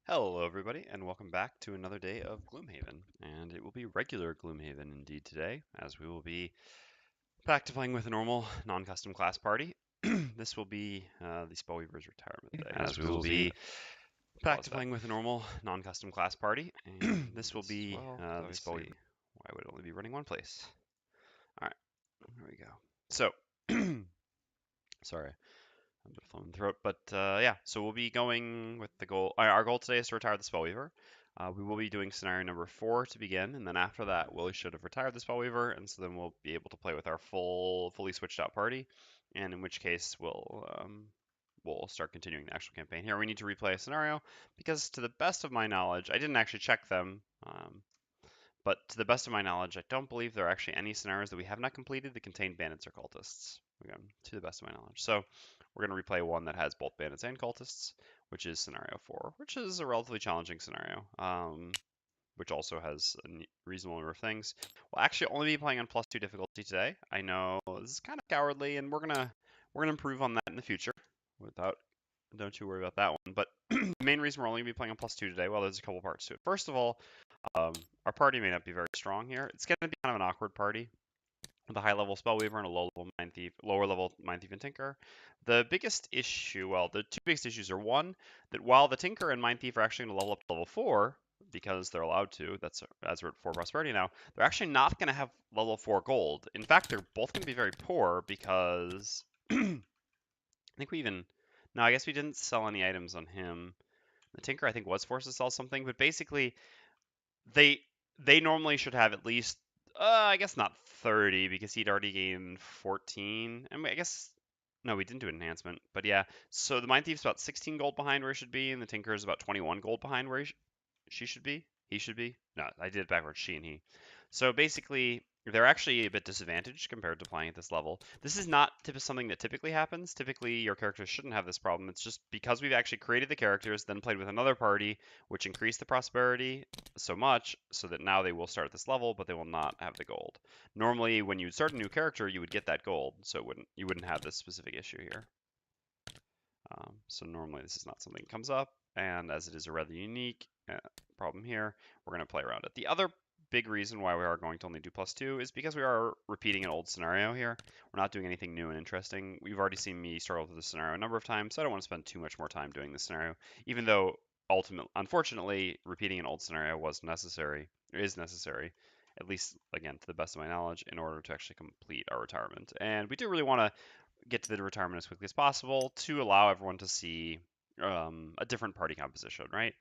Hello, everybody, and welcome back to another day of Gloomhaven. And it will be regular Gloomhaven indeed today, as we will be back to playing with a normal non-custom class party. This will be the Spellweaver's retirement day, as we will be back to playing with a normal non-custom class party. And this will be the Spellweaver. Why would it only be running one place? All right, here we go. So, sorry. A bit of phlegm in the throat, but yeah. So we'll be going with the goal. Our goal today is to retire the Spellweaver. We will be doing scenario number 4 to begin, and then after that, Willie should have retired the Spellweaver, and so then we'll be able to play with our fully switched out party. And in which case, we'll start continuing the actual campaign. Here, we need to replay a scenario because, to the best of my knowledge, I didn't actually check them. But to the best of my knowledge, I don't believe there are actually any scenarios that we have not completed that contain bandits or cultists. Again, to the best of my knowledge. So we're going to replay one that has both bandits and cultists, which is scenario 4, which is a relatively challenging scenario, which also has a reasonable number of things. We'll actually only be playing on +2 difficulty today. I know this is kind of cowardly, and we're gonna improve on that in the future. Don't you worry about that one. But the main reason we're only going to be playing on +2 today, well, there's a couple parts to it. First of all, our party may not be very strong here. It's going to be kind of an awkward party with a high-level Spellweaver and a low-level Mindthief, lower-level Mindthief and Tinker. The biggest issue, well, the two biggest issues are one, that while the Tinker and Mindthief are actually going to level up to level 4, because they're allowed to, that's as we're at 4 prosperity now, they're actually not going to have level 4 gold. In fact, they're both going to be very poor because I think no, I guess we didn't sell any items on him. The Tinker, I think, was forced to sell something, but basically, they they normally should have at least I guess not 30 because he'd already gained 14. And I guess no, we didn't do an enhancement, but yeah. So the Mind Thief's about 16 gold behind where he should be, and the Tinker is about 21 gold behind where she should be. He should be. No, I did it backwards. She and he. So basically, they're actually a bit disadvantaged compared to playing at this level. This is not something that typically happens. Typically, your characters shouldn't have this problem. It's just because we've actually created the characters, then played with another party, which increased the prosperity so much so that now they will start at this level, but they will not have the gold. Normally, when you start a new character, you would get that gold, so you wouldn't have this specific issue here. So normally this is not something that comes up, and as it is a rather unique problem here, we're going to play around it. The other big reason why we are going to only do +2 is because we are repeating an old scenario here. We're not doing anything new and interesting. You've already seen me struggle with this scenario a number of times, so I don't want to spend too much more time doing this scenario, even though unfortunately, repeating an old scenario is necessary, at least, again, to the best of my knowledge, in order to actually complete our retirement. And we do really want to get to the retirement as quickly as possible to allow everyone to see a different party composition, right?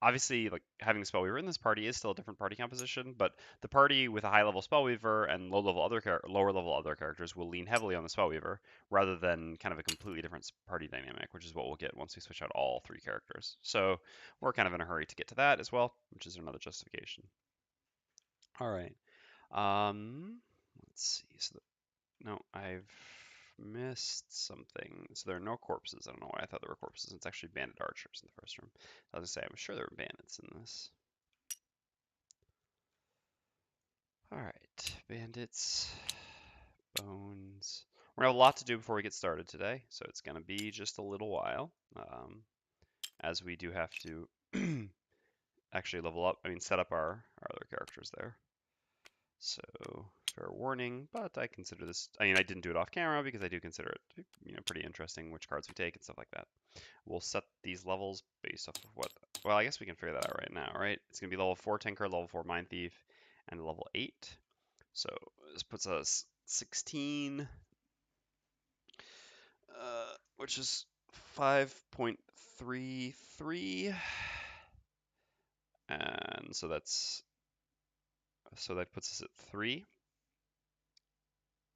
Obviously, like having a Spellweaver in this party is still a different party composition, but the party with a high-level Spellweaver and lower-level other characters will lean heavily on the Spellweaver rather than kind of a completely different party dynamic, which is what we'll get once we switch out all 3 characters. So we're kind of in a hurry to get to that as well, which is another justification. All right. Let's see. So no, I've missed something. So there are no corpses. I don't know why I thought there were corpses. It's actually bandit archers in the first room. I was gonna say, I'm sure there were bandits in this. All right, bandits, bones. We're gonna have a lot to do before we get started today, so it's gonna be just a little while, as we do have to actually level up. Set up our other characters there. So fair warning, but I consider this, I didn't do it off camera because I do consider it, pretty interesting which cards we take and stuff like that. We'll set these levels based off of well, I guess we can figure that out right now, right? It's going to be level 4 Tinker, level 4 Mindthief, and level 8. So this puts us 16, which is 5.33. And so that puts us at 3.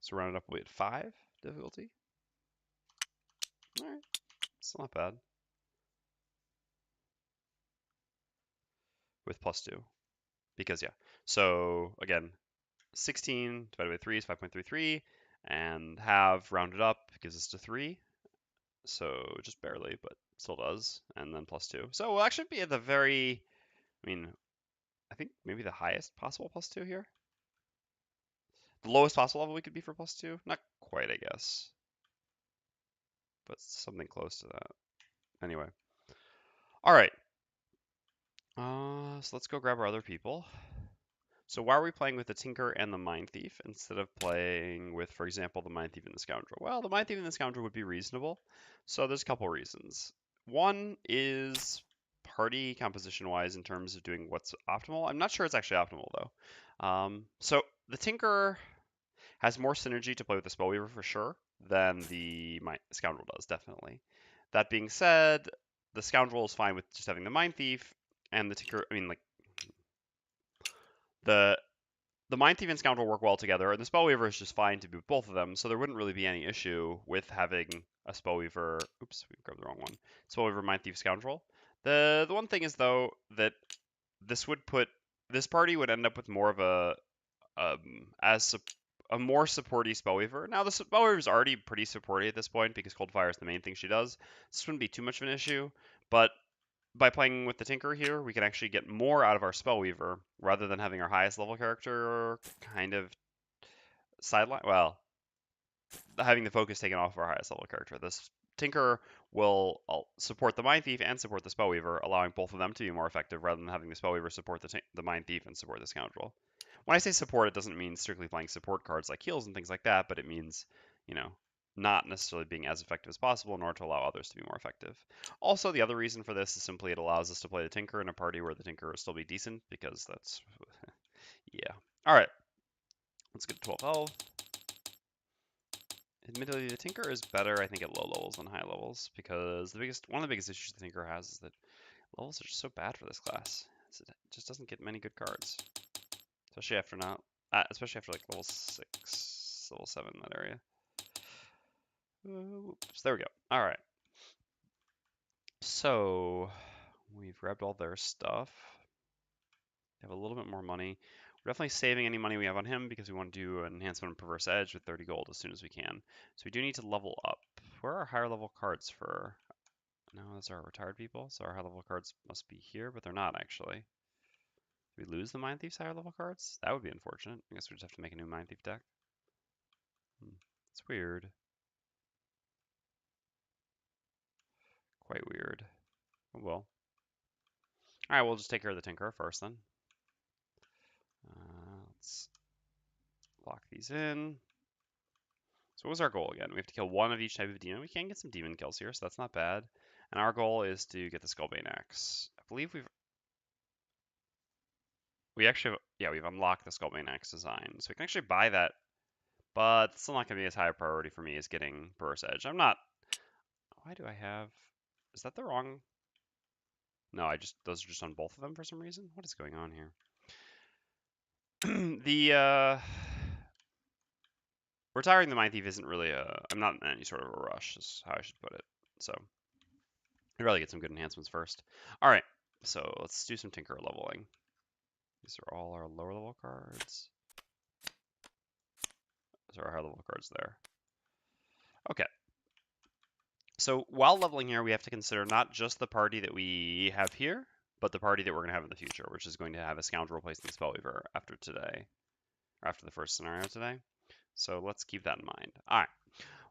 So round it up, we'll be at 5 difficulty. All right, it's not bad. With +2, because yeah. So again, 16 divided by 3 is 5.33, and have rounded up gives us to 3. So just barely, but still does, and then +2. So we'll actually be at the I think maybe the highest possible +2 here. The lowest possible level we could be for +2? Not quite, I guess, but something close to that. Anyway. All right. So let's go grab our other people. So why are we playing with the Tinker and the Mindthief instead of playing with, for example, the Mindthief and the Scoundrel? Well, the Mindthief and the Scoundrel would be reasonable. So there's a couple reasons. One is party composition-wise in terms of doing what's optimal. I'm not sure it's actually optimal though. So the Tinker has more synergy to play with the Spellweaver for sure than the Scoundrel does, definitely. That being said, the Scoundrel is fine with just having the Mindthief, and the Tinker, I mean, like, the Mindthief and Scoundrel work well together, and the Spellweaver is just fine to be with both of them, so there wouldn't really be any issue with having a Spellweaver. Oops, we grabbed the wrong one. Spellweaver, Mindthief, Scoundrel. The one thing is though that this party would end up with more of a a more supporty Spellweaver. Now the Spellweaver is already pretty supporty at this point because Coldfire is the main thing she does. This wouldn't be too much of an issue, but by playing with the Tinker here, we can actually get more out of our Spellweaver rather than having our highest level character kind of sideline. Well, having the focus taken off of our highest level character. This Tinker will support the Mindthief and support the Spellweaver, allowing both of them to be more effective rather than having the Spellweaver support the Mindthief and support the Scoundrel. When I say support, it doesn't mean strictly playing support cards like heals and things like that, but it means, you know, not necessarily being as effective as possible in order to allow others to be more effective. Also, the other reason for this is simply it allows us to play the Tinker in a party where the Tinker will still be decent, because that's, yeah. All right, let's get to 12 health. Admittedly, the Tinker is better, I think, at low levels than high levels, because one of the biggest issues the Tinker has is that levels are just so bad for this class. It just doesn't get many good cards, especially after like level 6, level 7, that area. Oops, there we go. All right. So we've grabbed all their stuff. They have a little bit more money. We're definitely saving any money we have on him because we want to do an enhancement on Perverse Edge with 30 gold as soon as we can. So we do need to level up. Where are our higher level cards for? No, those are our retired people. So our higher level cards must be here, but they're not actually. Did we lose the Mind Thief's higher level cards? That would be unfortunate. I guess we just have to make a new Mind Thief deck. It's weird. Quite weird. Oh well. Alright, we'll just take care of the Tinker first then. Let's lock these in. So what was our goal again? We have to kill one of each type of demon. We can get some demon kills here, so that's not bad. And our goal is to get the Skullbane Axe. I believe we've unlocked the Skullbane Axe design. So we can actually buy that, but it's still not going to be as high a priority for me as getting Perverse Edge. Why do I have, is that the wrong? No, those are just on both of them for some reason. What is going on here? Retiring the Mindthief isn't really I'm not in any sort of a rush, is how I should put it. So I'd rather get some good enhancements first. All right, so let's do some Tinker leveling. These are all our lower level cards. Those are our higher level cards there. Okay. So while leveling here, we have to consider not just the party that we have here, but the party that we're going to have in the future, which is going to have a Scoundrel replacing the Spellweaver after today, or after the first scenario today. So let's keep that in mind. All right.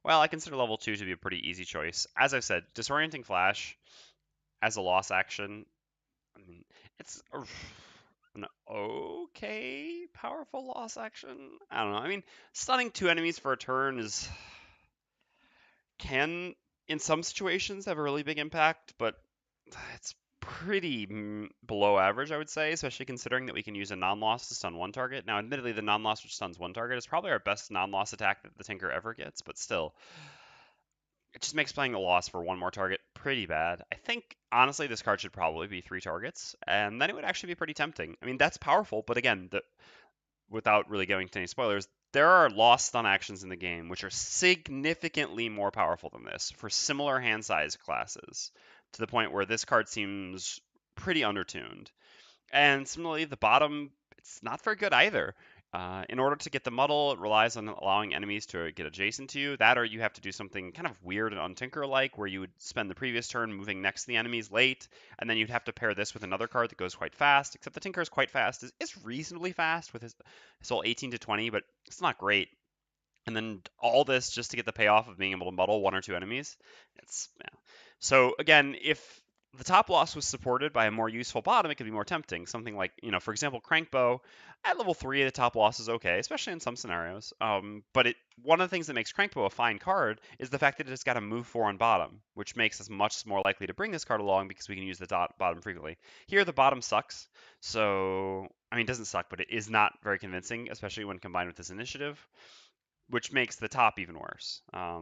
Well, I consider level 2 to be a pretty easy choice. As I've said, Disorienting Flash as a loss action, I mean, it's an okay powerful loss action. I don't know. I mean, stunning 2 enemies for a turn can, in some situations, have a really big impact, but it's pretty below average, I would say, especially considering that we can use a non-loss to stun one target. Now, admittedly, the non-loss which stuns one target is probably our best non-loss attack that the Tinker ever gets, but still, it just makes playing the loss for one more target pretty bad. I think, honestly, this card should probably be 3 targets, and then it would actually be pretty tempting. I mean, that's powerful, but again, without really going into any spoilers, there are lost stun actions in the game which are significantly more powerful than this for similar hand size classes, to the point where this card seems pretty undertuned. And similarly, the bottom, it's not very good either. In order to get the muddle, it relies on allowing enemies to get adjacent to you. That, or you have to do something kind of weird and untinker-like, where you would spend the previous turn moving next to the enemies late, and then you'd have to pair this with another card that goes quite fast. Except the Tinker is quite fast. It's reasonably fast with his whole 18 to 20, but it's not great. And then all this just to get the payoff of being able to muddle 1 or 2 enemies. Yeah. So again, if the top loss was supported by a more useful bottom, it could be more tempting. Something like, for example, Crankbow at level 3, the top loss is okay, especially in some scenarios. But one of the things that makes Crankbow a fine card is the fact that it's got a move 4 on bottom, which makes us much more likely to bring this card along because we can use the bottom frequently. Here, the bottom sucks, so, I mean, it doesn't suck, but it is not very convincing, especially when combined with this initiative, which makes the top even worse.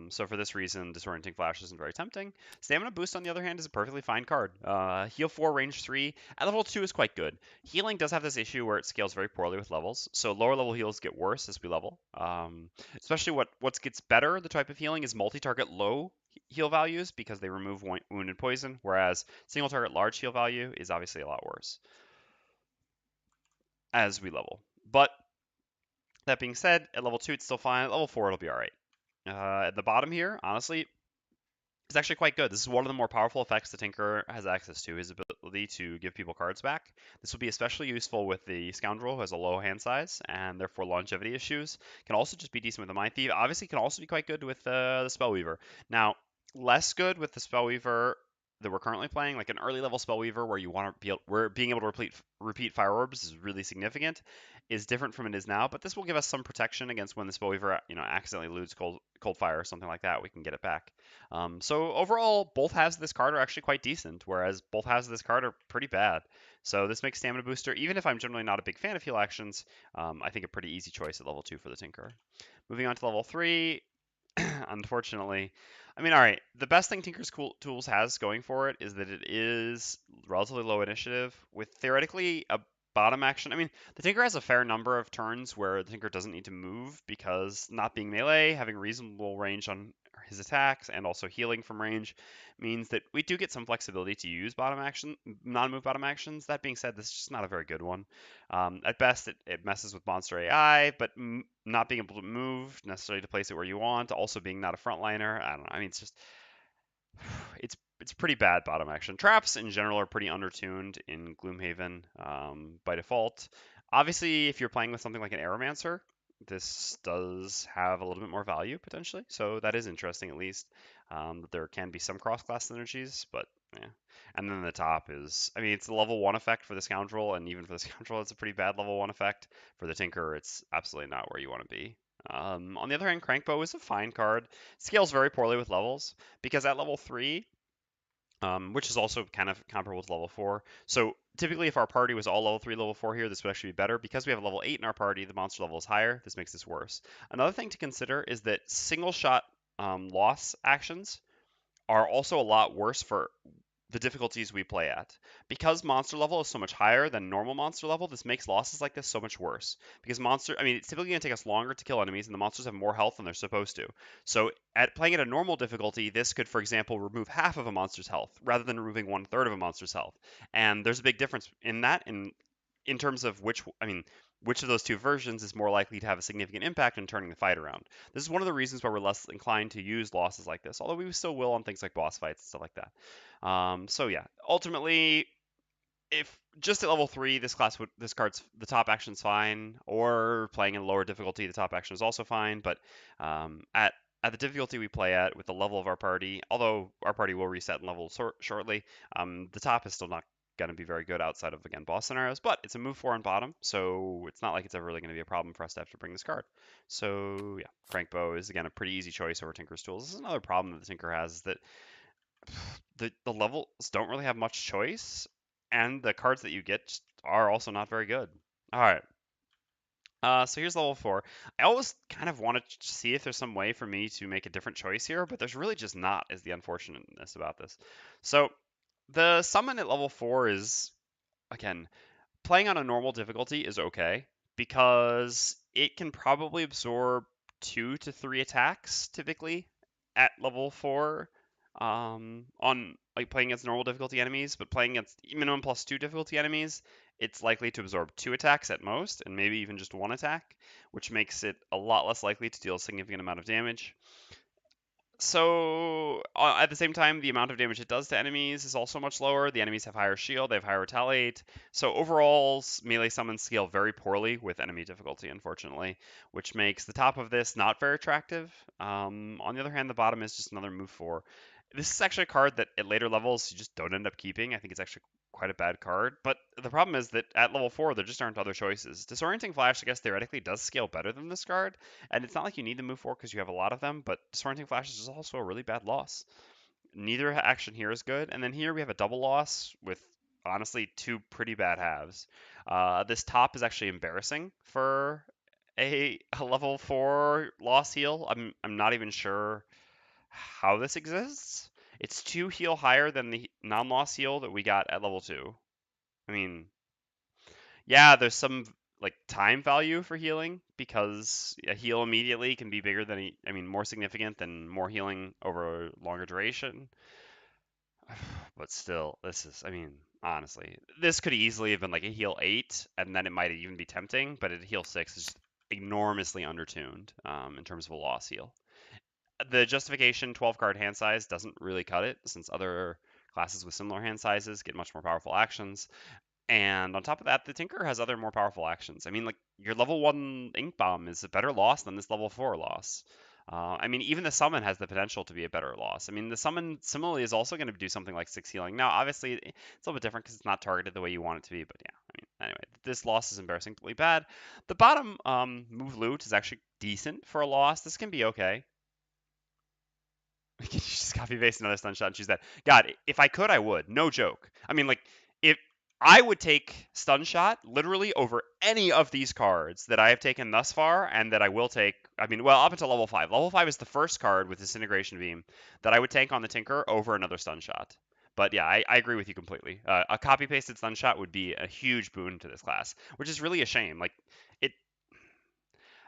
So for this reason, Disorienting Flash isn't very tempting. Stamina Boost, on the other hand, is a perfectly fine card. Heal 4, Range 3, at level 2 is quite good. Healing does have this issue where it scales very poorly with levels, so lower level heals get worse as we level. Especially what gets better, the type of healing, is multi-target low heal values because they remove wound and poison, whereas single target large heal value is obviously a lot worse as we level. But that being said, at level 2 it's still fine, at level 4 it'll be alright. At the bottom here, honestly, it's actually quite good. This is one of the more powerful effects the Tinker has access to, his ability to give people cards back. This will be especially useful with the Scoundrel, who has a low hand size, and therefore longevity issues. Can also just be decent with the Mindthief. Obviously, can also be quite good with the Spellweaver. Now, less good with the Spellweaver that we're currently playing, like an early level Spellweaver where you want to be where being able to repeat Fire Orbs is really significant, is different from it is now, but this will give us some protection against when the Spellweaver, accidentally loses cold fire or something like that. We can get it back. So overall, both halves of this card are actually quite decent, whereas both halves of this card are pretty bad. So this makes Stamina Booster, even if I'm generally not a big fan of heal actions, I think a pretty easy choice at level 2 for the Tinker. Moving on to level 3, unfortunately, I mean, all right, the best thing Tinker's Tools has going for it is that it is relatively low initiative with theoretically a bottom action. I mean, the Tinker has a fair number of turns where the Tinker doesn't need to move because not being melee, having reasonable range on his attacks, and also healing from range means that we do get some flexibility to use non-move bottom actions. That being said, this is just not a very good one. At best, it messes with monster AI, but not being able to move necessarily to place it where you want, also being not a frontliner, I don't know. I mean, it's pretty bad bottom action. Traps in general are pretty undertuned in Gloomhaven by default. Obviously, if you're playing with something like an Aeromancer, this does have a little bit more value potentially, so that is interesting at least. There can be some cross-class synergies, but yeah. And then the top is, I mean, it's a level 1 effect for the Scoundrel, and even for the Scoundrel, it's a pretty bad level 1 effect. For the Tinker, it's absolutely not where you want to be. On the other hand, Crankbow is a fine card. Scales very poorly with levels, because at level 3, which is also kind of comparable to level 4. So typically if our party was all level 3, level 4 here, this would actually be better. Because we have a level 8 in our party, the monster level is higher. This makes this worse. Another thing to consider is that single shot loss actions are also a lot worse for the difficulties we play at. Because monster level is so much higher than normal monster level, this makes losses like this so much worse. Because it's typically going to take us longer to kill enemies, and the monsters have more health than they're supposed to. So playing at a normal difficulty, this could, for example, remove half of a monster's health, rather than removing 1/3 of a monster's health. And there's a big difference in that, in terms of which of those two versions is more likely to have a significant impact in turning the fight around. This is one of the reasons why we're less inclined to use losses like this, although we still will on things like boss fights and stuff like that. So yeah, ultimately, if just at level 3, this card's the top action's fine, or playing in lower difficulty, the top action is also fine. But at the difficulty we play at, with the level of our party, although our party will reset in level shortly, the top is still not going to be very good outside of, again, boss scenarios. But it's a move 4 on bottom, so it's not like it's ever really going to be a problem for us to have to bring this card. So yeah, Crankbow is, again, a pretty easy choice over Tinker's Tools. This is another problem that the Tinker has, is that the levels don't really have much choice, and the cards that you get are also not very good. All right. So here's level 4. I always kind of want to see if there's some way for me to make a different choice here, but there's really just not, is the unfortunateness about this. So the summon at level 4 is, again, playing on a normal difficulty is okay, because it can probably absorb 2 to 3 attacks typically at level 4, on like playing against normal difficulty enemies. But playing against minimum +2 difficulty enemies, it's likely to absorb 2 attacks at most, and maybe even just 1 attack, which makes it a lot less likely to deal a significant amount of damage. So at the same time, the amount of damage it does to enemies is also much lower. The enemies have higher shield, they have higher retaliate. So overall, melee summons scale very poorly with enemy difficulty, unfortunately, which makes the top of this not very attractive. On the other hand, the bottom is just another move 4. This is actually a card that at later levels you just don't end up keeping. I think it's actually quite a bad card. But the problem is that at level 4, there just aren't other choices. Disorienting Flash, I guess, theoretically does scale better than this card. And it's not like you need to move 4 because you have a lot of them, but Disorienting Flash is also a really bad loss. Neither action here is good. And then here we have a double loss with honestly two pretty bad halves. This top is actually embarrassing for a level 4 loss heal. I'm not even sure how this exists. It's 2 heal higher than the non-loss heal that we got at level 2. I mean, yeah, there's some like time value for healing because a heal immediately can be bigger than I mean more significant than more healing over a longer duration. But still, this is I mean, honestly, this could easily have been like a heal 8 and then it might even be tempting, but a heal 6 is just enormously undertuned in terms of a loss heal. The justification 12 card hand size doesn't really cut it since other classes with similar hand sizes get much more powerful actions. And on top of that, the Tinker has other more powerful actions. I mean, like your level 1 Ink Bomb is a better loss than this level 4 loss. I mean, even the summon has the potential to be a better loss. I mean, the summon similarly is also going to do something like 6 healing. Now, obviously, it's a little bit different because it's not targeted the way you want it to be. But yeah, I mean, anyway, this loss is embarrassingly bad. The bottom move loot is actually decent for a loss. This can be okay. You just copy paste another stun shot and choose that. God, if I could, I would. No joke. I mean, like, if I would take stun shot literally over any of these cards that I have taken thus far and that I will take. I mean, well, up until level 5. Level 5 is the first card with Disintegration Beam that I would tank on the Tinker over another stun shot. But yeah, I agree with you completely. A copy pasted stun shot would be a huge boon to this class, which is really a shame. Like, it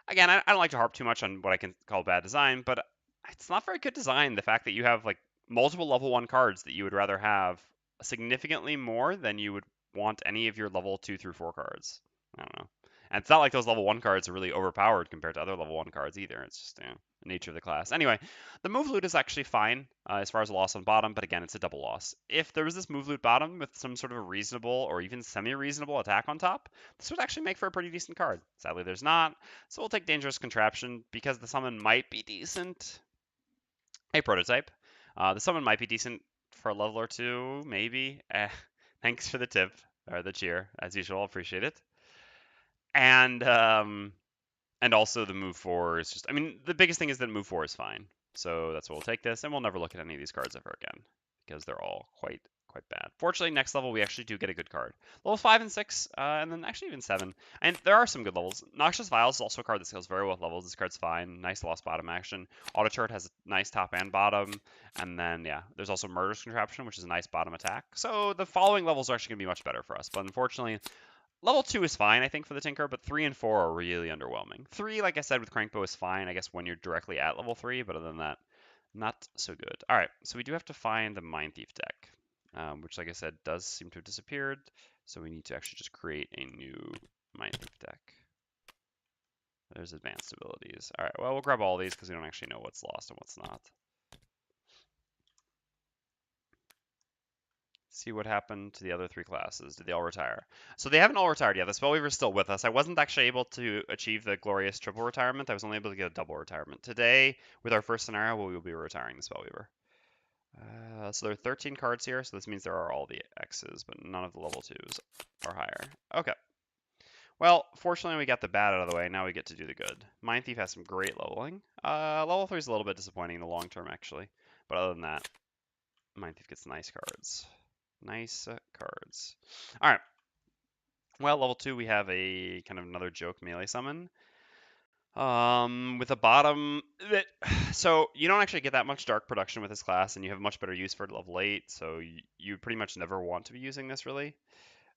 again, I don't like to harp too much on what I can call bad design, but it's not very good design. The fact that you have like multiple level 1 cards that you would rather have significantly more than you would want any of your level 2 through 4 cards. I don't know. And it's not like those level 1 cards are really overpowered compared to other level 1 cards either. It's just, the nature of the class. Anyway, the move loot is actually fine as far as a loss on bottom, but again, it's a double loss. If there was this move loot bottom with some sort of a reasonable or even semi-reasonable attack on top, this would actually make for a pretty decent card. Sadly, there's not, so we'll take Dangerous Contraption because the summon might be decent. A prototype. The summon might be decent for a level or two, maybe. Thanks for the tip or the cheer, as usual. Appreciate it. And also the move 4 is just. I mean, the biggest thing is that move 4 is fine. So that's why we'll take this, and we'll never look at any of these cards ever again because they're all quite bad. Fortunately, next level we actually do get a good card. Levels 5 and 6, and then actually even 7. And there are some good levels. Noxious Vials is also a card that scales very well with levels. This card's fine. Nice lost bottom action. Auto Turret has a nice top and bottom. And then, yeah, there's also Murderous Contraption, which is a nice bottom attack. So the following levels are actually going to be much better for us. But unfortunately, level 2 is fine, I think, for the Tinker, but 3 and 4 are really underwhelming. 3, like I said, with Crankbow is fine, I guess, when you're directly at level 3, but other than that, not so good. All right, so we do have to find the Mindthief deck, which, like I said, does seem to have disappeared. So we need to actually just create a new Mindthief deck. There's advanced abilities. All right, well, we'll grab all these because we don't actually know what's lost and what's not. See what happened to the other 3 classes. Did they all retire? So they haven't all retired yet. The Spellweaver is still with us. I wasn't actually able to achieve the glorious triple retirement. I was only able to get a double retirement. Today, with our first scenario, we will be retiring the Spellweaver. So there are 13 cards here, so this means there are all the X's, but none of the level 2s are higher. Okay. Well, fortunately we got the bad out of the way. Now we get to do the good. Mindthief has some great leveling. Level 3 is a little bit disappointing in the long term, actually. But other than that, Mindthief gets nice cards. Nice cards. All right. Well, level 2, we have a kind of another joke melee summon. With a bottom that, so you don't actually get that much dark production with this class, and you have much better use for it at level 8, so you pretty much never want to be using this, really.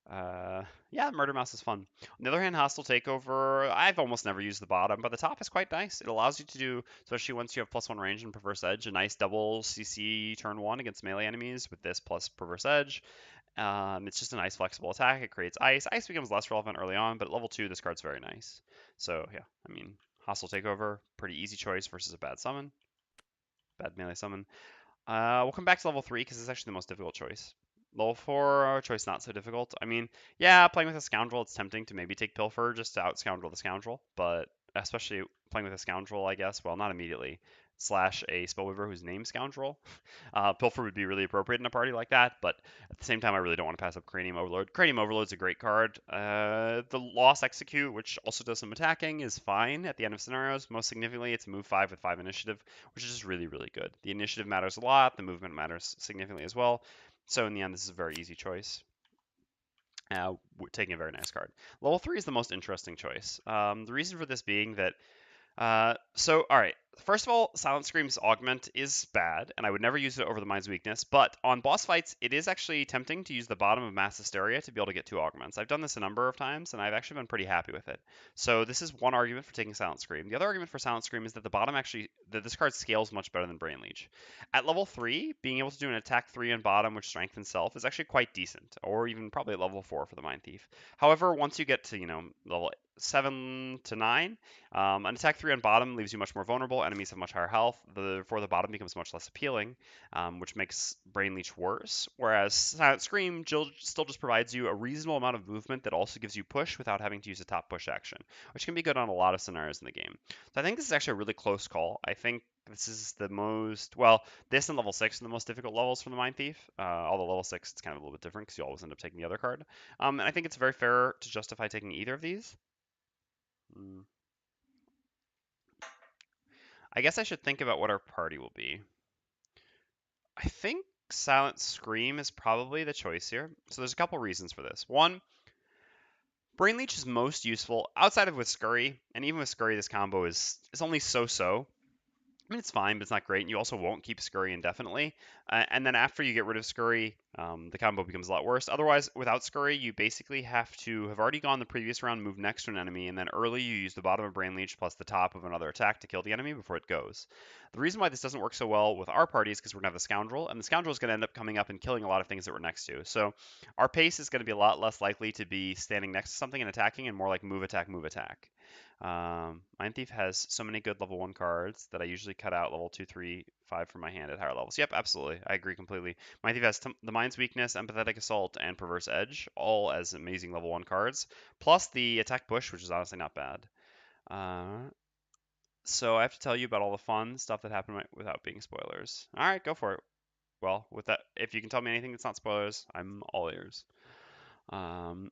Yeah, Murder Mouse is fun. On the other hand, Hostile Takeover, I've almost never used the bottom, but the top is quite nice. It allows you to do, especially once you have +1 range and Perverse Edge, a nice double CC turn 1 against melee enemies with this plus Perverse Edge. It's just a nice flexible attack. It creates ice. Ice becomes less relevant early on, but at level 2, this card's very nice. So, yeah, I mean, Hostile Takeover, pretty easy choice versus a bad summon. Bad melee summon. We'll come back to level 3 because it's actually the most difficult choice. Level 4, choice not so difficult. I mean, yeah, playing with a Scoundrel, it's tempting to maybe take Pilfer just to out-Scoundrel the Scoundrel, but especially playing with a Scoundrel, I guess, well, not immediately. slash a Spellweaver who's named Scoundrel. Pilfer would be really appropriate in a party like that, but at the same time, I really don't want to pass up Cranium Overload. Cranium Overload's a great card. The Loss Execute, which also does some attacking, is fine at the end of scenarios. Most significantly, it's a move 5 with 5 initiative, which is just really, really good. The initiative matters a lot, the movement matters significantly as well. So in the end, this is a very easy choice. Taking a very nice card. Level 3 is the most interesting choice. The reason for this being that all right. First of all, Silent Scream's Augment is bad, and I would never use it over the Mind's Weakness, but on boss fights, it is actually tempting to use the bottom of Mass Hysteria to be able to get 2 Augments. I've done this a number of times, and I've actually been pretty happy with it. So this is one argument for taking Silent Scream. The other argument for Silent Scream is that that this card scales much better than Brain Leech. At level 3, being able to do an attack 3 on bottom, which strengthens self, is actually quite decent, or even probably at level 4 for the Mindthief. However, once you get to, level 7 to 9, an attack 3 on bottom leaves you much more vulnerable. Enemies have much higher health. Therefore, the bottom becomes much less appealing, which makes Brain Leech worse. Whereas Silent Scream still just provides you a reasonable amount of movement that also gives you push without having to use a top push action, which can be good on a lot of scenarios in the game. So I think this is actually a really close call. I think this is the most, well, this and level 6 are the most difficult levels for the Mindthief. Although level 6, it's kind of a little bit different because you always end up taking the other card. And I think it's very fair to justify taking either of these. I guess I should think about what our party will be. I think Silent Scream is probably the choice here. So there's a couple reasons for this. One, Brain Leech is most useful outside of with Scurry, and even with Scurry, this combo is only so-so. I mean, it's fine, but it's not great, and you also won't keep Scurry indefinitely. And then after you get rid of Scurry, the combo becomes a lot worse. Otherwise, without Scurry, you basically have to have already gone the previous round, move next to an enemy, and then early you use the bottom of Brain Leech plus the top of another attack to kill the enemy before it goes. The reason why this doesn't work so well with our party is because we're going to have the Scoundrel, and the Scoundrel is going to end up coming up and killing a lot of things that we're next to. So our pace is going to be a lot less likely to be standing next to something and attacking, and more like move, attack, move, attack. Mindthief has so many good level 1 cards that I usually cut out level 2, 3, 5 from my hand at higher levels. Yep, absolutely. I agree completely. Mindthief has the Mind's Weakness, Empathetic Assault, and Perverse Edge, all as amazing level 1 cards, plus the Attack Push, which is honestly not bad. So I have to tell you about all the fun stuff that happened without being spoilers. All right, go for it. Well, with that, if you can tell me anything that's not spoilers, I'm all ears.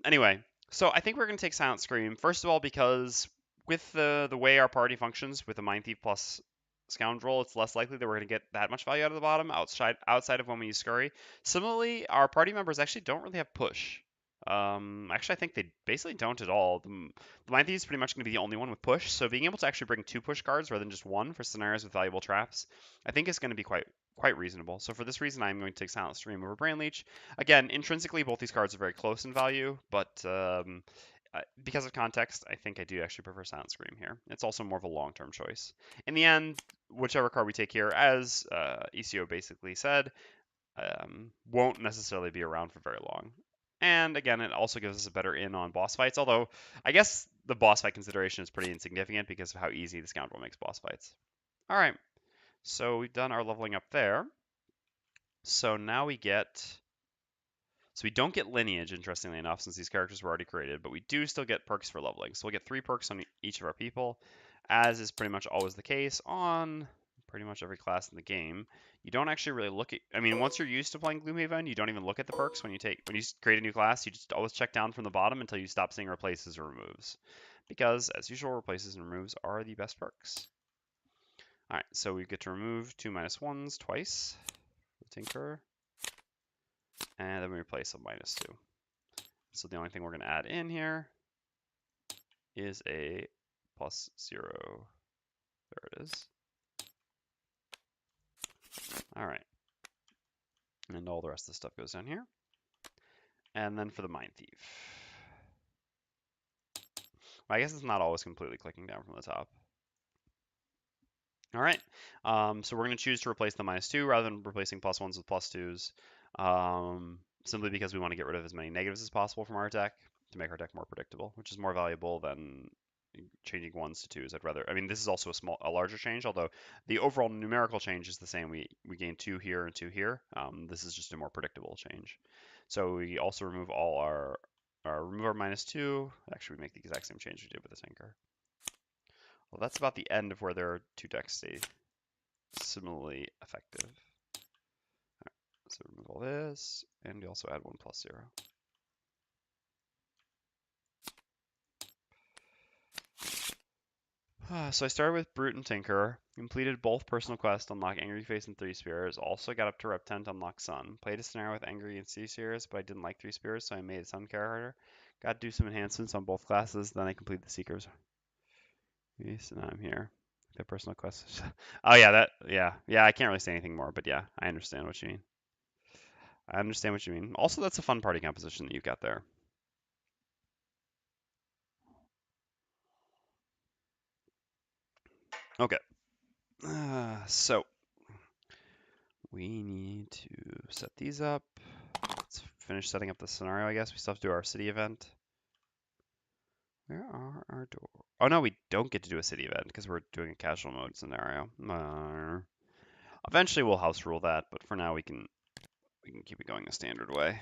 Anyway, so I think we're going to take Silent Scream, first of all, because with the way our party functions with the Mindthief plus Scoundrel, it's less likely that we're going to get that much value out of the bottom outside of when we use Scurry. Similarly, our party members actually don't really have push. Actually, I think they basically don't at all. The Mindthief is pretty much going to be the only one with push, so being able to actually bring 2 push cards rather than just 1 for scenarios with valuable traps, I think is going to be quite reasonable. So for this reason, I'm going to take Silent Scream over Brain Leech. Again, intrinsically, both these cards are very close in value, but because of context, I think I do actually prefer Silent Scream here. It's also more of a long-term choice. In the end, whichever card we take here, as ECO basically said, won't necessarily be around for very long. And again, it also gives us a better in on boss fights, although I guess the boss fight consideration is pretty insignificant because of how easy the Scoundrel makes boss fights. All right, so we've done our leveling up there. So now we don't get lineage, interestingly enough, since these characters were already created, but we do still get perks for leveling. So we'll get 3 perks on each of our people, as is pretty much always the case on pretty much every class in the game. You don't actually really look at, I mean, once you're used to playing Gloomhaven, you don't even look at the perks when you create a new class. You just always check down from the bottom until you stop seeing replaces or removes. Because, as usual, replaces and removes are the best perks. Alright, so we get to remove 2 -1s twice. Tinker. And then we replace a -2. So the only thing we're going to add in here is a +0. There it is. All right. And all the rest of the stuff goes down here. And then for the Mindthief. Well, I guess it's not always completely clicking down from the top. All right. So we're going to choose to replace the -2 rather than replacing +1s with +2s. Simply because we want to get rid of as many negatives as possible from our deck to make our deck more predictable, which is more valuable than changing 1s to 2s. I mean, this is also a larger change, although the overall numerical change is the same. We gain 2 here and 2 here. This is just a more predictable change. So we also remove all remove our -2. Actually, we make the exact same change we did with the Tinker. Well, that's about the end of where there are 2 decks stay. similarly effective. Right, so remove all this, and we also add 1+0. So I started with Brute and Tinker, completed both personal quests to unlock Angry Face and 3 Spears, also got up to Rep 10 to unlock Sun. Played a scenario with Angry and 3 Spears, but I didn't like 3 Spears, so I made Sun character. Got to do some enhancements on both classes, then I completed the Seekers. So now I'm here. The personal quests. Oh yeah, I can't really say anything more, but yeah, I understand what you mean. I understand what you mean. Also, that's a fun party composition that you've got there. Okay. So we need to set these up. Let's finish setting up the scenario, I guess. We still have to do our city event. Where are our doors? Oh no, we don't get to do a city event because we're doing a casual mode scenario. Eventually we'll house rule that, but for now we can keep it going the standard way.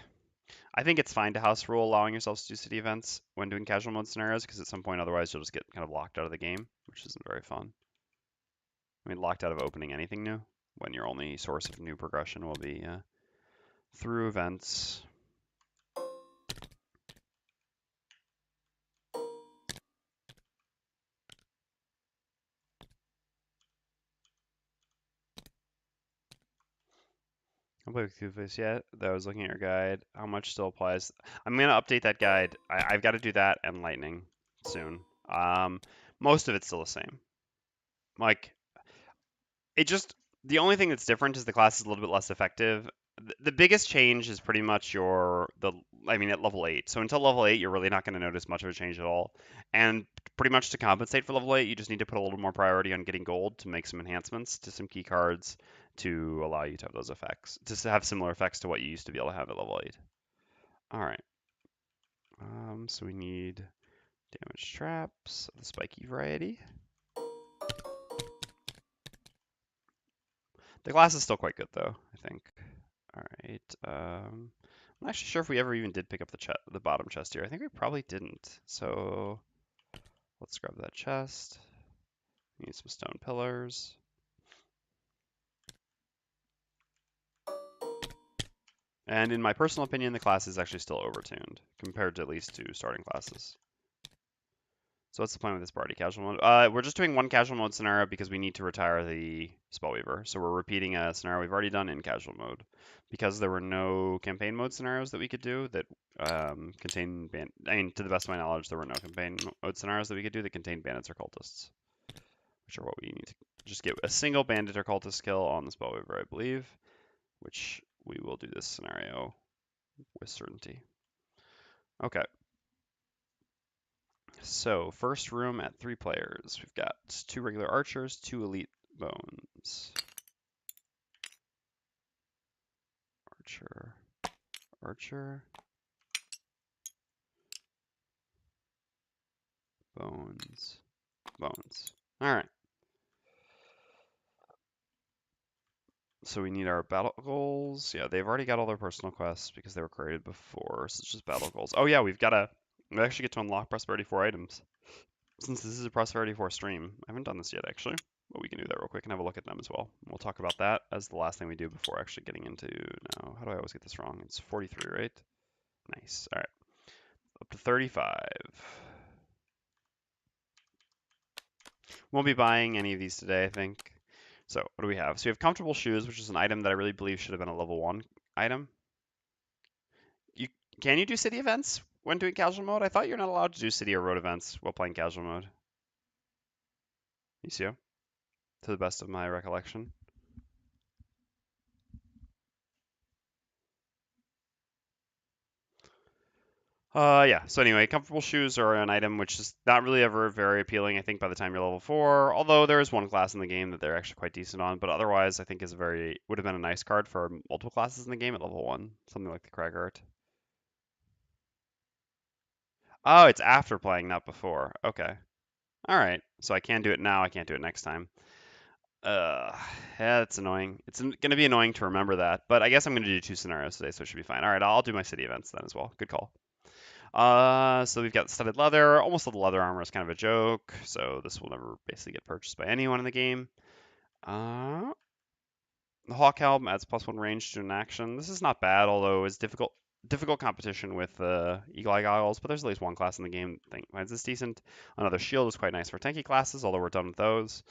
I think it's fine to house rule allowing yourselves to do city events when doing casual mode scenarios because at some point otherwise you'll just get kind of locked out of the game, which isn't very fun. I mean, locked out of opening anything new when your only source of new progression will be through events. I'll play with Two-Face yet. Though I was looking at your guide. How much still applies? I'm gonna update that guide. I've got to do that and lightning soon. Most of it's still the same. Like it just the only thing that's different is the class is a little bit less effective. The biggest change is pretty much I mean at level 8. So until level 8 you're really not going to notice much of a change at all. And pretty much to compensate for level 8 you just need to put a little more priority on getting gold to make some enhancements to some key cards to allow you to have those effects. Just to have similar effects to what you used to be able to have at level 8. All right. So we need damage traps of the spiky variety. The glass is still quite good though, I think. All right. I'm not actually sure if we ever even did pick up the bottom chest here. I think we probably didn't. So let's grab that chest. We need some stone pillars. And in my personal opinion, the class is actually still overtuned compared to at least 2 starting classes. So what's the plan with this party? Casual mode? We're just doing one casual mode scenario because we need to retire the Spellweaver. So we're repeating a scenario we've already done in casual mode. Because there were no campaign mode scenarios that we could do that contain I mean, to the best of my knowledge, there were no campaign mode scenarios that we could do that contain bandits or cultists, which are what we need to just get a single bandit or cultist kill on the Spellweaver, I believe, which we will do this scenario with certainty. Okay. So, first room at 3 players. We've got 2 regular archers, 2 elite bones. Archer, archer, bones, bones. All right. So we need our battle goals. Yeah, they've already got all their personal quests because they were created before. So it's just battle goals. Oh yeah, we actually get to unlock Prosperity 4 items. Since this is a Prosperity 4 stream, I haven't done this yet actually, but we can do that real quick and have a look at them as well. We'll talk about that as the last thing we do before actually getting into, now, how do I always get this wrong? It's 43, right? Nice, all right. Up to 35. Won't be buying any of these today, I think. So what do we have? So we have Comfortable Shoes, which is an item that I really believe should have been a level 1 item. Can you do city events when doing casual mode? I thought you're not allowed to do city or road events while playing casual mode. You see? To the best of my recollection. Yeah. So anyway, comfortable shoes are an item which is not really ever very appealing, I think, by the time you're level 4. Although there is one class in the game that they're actually quite decent on, but otherwise, I think would have been a nice card for multiple classes in the game at level 1, something like the Cragart. Oh, it's after playing, not before. Okay. All right. So I can do it now. I can't do it next time. Uh, yeah, it's annoying. It's going to be annoying to remember that, but I guess I'm going to do 2 scenarios today, so it should be fine. All right, I'll do my city events then as well. Good call. So we've got studded leather. Almost all the leather armor is kind of a joke, so this will never basically get purchased by anyone in the game. Uh, the Hawk Helm adds +1 range to an action. This is not bad, although it's difficult competition with Eagle Eye Goggles, but there's at least one class in the game that finds this decent. Another shield is quite nice for tanky classes, although we're done with those.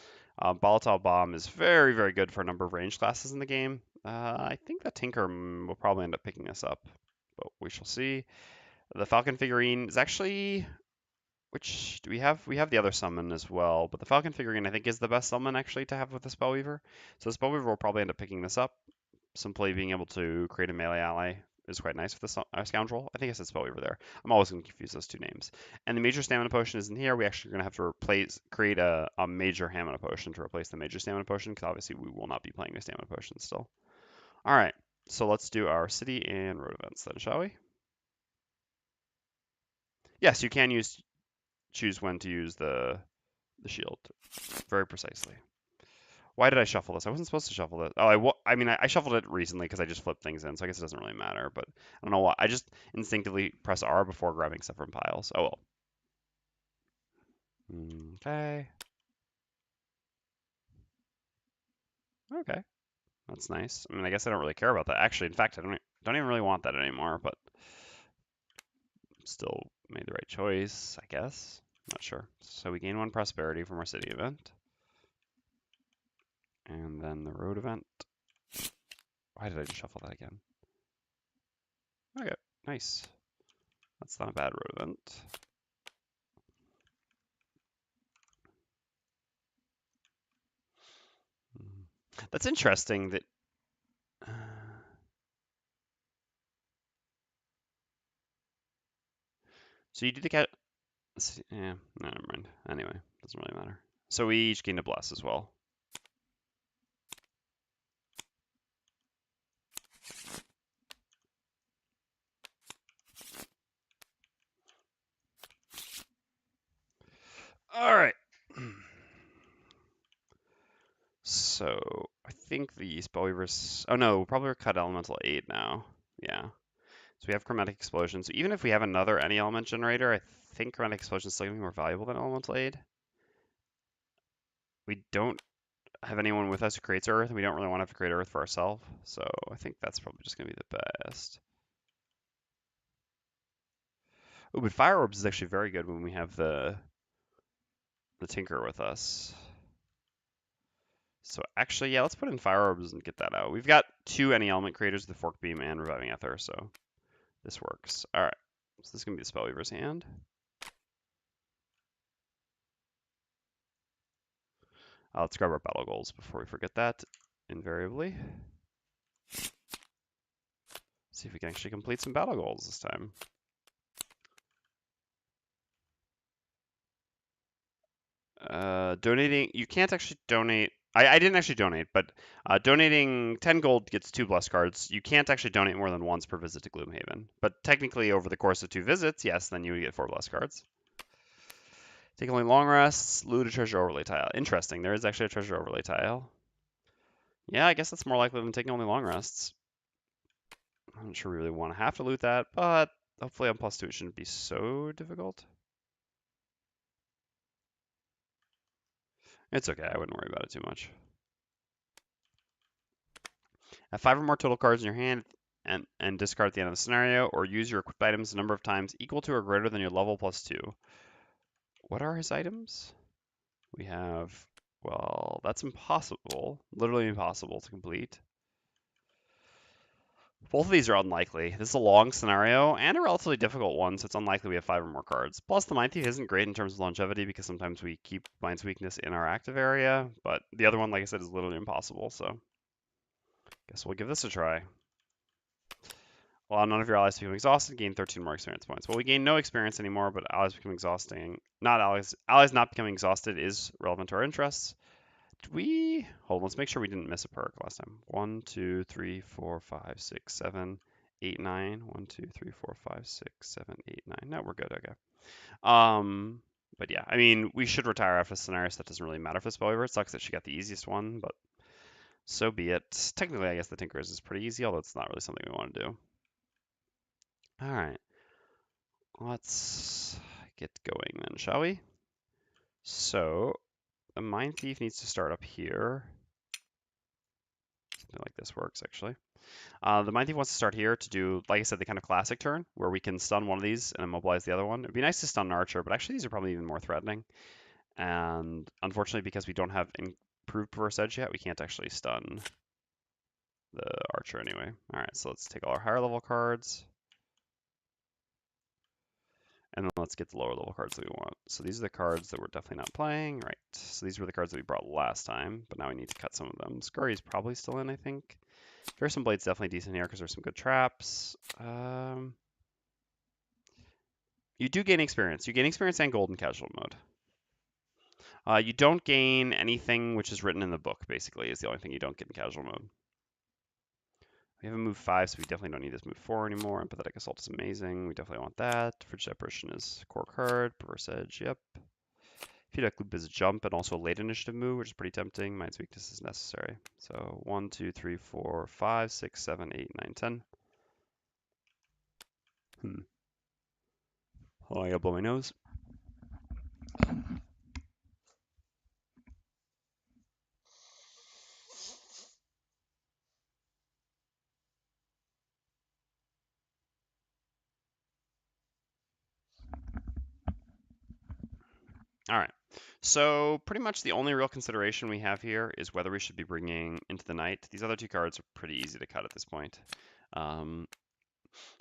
Volatile Bomb is very, very good for a number of range classes in the game. I think that Tinker will probably end up picking this up, but we shall see. The Falcon figurine is actually, which do we have? We have the other summon as well, but the Falcon figurine I think is the best summon actually to have with the Spellweaver. So the Spellweaver will probably end up picking this up. Simply being able to create a melee ally is quite nice with the Scoundrel. I think I said Spellweaver there. I'm always going to confuse those two names. And the Major Stamina Potion is in here. We actually are going to have to create a Major Stamina Potion to replace the Major Stamina Potion, because obviously we will not be playing a Stamina Potion still. All right, so let's do our city and road events then, shall we? Yes, you can choose when to use the shield very precisely. Why did I shuffle this? I wasn't supposed to shuffle it. Oh, I mean, I shuffled it recently because I just flipped things in, so I guess it doesn't really matter. But I don't know why. I just instinctively press R before grabbing stuff from piles. Oh well. Okay. Okay. That's nice. I mean, I guess I don't really care about that. Actually, in fact, I don't even really want that anymore. But still made the right choice, I guess. Not sure. So we gain 1 prosperity from our city event, and then the road event. Why did I just shuffle that again? Okay. Nice. That's not a bad road event. That's interesting that. So you did the cat. Yeah, no, never mind. Anyway, doesn't really matter. So we each gained a bless as well. All right. So I think the Spellweavers. Oh no, we'll probably cut Elemental 8 now. Yeah. So we have Chromatic Explosion. So even if we have another any element generator, I think Chromatic Explosion is still going to be more valuable than Elemental Aid. We don't have anyone with us who creates Earth, and we don't really want to have to create Earth for ourselves. So I think that's probably just going to be the best. Oh, but Fire Orbs is actually very good when we have the Tinker with us. So actually, yeah, let's put in Fire Orbs and get that out. We've got 2 any element creators, the Fork Beam and Reviving Ether, so this works. All right, so this is going to be the Spellweaver's hand. Let's grab our battle goals before we forget that, invariably. See if we can actually complete some battle goals this time. Donating, you can't actually donate. I didn't actually donate, but donating 10 gold gets 2 bless cards. You can't actually donate more than once per visit to Gloomhaven. But technically, over the course of 2 visits, yes, then you would get 4 bless cards. Take only long rests, loot a treasure overlay tile. Interesting, there is actually a treasure overlay tile. Yeah, I guess that's more likely than taking only long rests. I'm not sure we really want to have to loot that, but hopefully on +2 it shouldn't be so difficult. It's okay, I wouldn't worry about it too much. Have 5 or more total cards in your hand and discard at the end of the scenario, or use your equipped items a number of times equal to or greater than your level +2. What are his items? We have, well, that's impossible, literally impossible to complete. Both of these are unlikely. This is a long scenario and a relatively difficult one, so it's unlikely we have 5 or more cards. Plus, the Mindthief isn't great in terms of longevity because sometimes we keep Mind's Weakness in our active area, but the other one, like I said, is literally impossible, so guess we'll give this a try. While none of your allies become exhausted, gain 13 more experience points. Well, we gain no experience anymore, but allies become exhausting. Not allies. Allies not becoming exhausted is relevant to our interests. Did we? Hold on, let's make sure we didn't miss a perk last time. 1, 2, 3, 4, 5, 6, 7, 8, 9. 1, 2, 3, 4, 5, 6, 7, 8, 9. No, we're good. Okay. But yeah, I mean, we should retire after the scenario, so that doesn't really matter for the Spellweaver. It sucks that she got the easiest one, but so be it. Technically, I guess the Tinker's is pretty easy, although it's not really something we want to do. All right. Let's get going then, shall we? So, the Mindthief needs to start up here. something like this works, actually. The Mindthief wants to start here to do, like I said, the kind of classic turn where we can stun one of these and immobilize the other one. It'd be nice to stun an archer, but actually these are probably even more threatening. And unfortunately, because we don't have improved perverse edge yet, we can't actually stun the archer anyway. All right, so let's take all our higher level cards. And then let's get the lower level cards that we want. So these are the cards that we're definitely not playing. Right, so these were the cards that we brought last time, but now we need to cut some of them. Scurry is probably still in, I think. Fearsome Blade's definitely decent here because there's some good traps. You do gain experience. You gain experience and gold in casual mode. You don't gain anything which is written in the book, basically, is the only thing you don't get in casual mode. We have a move 5, so we definitely don't need this move 4 anymore. Empathetic Assault is amazing. We definitely want that. Frigid Apparition is core card. Perverse Edge, yep. Feedback Loop is a jump and also a late initiative move, which is pretty tempting. Mind's Weakness is necessary. So 1, 2, 3, 4, 5, 6, 7, 8, 9, 10. Oh, I gotta blow my nose. All right. So pretty much the only real consideration we have here is whether we should be bringing Into the Night. These other two cards are pretty easy to cut at this point.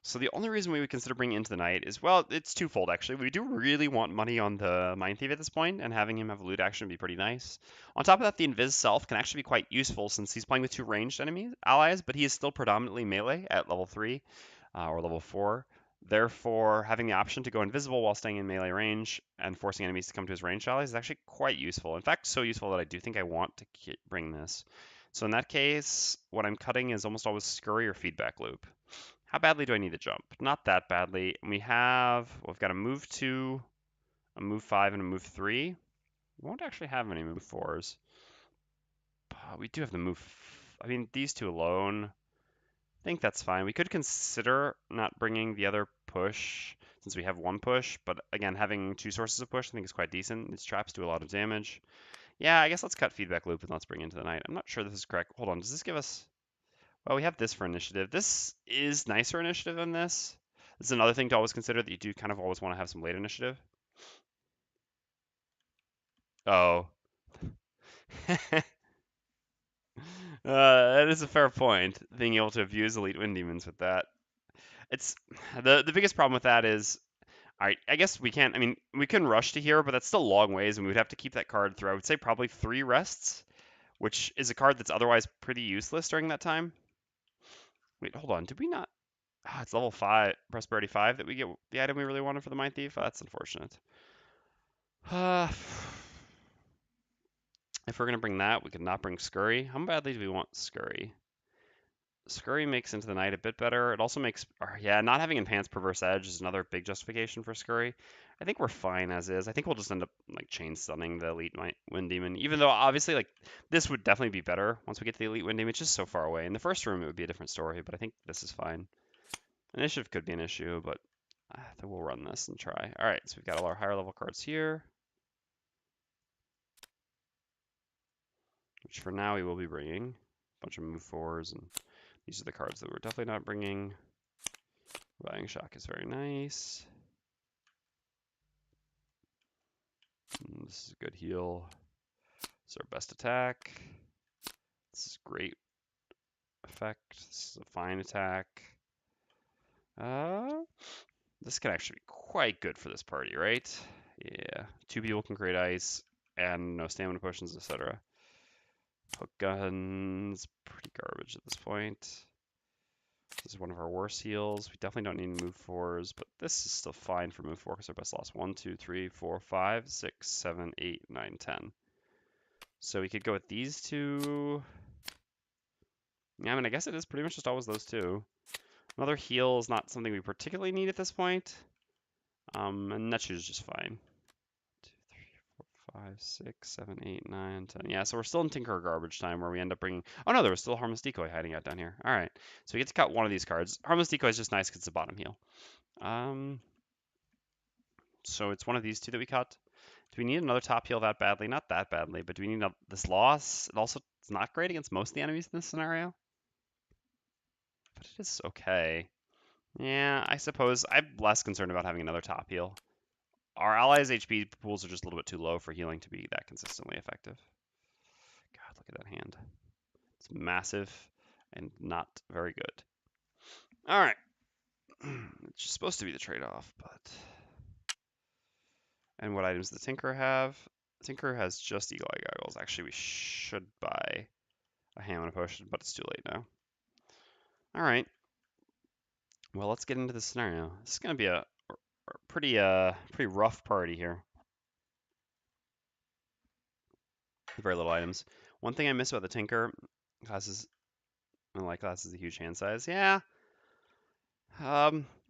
So the only reason we would consider bringing Into the Night is, well, it's twofold actually. We do really want money on the Mindthief at this point, and having him have a loot action would be pretty nice. On top of that, the Invis Self can actually be quite useful since he's playing with 2 ranged allies, but he is still predominantly melee at level 3 or level 4. Therefore, having the option to go invisible while staying in melee range and forcing enemies to come to his ranged allies is actually quite useful. In fact, so useful that I do think I want to bring this. So in that case, what I'm cutting is almost always Scurry or Feedback Loop. How badly do I need to jump? Not that badly. We've got a move 2, a move 5, and a move 3. We won't actually have any move 4s. We do have the move, I mean, these two alone, I think that's fine. We could consider not bringing the other push since we have 1 push, but again, having 2 sources of push I think is quite decent. These traps do a lot of damage. Yeah, I guess let's cut Feedback Loop and let's bring Into the Night. I'm not sure this is correct. Hold on, does this give us... Well, we have this for initiative. This is nicer initiative than this. This is another thing to always consider, that you do kind of always want to have some late initiative. Oh. That is a fair point, being able to abuse Elite Wind Demons with that. It's the biggest problem with that is, all right, I guess we can't, I mean, we can rush to here, but that's still long ways, and we would have to keep that card through, I would say probably 3 rests, which is a card that's otherwise pretty useless during that time. Wait, hold on, did we not? Ah, it's level 5, Prosperity 5 that we get the item we really wanted for the Mindthief? Oh, that's unfortunate. If we're going to bring that, we could not bring Scurry. How badly do we want Scurry? Scurry makes Into the Night a bit better. It also makes, yeah, not having Enhanced Perverse Edge is another big justification for Scurry. I think we're fine as is. I think we'll just end up like chain stunning the Elite Wind Demon, even though obviously like this would definitely be better once we get to the Elite Wind Demon. It's just so far away. In the first room, it would be a different story, but I think this is fine. Initiative could be an issue, but I think we'll run this and try. All right, so we've got all our higher level cards here, which for now we will be bringing a bunch of move 4s, and these are the cards that we're definitely not bringing. Buying Shock is very nice. And this is a good heal. This is our best attack. This is great effect. This is a fine attack. This can actually be quite good for this party, right? Yeah, 2 people can create ice and no stamina potions, etc. Hook guns, pretty garbage at this point. This is one of our worst heals. We definitely don't need move 4s, but this is still fine for move 4 because our best loss 1, 2, 3, 4, 5, 6, 7, 8, 9, 10. So we could go with these 2. Yeah, I mean, I guess it is pretty much just always those 2. Another heal is not something we particularly need at this point. And Netchu is just fine. 2, 3, 4, 5, 6, 7, 8, 9, 10. Yeah, so we're still in Tinker Garbage time where we end up bringing... Oh no, there was still Harmless Decoy hiding out down here. All right, so we get to cut one of these cards. Harmless Decoy is just nice because it's a bottom heal. So it's one of these 2 that we cut. Do we need another top heal that badly? Not that badly, but do we need this loss? It also it's not great against most of the enemies in this scenario. But it is okay. Yeah, I suppose I'm less concerned about having another top heal. Our allies' HP pools are just a little bit too low for healing to be that consistently effective. God, look at that hand. It's massive and not very good. All right. It's supposed to be the trade-off, but... And what items does the Tinker have? Tinker has just Eagle Eye Goggles. Actually, we should buy a ham and a potion, but it's too late now. All right. Well, let's get into the scenario. This is going to be a pretty rough party here. Very little items. One thing I miss about the Tinker classes, I like classes a huge hand size. Yeah.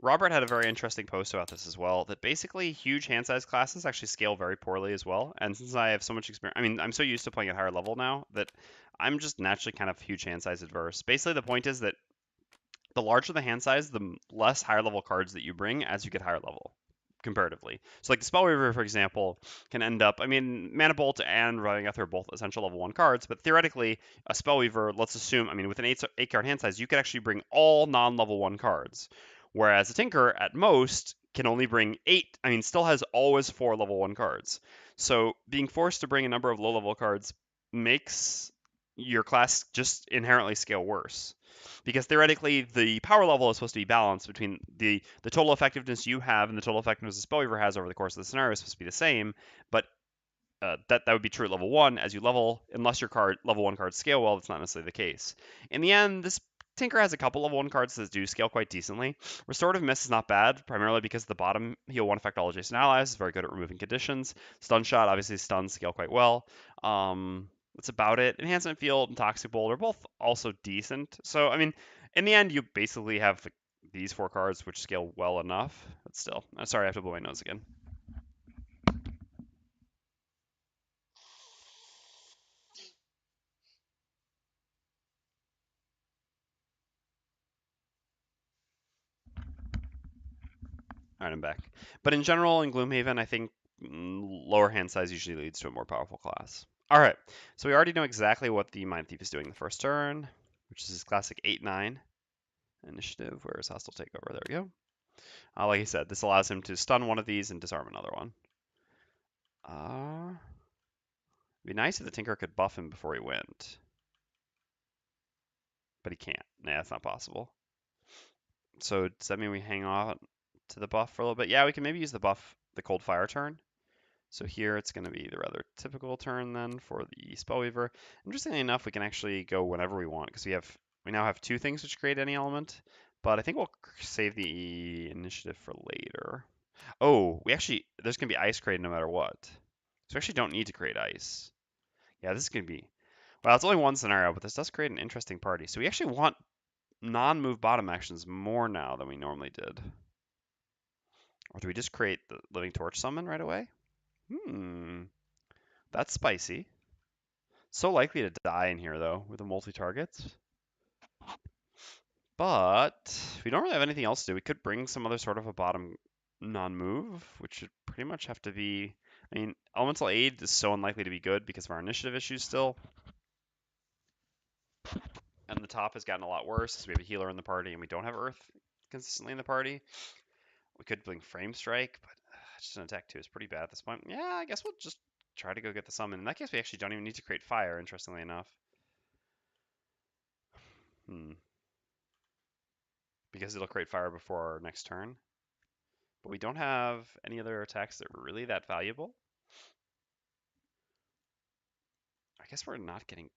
Robert had a very interesting post about this as well, that basically huge hand size classes actually scale very poorly as well. And since I have so much experience, I mean, I'm so used to playing at higher level now that I'm just naturally kind of huge hand size adverse. Basically, the point is that the larger the hand size, the less higher level cards that you bring as you get higher level, comparatively. So like the Spellweaver, for example, can end up, I mean, Mana Bolt and Rotting Ether are both essential level 1 cards, but theoretically, a Spellweaver, let's assume, I mean, with an 8 card hand size, you could actually bring all non-level 1 cards. Whereas a Tinker, at most, can only bring 8, I mean, still has always 4 level 1 cards. So being forced to bring a number of low level cards makes your class just inherently scale worse, because theoretically the power level is supposed to be balanced between the total effectiveness you have and the total effectiveness the Spellweaver has over the course of the scenario is supposed to be the same, but that would be true at level 1. As you level, unless your level 1 cards scale well, that's not necessarily the case. In the end, this Tinker has a couple level 1 cards that do scale quite decently. Restorative Miss is not bad, primarily because the bottom heal 1 effect all adjacent allies is very good at removing conditions. Stun Shot, obviously stuns scale quite well. That's about it. Enhancement Field and Toxic Bolt are both also decent. So, I mean, in the end, you basically have these 4 cards which scale well enough. But still, sorry, I have to blow my nose again. All right, I'm back. But in general, in Gloomhaven, I think lower hand size usually leads to a more powerful class. All right, so we already know exactly what the Mindthief is doing the first turn, which is his classic 8/9 initiative. Where is hostile takeover? There we go. Like I said, this allows him to stun one of these and disarm another one. It'd be nice if the Tinker could buff him before he went, but he can't. Nah, that's not possible. So does that mean we hang on to the buff for a little bit? Yeah, we can maybe use the buff the Cold Fire turn. So here it's going to be the rather typical turn then for the Spellweaver. Interestingly enough, we can actually go whenever we want because we now have 2 things which create any element. But I think we'll save the initiative for later. Oh, there's going to be ice created no matter what. So we actually don't need to create ice. Yeah, this is going to be, well, it's only one scenario, but this does create an interesting party. So we actually want non-move bottom actions more now than we normally did. Or do we just create the Living Torch summon right away? That's spicy. So likely to die in here, though, with the multi-targets. But we don't really have anything else to do. We could bring some other sort of a bottom non-move, which should pretty much have to be... I mean, Elemental Aid is so unlikely to be good because of our initiative issues still. And the top has gotten a lot worse because we have a healer in the party and we don't have Earth consistently in the party. We could bring Frame Strike, but just an attack 2 is pretty bad at this point. Yeah, I guess we'll just try to go get the summon. In that case, we actually don't even need to create fire, interestingly enough. Because it'll create fire before our next turn. But we don't have any other attacks that are really that valuable. I guess we're not getting...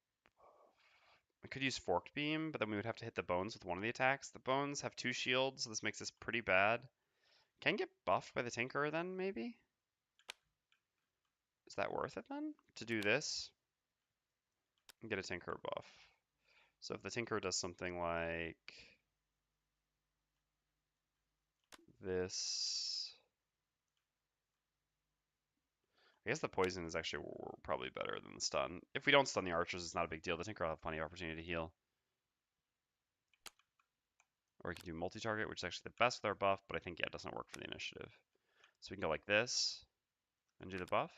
We could use Forked Beam, but then we would have to hit the bones with one of the attacks. The bones have 2 shields, so this makes this pretty bad. Can get buffed by the Tinkerer then, maybe? Is that worth it then? To do this? And get a Tinkerer buff. So if the Tinkerer does something like... this... I guess the poison is actually probably better than the stun. If we don't stun the archers, it's not a big deal. The Tinker will have plenty of opportunity to heal. Or we can do multi-target, which is actually the best with our buff, but I think, yeah, it doesn't work for the initiative. So we can go like this and do the buff.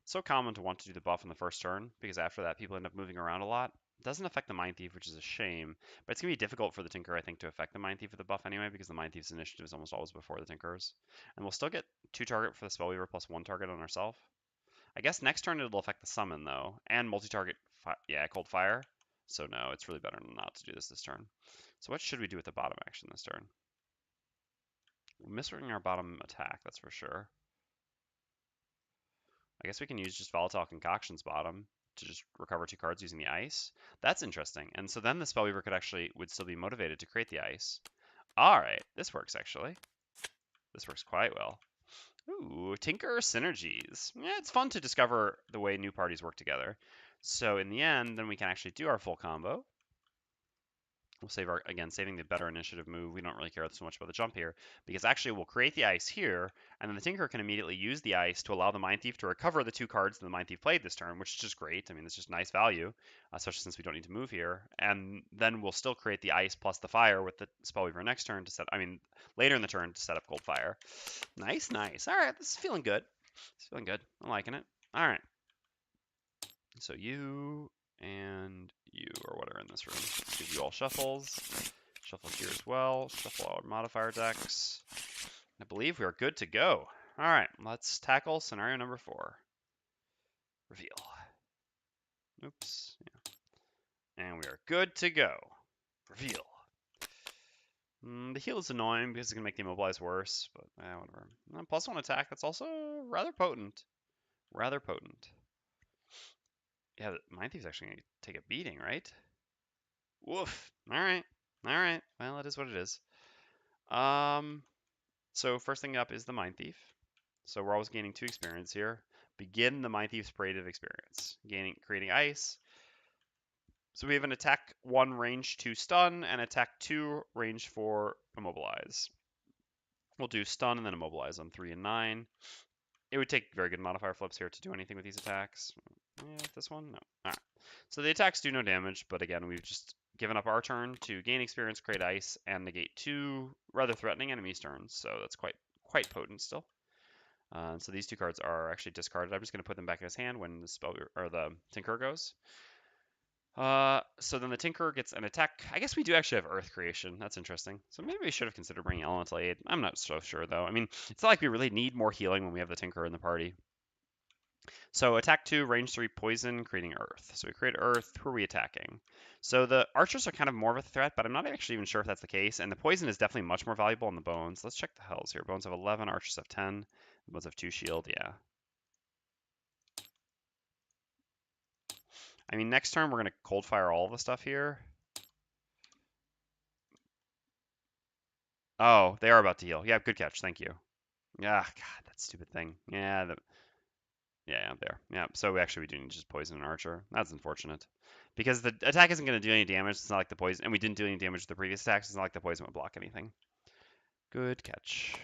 It's so common to want to do the buff in the first turn, because after that people end up moving around a lot. It doesn't affect the Mindthief, which is a shame, but it's going to be difficult for the Tinker, I think, to affect the Mindthief with the buff anyway, because the Mindthief's initiative is almost always before the Tinker's. And we'll still get 2 target for the Spellweaver plus 1 target on ourselves. I guess next turn it'll affect the summon, though, and multi-target, yeah, Cold Fire. So no, it's really better not to do this turn. So what should we do with the bottom action this turn? We're missing our bottom attack, that's for sure. I guess we can use just Volatile Concoction's bottom to just recover 2 cards using the ice. That's interesting. And so then the Spellweaver would still be motivated to create the ice. All right, this works actually. This works quite well. Ooh, Tinker synergies. Yeah, it's fun to discover the way new parties work together. So in the end, then we can actually do our full combo. We'll save saving the better initiative move. We don't really care so much about the jump here, because actually we'll create the ice here, and then the Tinker can immediately use the ice to allow the Mindthief to recover the 2 cards that the Mindthief played this turn, which is just great. I mean, it's just nice value, especially since we don't need to move here. And then we'll still create the ice plus the fire with the Spellweaver next turn later in the turn to set up Cold Fire. Nice, nice. All right, this is feeling good. It's feeling good. I'm liking it. All right. So you and you are what are in this room. Let's give you all shuffles. Shuffle here as well. Shuffle our modifier decks. I believe we are good to go. All right, let's tackle scenario number 4. Reveal. Oops. Yeah. And we are good to go. Reveal. The heal is annoying because it's going to make the immobilize worse, but whatever. +1 attack, that's also rather potent. Rather potent. Yeah, Mindthief's actually going to take a beating, right? Woof. All right. All right. Well, it is what it is. So first thing up is the Mindthief. So we're always gaining 2 experience here. Begin the Mindthief's Parade of Experience. Creating ice. So we have an attack 1 range 2 stun and attack 2 range 4 immobilize. We'll do stun and then immobilize on 3 and 9. It would take very good modifier flips here to do anything with these attacks. Yeah, this one? No. Alright. So the attacks do no damage, but again, we've just given up our turn to gain experience, create ice, and negate 2 rather threatening enemies' turns. So that's quite potent still. So these 2 cards are actually discarded. I'm just going to put them back in his hand when the Tinker goes. So then the Tinker gets an attack. I guess we do actually have Earth Creation. That's interesting. So maybe we should have considered bringing Elemental Aid. I'm not so sure, though. I mean, it's not like we really need more healing when we have the Tinker in the party. So attack 2, range 3, poison, creating Earth. So we create Earth. Who are we attacking? So the archers are kind of more of a threat, but I'm not actually even sure if that's the case. And the poison is definitely much more valuable in the bones. Let's check the hells here. Bones have 11, archers have 10. Bones have 2 shield, yeah. I mean, next turn we're going to cold fire all the stuff here. Oh, they are about to heal. Yeah, good catch. Thank you. Yeah, God, that stupid thing. Yeah, yeah, there. Yeah, so we do need to just poison an archer. That's unfortunate. Because the attack isn't going to do any damage. It's not like the poison, and we didn't do any damage to the previous attacks. It's not like the poison would block anything. Good catch.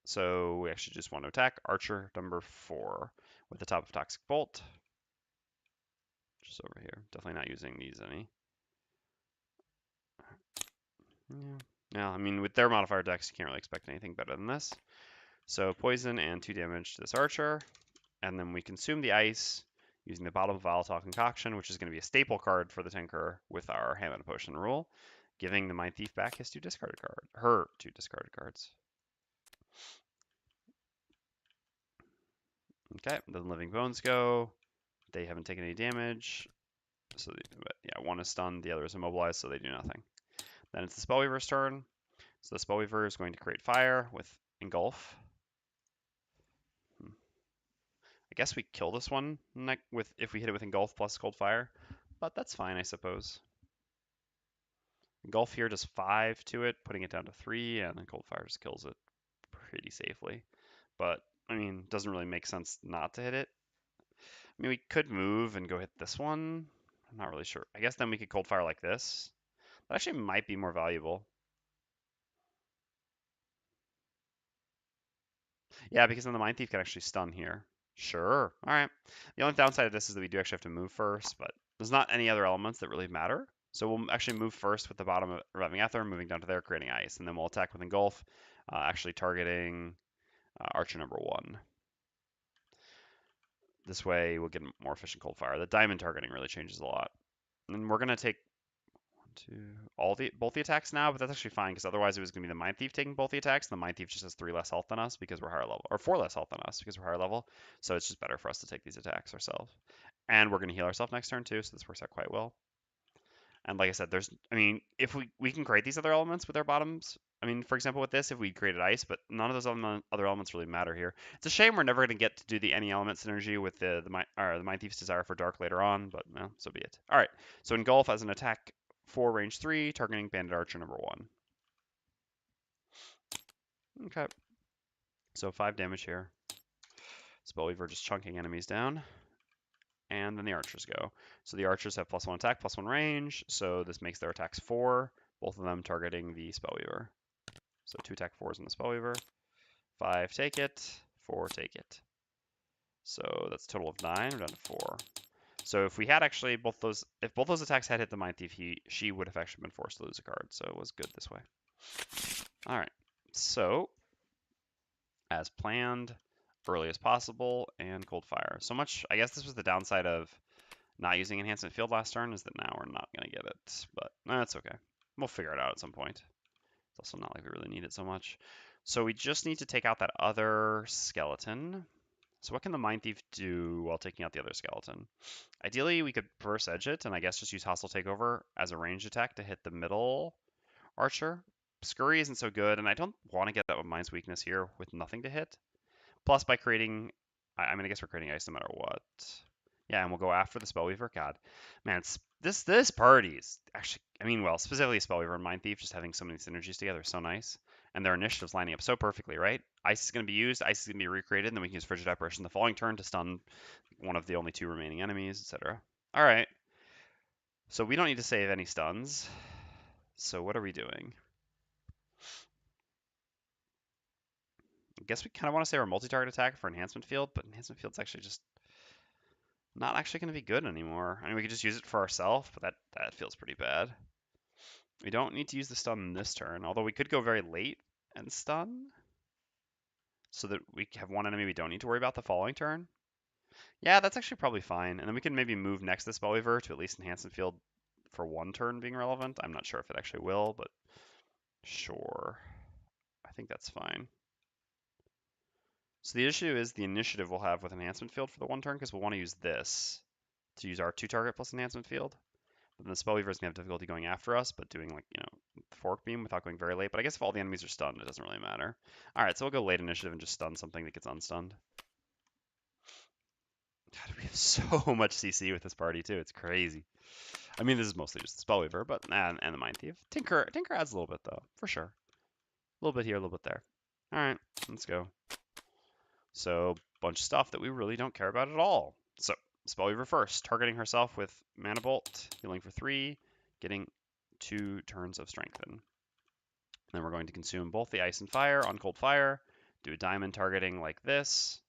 So we actually just want to attack archer number 4 with the top of Toxic Bolt. Just over here. Definitely not using these any. Yeah, I mean, with their modifier decks, you can't really expect anything better than this. So poison and 2 damage to this archer. And then we consume the ice using the bottom of Volatile Concoction, which is going to be a staple card for the Tinker with our Hammer Potion rule, giving the Mindthief back her 2 discarded cards. Okay, then Living Bones go. They haven't taken any damage. So, yeah, one is stunned, the other is immobilized, so they do nothing. Then it's the Spellweaver's turn. So the Spellweaver is going to create fire with Engulf. I guess we kill this one if we hit it with Engulf plus Cold Fire, but that's fine, I suppose. Engulf here does 5 to it, putting it down to 3, and then Cold Fire just kills it pretty safely. But, I mean, doesn't really make sense not to hit it. I mean, we could move and go hit this one. I'm not really sure. I guess then we could Cold Fire like this. That actually might be more valuable. Yeah, because then the Mindthief can actually stun here. Sure. All right. The only downside of this is that we do actually have to move first, but there's not any other elements that really matter. So we'll actually move first with the bottom of Revving Ether, moving down to there, creating ice, and then we'll attack with Engulf, actually targeting archer number 1. This way we'll get more efficient cold fire. The diamond targeting really changes a lot. And we're gonna take both the attacks now, but that's actually fine because otherwise it was gonna be the Mindthief taking both the attacks, and the Mindthief just has 3 less health than us because we're higher level, or 4 less health than us because we're higher level. So it's just better for us to take these attacks ourselves. And we're gonna heal ourselves next turn too, so this works out quite well. And like I said, I mean, if we can create these other elements with our bottoms. I mean, for example, with this, if we created ice, but none of those other elements really matter here. It's a shame we're never going to get to do the any element synergy with the Mindthief's desire for dark later on, but well, so be it. All right, so engulf as an attack for range 3, targeting bandit archer number 1. Okay, so 5 damage here. Spellweaver just chunking enemies down. And then the archers go. So the archers have +1 attack, +1 range, so this makes their attacks 4, both of them targeting the Spellweaver. So 2 attack 4s on the Spellweaver. 5 take it, 4 take it. So that's a total of 9, we're down to 4. So if we had actually if both those attacks had hit the Mindthief, she would have actually been forced to lose a card, so it was good this way. Alright, so as planned, early as possible, and cold fire. So much, I guess this was the downside of not using enhancement field last turn, is that now we're not going to get it, but that's okay. We'll figure it out at some point. It's also not like we really need it so much. So we just need to take out that other skeleton. So what can the Mindthief do while taking out the other skeleton? Ideally, we could reverse edge it, and I guess just use Hostile Takeover as a ranged attack to hit the middle archer. Scurry isn't so good, and I don't want to get that with Mind's Weakness here with nothing to hit. Plus, by creating, I mean, I guess we're creating ice no matter what. Yeah, and we'll go after the Spellweaver. God, man, this party is actually, I mean, well, specifically Spellweaver and Mindthief, just having so many synergies together is so nice. And their initiatives lining up so perfectly, right? Ice is going to be used, ice is going to be recreated, and then we can use Frigid Apparition the following turn to stun one of the only 2 remaining enemies, etc. All right. So we don't need to save any stuns. So what are we doing? I guess we kind of want to save our multi-target attack for enhancement field, but enhancement field's actually just not actually going to be good anymore. I mean, we could just use it for ourselves, but that feels pretty bad. We don't need to use the stun this turn, although we could go very late and stun, so that we have one enemy we don't need to worry about the following turn. Yeah, that's actually probably fine. And then we can maybe move next to Spellweaver to at least enhance the field for 1 turn being relevant. I'm not sure if it actually will, but sure. I think that's fine. So the issue is the initiative we'll have with enhancement field for the 1 turn, because we'll want to use this to use our 2 target plus enhancement field. But then the Spellweaver is going to have difficulty going after us, but doing, like, you know, the fork beam without going very late. But I guess if all the enemies are stunned, it doesn't really matter. Alright, so we'll go late initiative and just stun something that gets unstunned. God, we have so much CC with this party, too. It's crazy. I mean, this is mostly just the Spellweaver, but and the Mindthief. Tinker adds a little bit, though, for sure. A little bit here, a little bit there. Alright, let's go. So, bunch of stuff that we really don't care about at all. So, Spellweaver first, targeting herself with Mana Bolt, healing for 3, getting 2 turns of Strengthen. Then we're going to consume both the Ice and Fire on Cold Fire, do a Diamond targeting like this.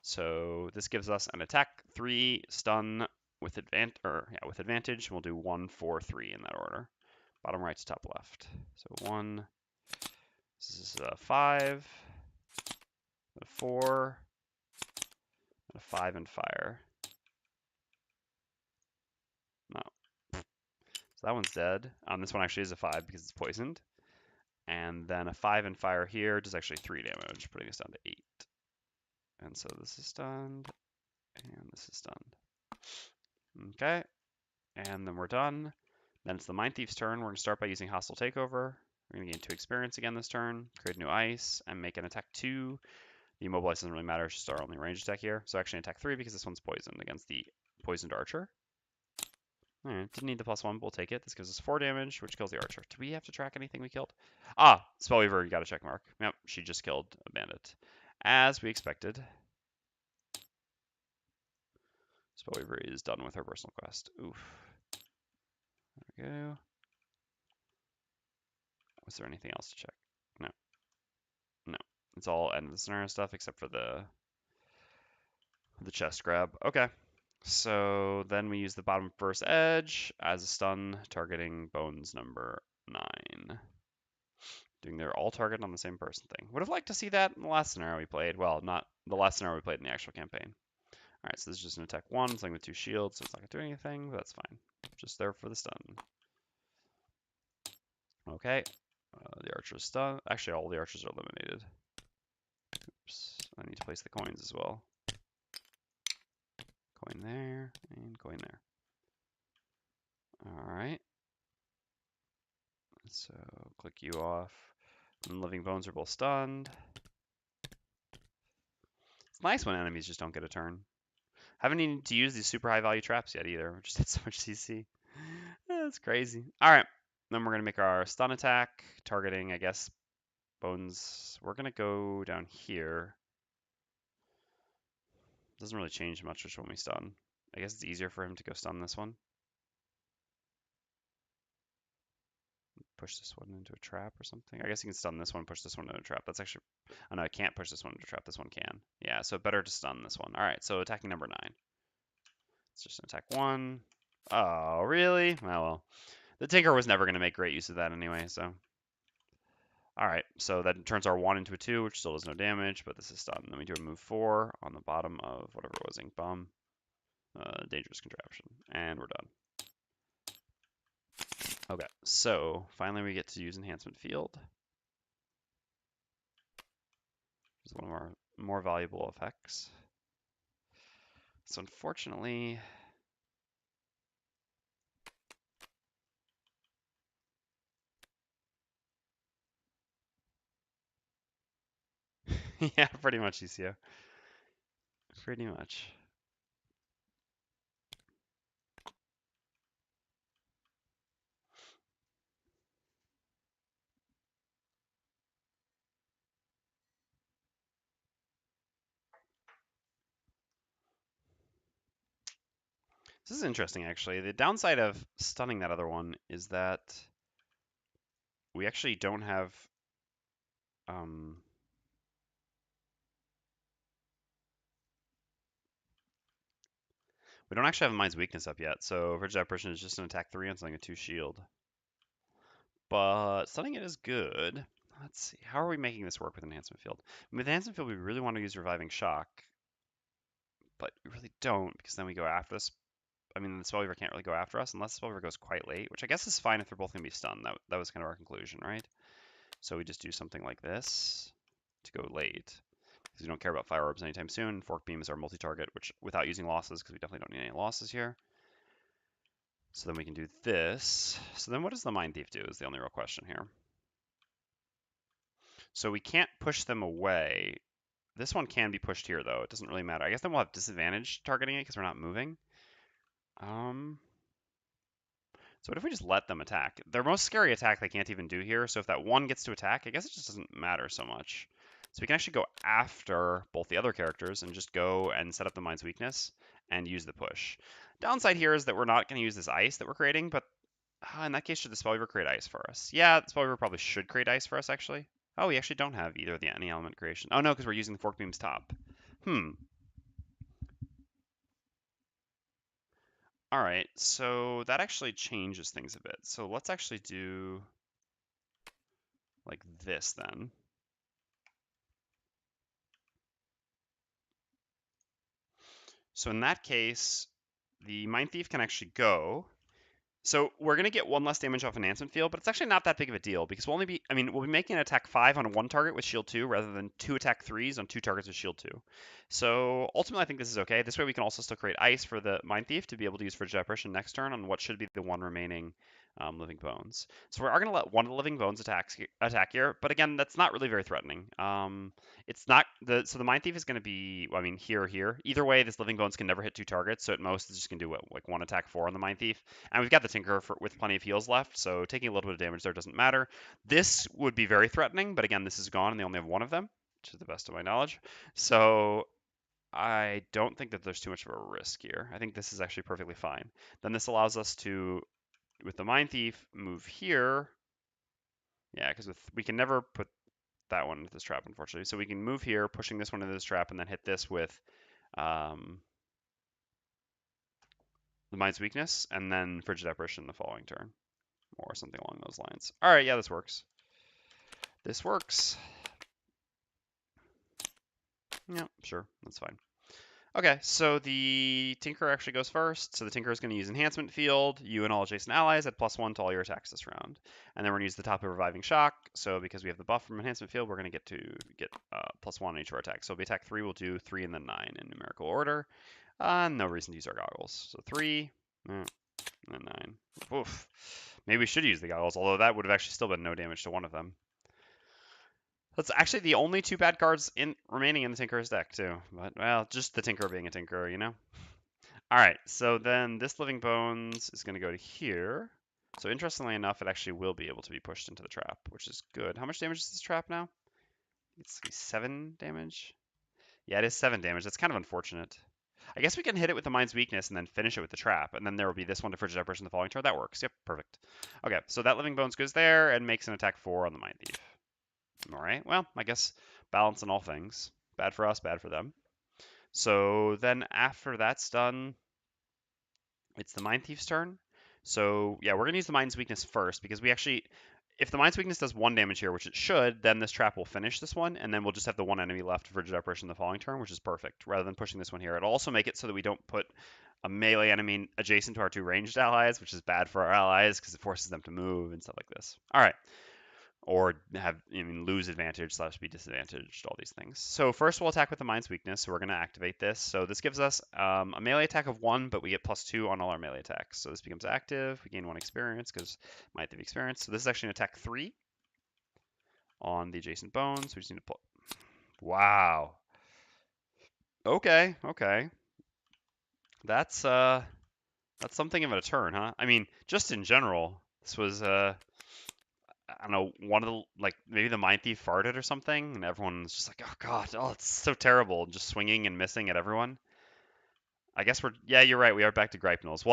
So this gives us an attack 3, stun with advantage. We'll do 1, 4, 3 in that order. Bottom right to top left. So 1, this is a 5, a 4, a 5 and fire. No. So that one's dead. This one actually is a 5 because it's poisoned. And then a 5 and fire here does actually 3 damage, putting us down to 8. And so this is stunned, and this is stunned. Okay, and then we're done. Then it's the Mindthief's turn. We're going to start by using Hostile Takeover. We're going to gain 2 experience again this turn, create a new ice, and make an attack 2. The immobilize doesn't really matter, it's just our only range attack here. So actually attack 3 because this one's poisoned against the poisoned archer. Alright, didn't need the +1, but we'll take it. This gives us 4 damage, which kills the archer. Do we have to track anything we killed? Ah, Spellweaver, you got a check mark. Yep, she just killed a bandit. As we expected. Spellweaver is done with her personal quest. Oof. There we go. Was there anything else to check? No. No. It's all end of the scenario stuff except for the chest grab. Okay. So then we use the bottom first edge as a stun, targeting bones number 9. Doing their all target on the same person thing. Would have liked to see that in the last scenario we played. Well, not the last scenario we played in the actual campaign. Alright, so this is just an attack 1, something with 2 shields, so it's not going to do anything, but that's fine. Just there for the stun. Okay, the archer's stunned. Actually, all the archers are eliminated. Oops, I need to place the coins as well. Coin there, and coin there. Alright. So, click you off. And living bones are both stunned. It's nice when enemies just don't get a turn. Haven't needed to use these super high value traps yet either. We just did so much CC. That's crazy. Alright. Then we're going to make our stun attack, targeting, I guess, bones. We're going to go down here. Doesn't really change much which one we stun. I guess it's easier for him to go stun this one. Push this one into a trap or something. I guess you can stun this one, push this one into a trap. That's actually... Oh no, I can't push this one into a trap. This one can. Yeah, so better to stun this one. Alright, so attacking number 9. It's just an attack 1. Oh, really? Oh, well. The Tinker was never going to make great use of that anyway, so... Alright, so that turns our 1 into a 2, which still does no damage, but this is stun. Then we do a move 4 on the bottom of whatever it was, Ink Bomb. Dangerous Contraption. And we're done. Okay, so finally we get to use Enhancement Field. It's one of our more valuable effects. So unfortunately, yeah, pretty much, ECO. Pretty much. This is interesting, actually. The downside of stunning that other one is that we actually don't have... we don't actually have Mind's Weakness up yet, so Frigid Apparition is just an attack 3 on something with 2 shield. But stunning it is good. Let's see, how are we making this work with Enhancement Field? With Enhancement Field, we really want to use Reviving Shock, but we really don't, because then we go after this. I mean, the Spellweaver can't really go after us unless the Spellweaver goes quite late, which I guess is fine if they're both going to be stunned. That was kind of our conclusion, right? So we just do something like this to go late. Because we don't care about Fire Orbs anytime soon. Fork Beam is our multi-target, which without using losses, because we definitely don't need any losses here. So then we can do this. So then what does the Mindthief do is the only real question here. So we can't push them away. This one can be pushed here, though. It doesn't really matter. I guess then we'll have disadvantage targeting it because we're not moving. So what if we just let them attack? Their most scary attack they can't even do here, so if that one gets to attack, I guess it just doesn't matter so much. So we can actually go after both the other characters and just go and set up the Mind's Weakness and use the push. Downside here is that we're not going to use this ice that we're creating, but in that case, should the Spellweaver create ice for us? Yeah, the Spellweaver probably should create ice for us, actually. Oh, we actually don't have either of the any element creation. Oh no, because we're using the Fork Beam's top. All right, so that actually changes things a bit. So let's actually do like this then. So in that case, the Mindthief can actually go. So we're going to get 1 less damage off Enhancement Field, but it's actually not that big of a deal because we'll be making an attack 5 on 1 target with shield 2 rather than 2 attack 3s on 2 targets with shield 2. So ultimately I think this is okay. This way we can also still create ice for the Mindthief to be able to use Frigid Apparition next turn on what should be the 1 remaining Living Bones. So we are going to let one of the Living Bones attack here, but again, that's not really very threatening. It's not so the Mindthief is going to be, well, I mean, here or here. Either way, this Living Bones can never hit 2 targets, so at most it's just going to do like 1 attack 4 on the Mindthief. And we've got the Tinker with plenty of heals left, so taking a little bit of damage there doesn't matter. This would be very threatening, but again, this is gone and they only have 1 of them, to the best of my knowledge. So I don't think that there's too much of a risk here. I think this is actually perfectly fine. Then this allows us to, with the Mindthief, move here. Yeah, because we can never put that one into this trap, unfortunately. So we can move here, pushing this one into this trap, and then hit this with the Mind's Weakness, and then Frigid Apparition the following turn, or something along those lines. All right, yeah, this works. This works. Yeah, sure, that's fine. Okay, so the Tinker actually goes first. So the Tinker is going to use Enhancement Field. You and all adjacent allies add +1 to all your attacks this round. And then we're going to use the top of Reviving Shock. So because we have the buff from Enhancement Field, we're going to get +1 on each of our attacks. So if we attack 3, we'll do 3 and then 9 in numerical order. No reason to use our goggles. So 3, and then 9. Oof. Maybe we should use the goggles, although that would have actually still been no damage to one of them. That's actually the only 2 bad cards remaining in the Tinker's deck, too. But, well, just the Tinker being a Tinker, you know? Alright, so then this Living Bones is going to go to here. So interestingly enough, it actually will be able to be pushed into the trap, which is good. How much damage is this trap now? It's 7 damage? Yeah, it is 7 damage. That's kind of unfortunate. I guess we can hit it with the Mind's Weakness and then finish it with the trap, and then there will be this one to Frigid Apparition the following turn. That works. Yep, perfect. Okay, so that Living Bones goes there and makes an attack 4 on the Mindthief. Alright, well, I guess balance in all things. Bad for us, bad for them. So then after that's done, it's the Mindthief's turn. So yeah, we're gonna use the Mind's Weakness first because we actually, if the Mind's Weakness does 1 damage here, which it should, then this trap will finish this one, and then we'll just have the 1 enemy left for Frigid Apparition the following turn, which is perfect, rather than pushing this one here. It'll also make it so that we don't put a melee enemy adjacent to our 2 ranged allies, which is bad for our allies because it forces them to move and stuff like this. All right. Or lose advantage / be disadvantaged, all these things. So first we'll attack with the Mind's Weakness, so we're going to activate this. So this gives us a melee attack of 1, but we get +2 on all our melee attacks. So this becomes active, we gain 1 experience because Mindthief experience. So this is actually an attack 3 on the adjacent bones. We just need to pull. Wow. Okay. That's something of a turn, huh? I mean, just in general, this was I don't know, one of the, like, maybe the Mindthief farted or something, and everyone's just like, oh god, oh, it's so terrible, just swinging and missing at everyone. I guess yeah, you're right, we are back to Gripeaway. We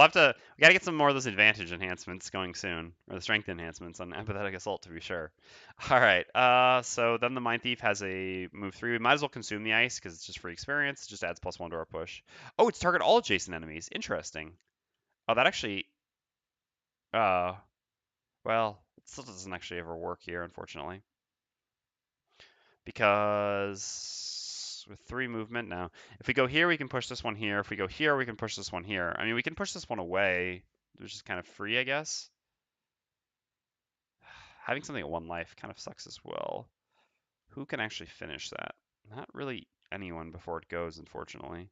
gotta get some more of those advantage enhancements going soon, or the strength enhancements on Empathetic Assault to be sure. Alright, so then the Mindthief has a move 3. We might as well consume the ice, because it's just free experience, it just adds +1 to our push. Oh, it's target all adjacent enemies, interesting. Oh, that actually, uh, well, it still doesn't actually ever work here, unfortunately. Because with 3 movement now, if we go here, we can push this one here. If we go here, we can push this one here. I mean, we can push this one away, which is kind of free, I guess. Having something at 1 life kind of sucks as well. Who can actually finish that? Not really anyone before it goes, unfortunately.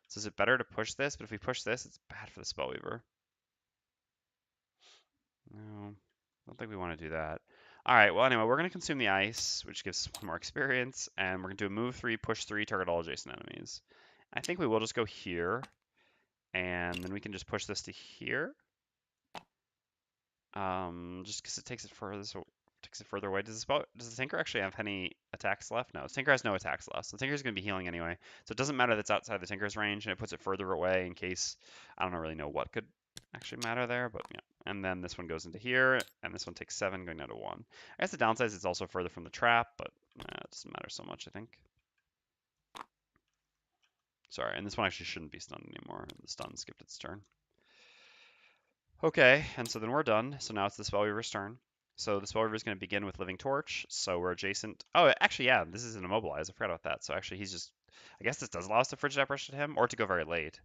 So is it better to push this? But if we push this, it's bad for the Spellweaver. No, I don't think we want to do that. All right, well, anyway, we're going to consume the ice, which gives 1 more experience, and we're going to do a move 3, push 3, target all adjacent enemies. I think we will just go here, and then we can just push this to here. Just because it takes it further away. Does the Tinker actually have any attacks left? No, the Tinker has no attacks left. So the Tinker's going to be healing anyway. So it doesn't matter that it's outside the Tinker's range, and it puts it further away in case, I don't really know what could actually matter there, but yeah. And then this one goes into here, and this one takes 7, going down to 1. I guess the downside is it's also further from the trap, but it doesn't matter so much, I think. Sorry, and this one actually shouldn't be stunned anymore. The stun skipped its turn. Okay, and so then we're done. So now it's the Spellweaver's turn. So the Spellweaver is going to begin with Living Torch. So we're adjacent. Oh, actually, yeah, this is an Immobilize. I forgot about that. So actually, he's just. I guess this does allow us to Frigid Apparition him, or to go very late.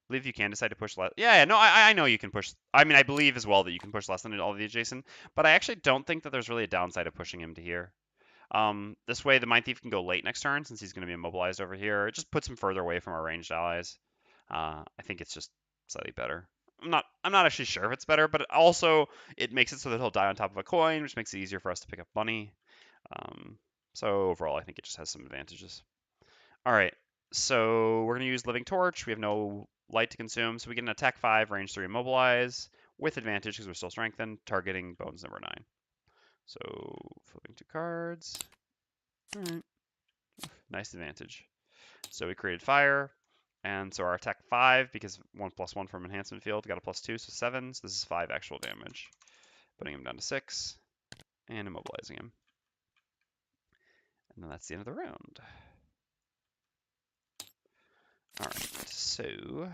I believe you can decide to push less. Yeah, no, I know you can push. I mean, I believe as well that you can push less than all the adjacent, but I actually don't think that there's really a downside of pushing him to here. This way, the Mindthief can go late next turn since he's going to be immobilized over here. It just puts him further away from our ranged allies. I think it's just slightly better. I'm not actually sure if it's better, but also it makes it so that he'll die on top of a coin, which makes it easier for us to pick up money. So overall, I think it just has some advantages. All right, so we're going to use Living Torch. We have no light to consume, so we get an attack 5, range 3, immobilize with advantage because we're still strengthened, targeting bones number 9. So flipping 2 cards. All right. Nice advantage. So we created fire, and so our attack 5 because 1+1 from enhancement field got a +2, so 7. So this is 5 actual damage, putting him down to 6 and immobilizing him. And then that's the end of the round. All right, so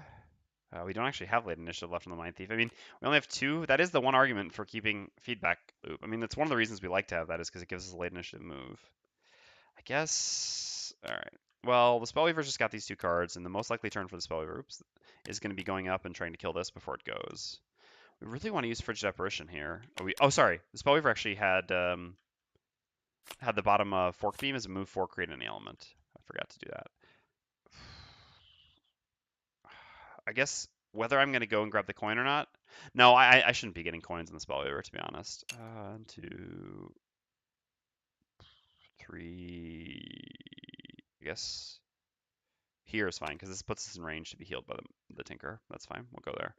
we don't actually have late initiative left on the Mindthief. I mean, we only have 2. That is the one argument for keeping feedback loop. I mean, that's one of the reasons we like to have that is because it gives us a late initiative move. I guess. All right. Well, the Spellweaver's just got these two cards, and the most likely turn for the Spellweaver is going to be going up and trying to kill this before it goes. We really want to use Frigid Apparition here. Oh, sorry. The Spellweaver actually had the bottom Fork Beam as a move 4, create an element. I forgot to do that. I guess whether I'm going to go and grab the coin or not. No, I shouldn't be getting coins in the Spellweaver, to be honest. 1, 2, 3. I guess here is fine because this puts us in range to be healed by the Tinker. That's fine. We'll go there.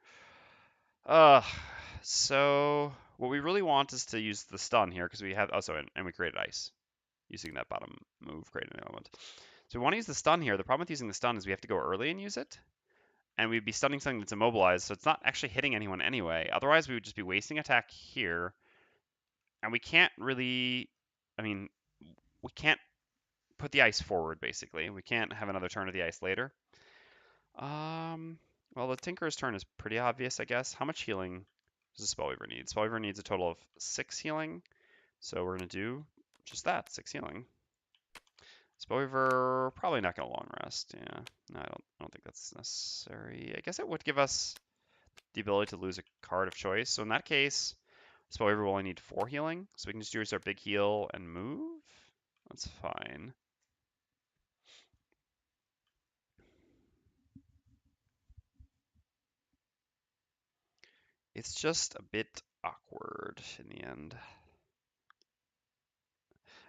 So what we really want is to use the stun here because we have also and we created ice using that bottom move, create an element. So we want to use the stun here. The problem with using the stun is we have to go early and use it, and we'd be stunning something that's immobilized, so it's not actually hitting anyone anyway. Otherwise, we would just be wasting attack here, and we can't really. I mean, we can't put the ice forward. Basically, we can't have another turn of the ice later. Well, the Tinker's turn is pretty obvious, I guess. How much healing does the Spellweaver need? Spellweaver needs a total of 6 healing, so we're gonna do just that, 6 healing. Spellweaver probably not gonna long rest. Yeah, no, I don't think that's necessary. I guess it would give us the ability to lose a card of choice. So in that case, Spellweaver will only need 4 healing, so we can just use our big heal and move. That's fine. It's just a bit awkward in the end.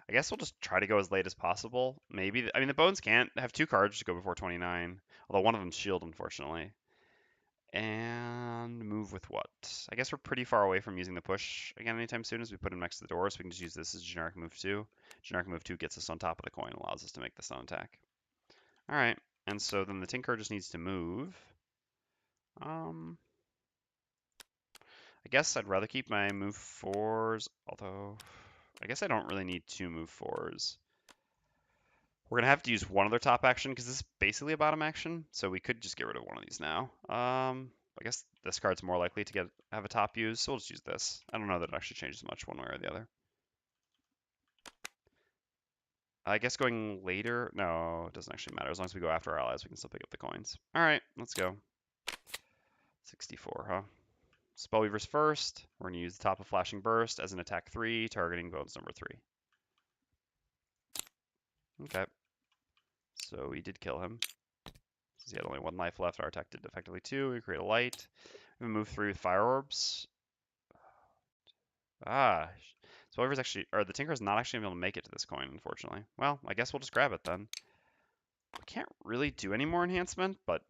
I guess we'll just try to go as late as possible. Maybe, I mean, the Bones can't have 2 cards to go before 29, although one of them's shield, unfortunately. And move with what? I guess we're pretty far away from using the push again anytime soon as we put him next to the door, so we can just use this as generic move 2. Generic move 2 gets us on top of the coin, allows us to make the stun attack. All right, and so then the Tinker just needs to move. I guess I'd rather keep my move 4s, although I guess I don't really need 2 move 4s. We're gonna have to use one other top action because this is basically a bottom action, so we could just get rid of one of these now. I guess this card's more likely to have a top use, so we'll just use this. I don't know that it actually changes much one way or the other. I guess going later, no, it doesn't actually matter. As long as we go after our allies, we can still pick up the coins. All right, let's go. 64, huh? Spellweaver's first. We're gonna use the top of Flashing Burst as an attack 3, targeting Bones number 3. Okay. So we did kill him. Since he had only 1 life left, our attack did effectively 2. We create a light. We move 3 with Fire Orbs. Ah, Spellweaver's actually, or the Tinker's not actually able to make it to this coin, unfortunately. Well, I guess we'll just grab it then. We can't really do any more enhancement, but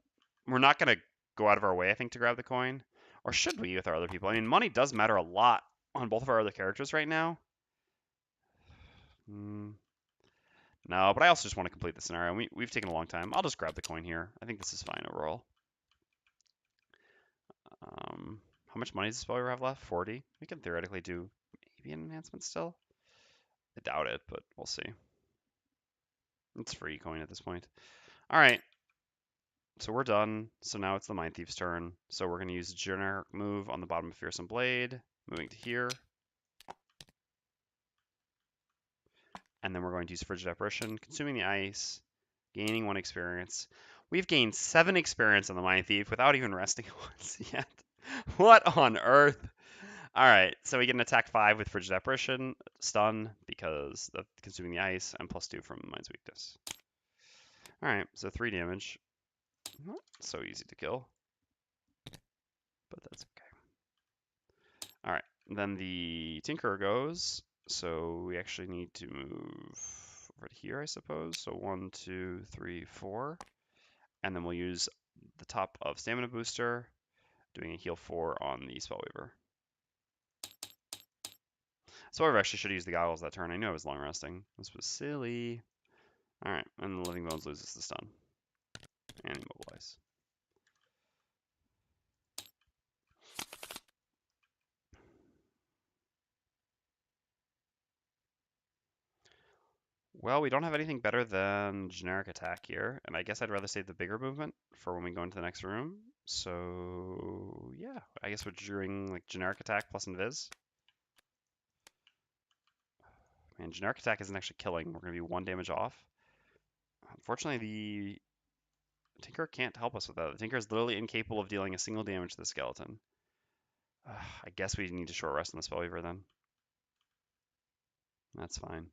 we're not going to go out of our way, I think, to grab the coin. Or should we with our other people? I mean, money does matter a lot on both of our other characters right now. No, but I also just want to complete the scenario. We've taken a long time. I'll just grab the coin here. I think this is fine overall. How much money does Spellweaver have left? 40. We can theoretically do maybe an enhancement still. I doubt it, but we'll see. It's free coin at this point. All right. So we're done. So now it's the Mindthief's turn. So we're going to use a generic move on the bottom of Fearsome Blade, moving to here. And then we're going to use Frigid Apparition, consuming the ice, gaining 1 experience. We've gained 7 experience on the Mindthief without even resting once yet. What on earth? All right, so we get an attack 5 with Frigid Apparition, stun because of consuming the ice, and +2 from Mind's Weakness. All right, so 3 damage. Not so easy to kill, but that's okay. All right, then the Tinker goes. So we actually need to move over here, I suppose. So 1, 2, 3, 4. And then we'll use the top of Stamina Booster, doing a heal 4 on the Spellweaver. Spellweaver actually should have used the goggles that turn. I know I was long resting. This was silly. All right, and the Living Bones loses the stun and immobilize. Well, we don't have anything better than generic attack here, and I guess I'd rather save the bigger movement for when we go into the next room. So yeah, I guess we're doing like generic attack plus invis. Man, generic attack isn't actually killing. We're going to be 1 damage off. Unfortunately, the Tinker can't help us with that. The Tinker is literally incapable of dealing a single damage to the skeleton. I guess we need to short rest on the Spellweaver then. That's fine.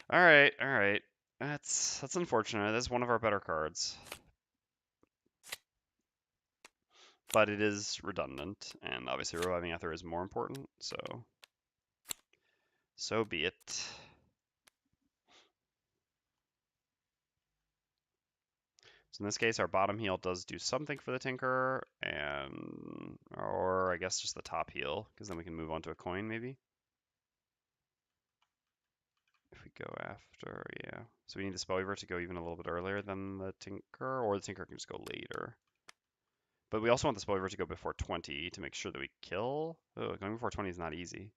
All right, all right. That's unfortunate. That's one of our better cards. But it is redundant, and obviously Reviving Ether is more important, so be it. So in this case, our bottom heal does do something for the Tinker, or I guess just the top heal, because then we can move on to a coin maybe. If we go after, yeah. So we need the Spellweaver to go even a little bit earlier than the Tinker, or the Tinker can just go later. But we also want the Spellweaver to go before 20 to make sure that we kill. Oh, going before 20 is not easy.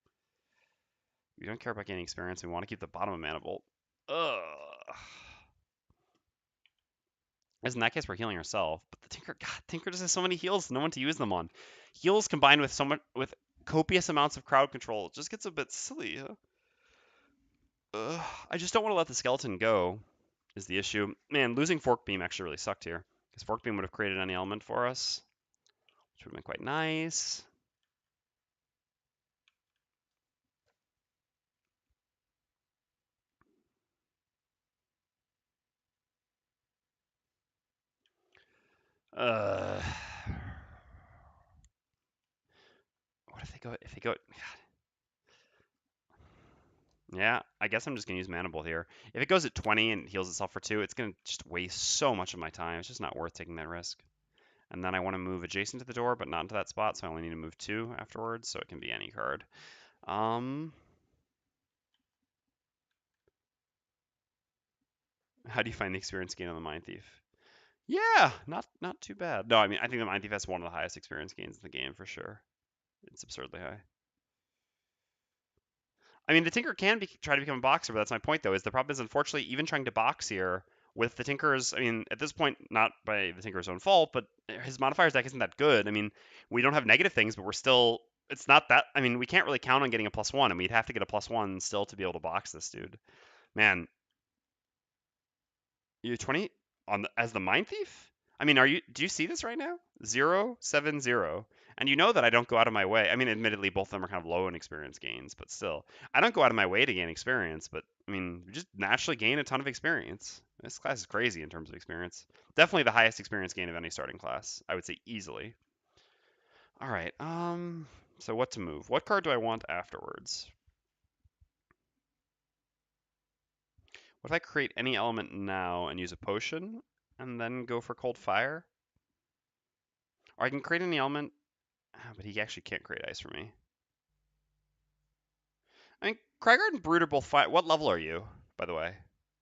We don't care about gaining experience. We want to keep the bottom of Mana Bolt. Ugh. As in that case, we're healing ourselves. But the Tinker, God, Tinker just has so many heals, no one to use them on. Heals combined with with copious amounts of crowd control just gets a bit silly. I just don't want to let the skeleton go, is the issue. Man, losing Fork Beam actually really sucked here. Because Fork Beam would have created any element for us, which would have been quite nice. What if they go? If they go, yeah, I guess I'm just gonna use Mana Bolt here. If it goes at 20 and heals itself for 2, it's gonna just waste so much of my time. It's just not worth taking that risk. And then I want to move adjacent to the door, but not into that spot, so I only need to move 2 afterwards, so it can be any card. How do you find the experience gain on the Mindthief? Yeah, not too bad. No, I mean I think the Mindthief has one of the highest experience gains in the game for sure. It's absurdly high. I mean, the Tinker can try to become a boxer, but that's my point, though, is the problem is, unfortunately, even trying to box here with the Tinker's, I mean, at this point, not by the Tinker's own fault, but his modifiers deck isn't that good. I mean, we don't have negative things, but we're still, it's not that, I mean, we can't really count on getting a +1, and we'd have to get a +1 still to be able to box this dude. Man, you're 20 on as the Mindthief? I mean, do you see this right now? 0, 7, 0. And you know that I don't go out of my way. I mean, admittedly, both of them are kind of low in experience gains, but still, I don't go out of my way to gain experience. But I mean, we just naturally gain a ton of experience. This class is crazy in terms of experience. Definitely the highest experience gain of any starting class. I would say easily. All right. So what to move? What card do I want afterwards? What if I create any element now and use a potion, and then go for cold fire? Or I can create any element, but he actually can't create ice for me. I mean, Krygard and Brood are both fine. What level are you, by the way?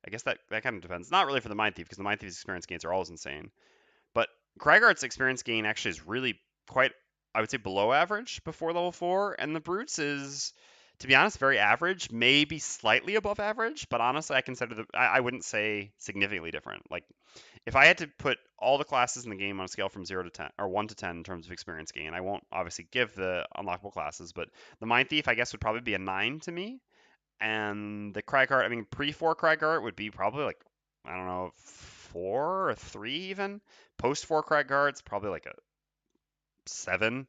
I guess that kind of depends. Not really for the Mindthief, because the Mindthief's experience gains are always insane. But Krygard's experience gain actually is really quite, I would say, below average before level 4, and the Brutes is, to be honest, very average, maybe slightly above average, but honestly, I wouldn't say significantly different. Like, if I had to put all the classes in the game on a scale from 0 to 10, or 1 to 10 in terms of experience gain, I won't obviously give the unlockable classes, but the Mindthief, I guess, would probably be a 9 to me. And the Krygard, I mean, pre-4 Krygard would be probably like, I don't know, 4 or 3 even. Post-4 Krygard, it's probably like a 7.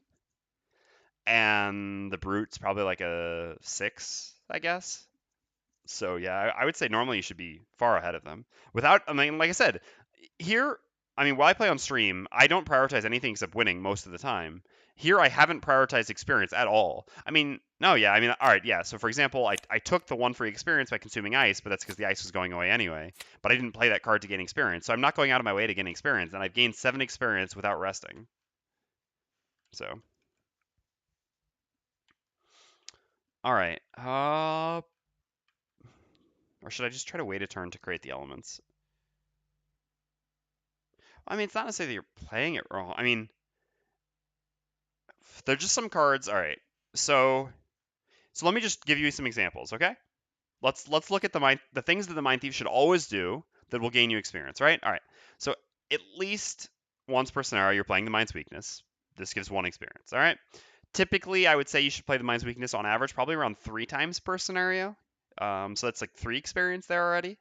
And the Brute's probably like a 6, I guess. So yeah, I would say normally you should be far ahead of them. Without, I mean, like I said, here, I mean, while I play on stream, I don't prioritize anything except winning most of the time. Here, I haven't prioritized experience at all. I mean, no, yeah, I mean, all right, yeah. So for example, I took the 1 free experience by consuming ice, but that's because the ice was going away anyway. But I didn't play that card to gain experience, so I'm not going out of my way to gain experience, and I've gained 7 experience without resting. So, all right. Or should I just try to wait a turn to create the elements? I mean, it's not necessarily that you're playing it wrong. I mean, they're just some cards. All right. So let me just give you some examples, okay? Let's look at the things that the Mindthief should always do that will gain you experience, right? All right. So at least once per scenario, you're playing the Mind's Weakness. This gives 1 experience, all right? Typically, I would say you should play the Mind's Weakness on average probably around 3 times per scenario. So that's like 3 experience there already.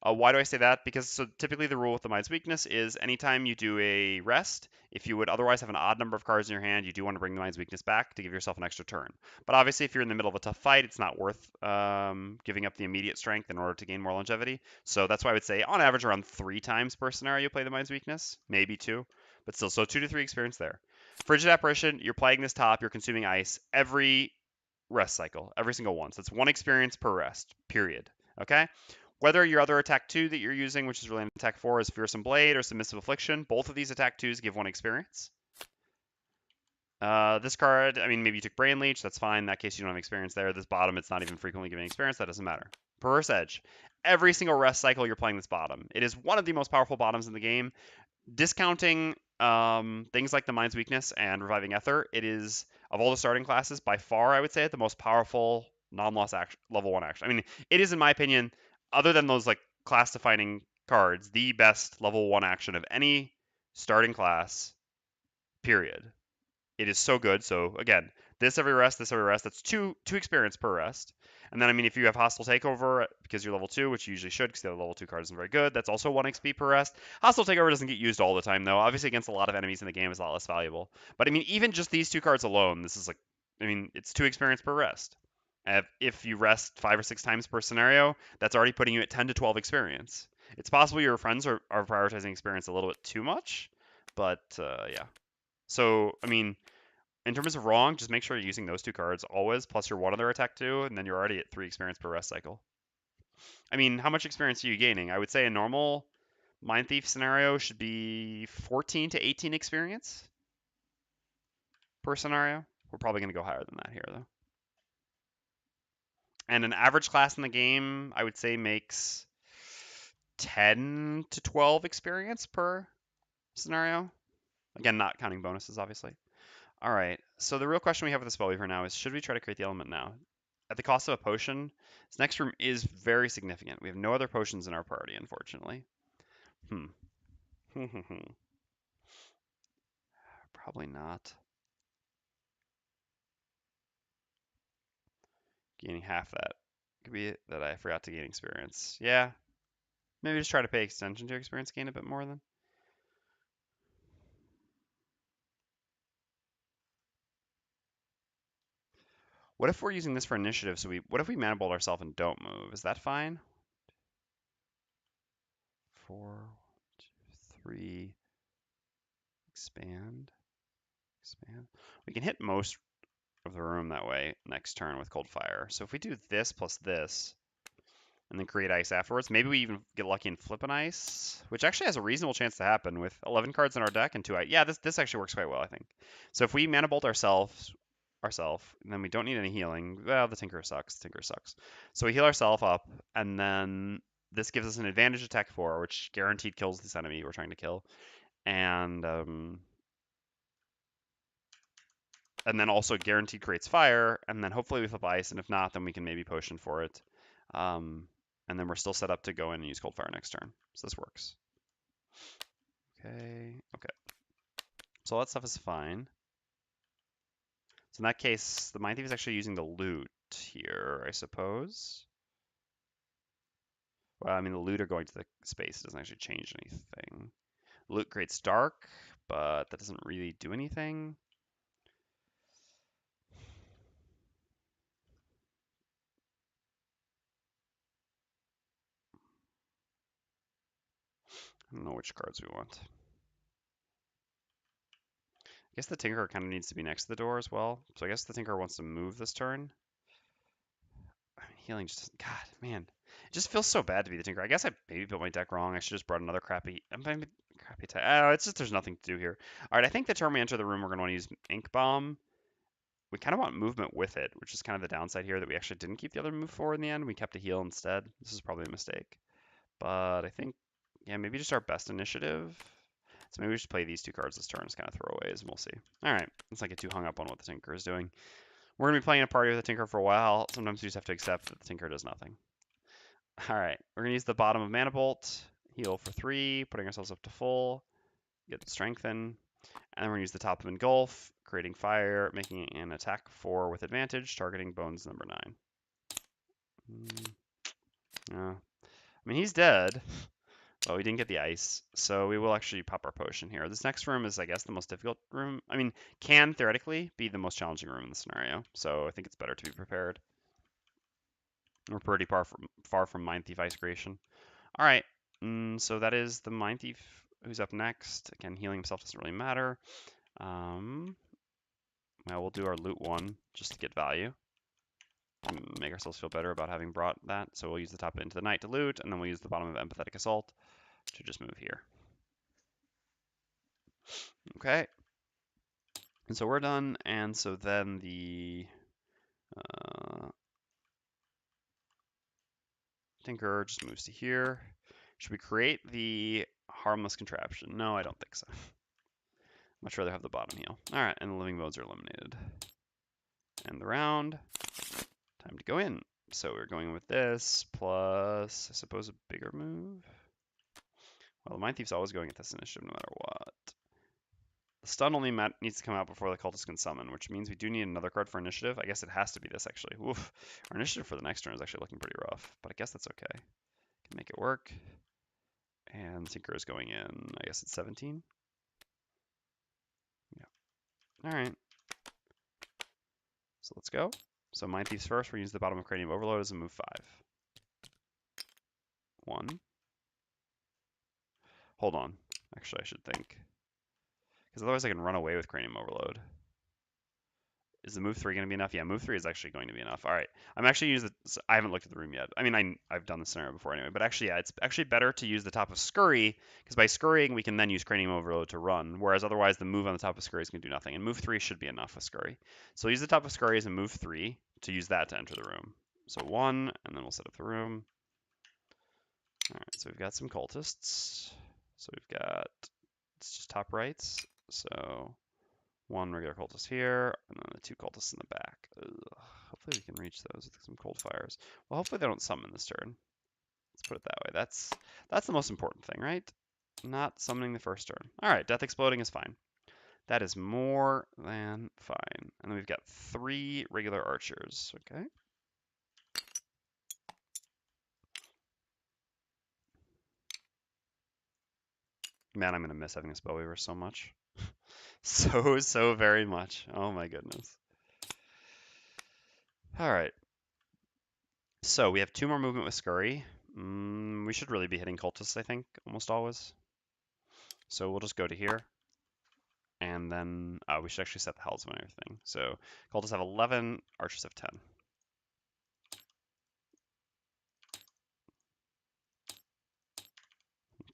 Why do I say that? Because so typically the rule with the Mind's Weakness is anytime you do a rest, if you would otherwise have an odd number of cards in your hand, you do want to bring the Mind's Weakness back to give yourself an extra turn. But obviously, if you're in the middle of a tough fight, it's not worth giving up the immediate strength in order to gain more longevity. So that's why I would say on average around 3 times per scenario you play the Mind's Weakness, maybe 2, but still, so 2 to 3 experience there. Frigid Apparition, you're playing this top, you're consuming ice every rest cycle, every single one. So it's 1 experience per rest, period. Okay? Whether your other attack 2 that you're using, which is really an attack 4, is Fearsome Blade or Submissive Affliction, both of these attack 2s give 1 experience. This card, I mean, maybe you took Brain Leech, that's fine. In that case, you don't have experience there. This bottom, it's not even frequently giving experience, that doesn't matter. Perverse Edge. Every single rest cycle, you're playing this bottom. It is one of the most powerful bottoms in the game. Discounting things like the Mind's Weakness and Reviving Ether, it is, of all the starting classes, by far, I would say, the most powerful non-loss level 1 action. I mean, it is, in my opinion, other than those like class-defining cards, the best level 1 action of any starting class, period. It is so good. So again, this every rest, that's two experience per rest. And then, I mean, if you have Hostile Takeover because you're level 2, which you usually should because the other level 2 card isn't very good, that's also 1 XP per rest. Hostile Takeover doesn't get used all the time, though. Obviously, against a lot of enemies in the game, is a lot less valuable. But, I mean, even just these 2 cards alone, this is like, I mean, it's 2 experience per rest. If you rest 5 or 6 times per scenario, that's already putting you at 10 to 12 experience. It's possible your friends are prioritizing experience a little bit too much, but yeah. So, I mean, in terms of wrong, just make sure you're using those 2 cards always, plus your 1 other attack 2, and then you're already at 3 experience per rest cycle. I mean, how much experience are you gaining? I would say a normal Mindthief scenario should be 14 to 18 experience per scenario. We're probably going to go higher than that here, though. And an average class in the game, I would say, makes 10 to 12 experience per scenario. Again, not counting bonuses, obviously. All right, so the real question we have with the Spellweaver now is, should we try to create the element now? At the cost of a potion, this next room is very significant. We have no other potions in our party, unfortunately. Probably not. Gaining half that. Could be that I forgot to gain experience. Yeah, maybe just try to pay extension to experience gain a bit more then. What if we're using this for initiative? So what if we mana bolt ourselves and don't move? Is that fine? 4, 2, 3. Expand. Expand. We can hit most of the room that way next turn with Cold Fire. So if we do this plus this, and then create ice afterwards, maybe we even get lucky and flip an ice, which actually has a reasonable chance to happen with 11 cards in our deck and 2 ice. Yeah, this actually works quite well, I think. So if we mana bolt ourselves, and then we don't need any healing. Well, the Tinker sucks. Tinker sucks. So we heal ourselves up, and then this gives us an advantage attack 4, which guaranteed kills this enemy we're trying to kill. And then also guaranteed creates fire, and then hopefully we flip ice, and if not, then we can maybe potion for it. And then we're still set up to go in and use Cold Fire next turn. So this works. Okay. So all that stuff is fine. So in that case, the Mindthief is actually using the loot here, I suppose. Well, I mean, the loot are going to the space. It doesn't actually change anything. Loot creates dark, but that doesn't really do anything. I don't know which cards we want. I guess the Tinker kind of needs to be next to the door as well. So I guess the Tinker wants to move this turn. I mean, healing just, God, man. It just feels so bad to be the Tinker. I guess I maybe built my deck wrong. I should just brought another crappy attack. Oh, it's just there's nothing to do here. All right, I think the turn we enter the room, we're going to want to use Ink Bomb. We kind of want movement with it, which is kind of the downside here that we actually didn't keep the other move for in the end. We kept a heal instead. This is probably a mistake. But I think, yeah, maybe just our best initiative. So maybe we should play these 2 cards this turn as kind of throwaways, and we'll see. All right, let's not get too hung up on what the Tinker is doing. We're going to be playing a party with the Tinker for a while. Sometimes we just have to accept that the Tinker does nothing. All right, we're going to use the bottom of Mana Bolt, heal for 3, putting ourselves up to full, get Strengthen, and then we're going to use the top of Engulf, creating fire, making an attack 4 with advantage, targeting bones number 9. Yeah. I mean, he's dead. Well, we didn't get the ice, so we will actually pop our potion here. This next room is, I guess, the most difficult room. I mean, can theoretically be the most challenging room in the scenario, so I think it's better to be prepared. We're pretty far from Mindthief ice creation. All right, so that is the Mindthief who's up next. Again, healing himself doesn't really matter. Now we'll do our loot 1 just to get value. And make ourselves feel better about having brought that. So we'll use the top into the night to loot, and then we'll use the bottom of Empathetic Assault to just move here. Okay. And so we're done, and so then the Tinker just moves to here. Should we create the harmless contraption? No, I don't think so. Much rather have the bottom heal. All right, and the living bones are eliminated. End the round. Time to go in. So we're going with this, plus, I suppose, a bigger move. Well, the Mindthief's always going at this initiative no matter what. The stun only needs to come out before the cultist can summon, which means we do need another card for initiative. I guess it has to be this, actually. Oof. Our initiative for the next turn is actually looking pretty rough, but I guess that's okay. Can make it work. And Tinker is going in, I guess it's 17? Yeah. All right. So let's go. So Mindthief's first. We're going to use the bottom of Cranium Overload as a move 5. 1. Hold on. Actually, I should think. Because otherwise I can run away with Cranium Overload. Is the move 3 going to be enough? Yeah, move 3 is actually going to be enough. All right. I'm actually using the... I haven't looked at the room yet. I mean, I've done this scenario before anyway. But actually, yeah, it's actually better to use the top of Scurry. Because by scurrying, we can then use Cranium Overload to run. Whereas otherwise, the move on the top of Scurry is going to do nothing. And move 3 should be enough with Scurry. So use the top of Scurry as a move 3 to use that to enter the room. So 1, and then we'll set up the room. All right, so we've got some cultists. So we've got... It's just top rights. So... 1 regular cultist here, and then the 2 cultists in the back. Ugh. Hopefully we can reach those with some cold fires. Well, hopefully they don't summon this turn. Let's put it that way. That's the most important thing, right? Not summoning the first turn. All right, death exploding is fine. That is more than fine. And then we've got 3 regular archers. Okay. Man, I'm gonna miss having a Spellweaver so much. So very much. Oh my goodness. All right. So we have 2 more movement with Scurry. We should really be hitting cultists, I think, almost always. So we'll just go to here. And then we should actually set the hells and everything. So cultists have 11, archers have 10.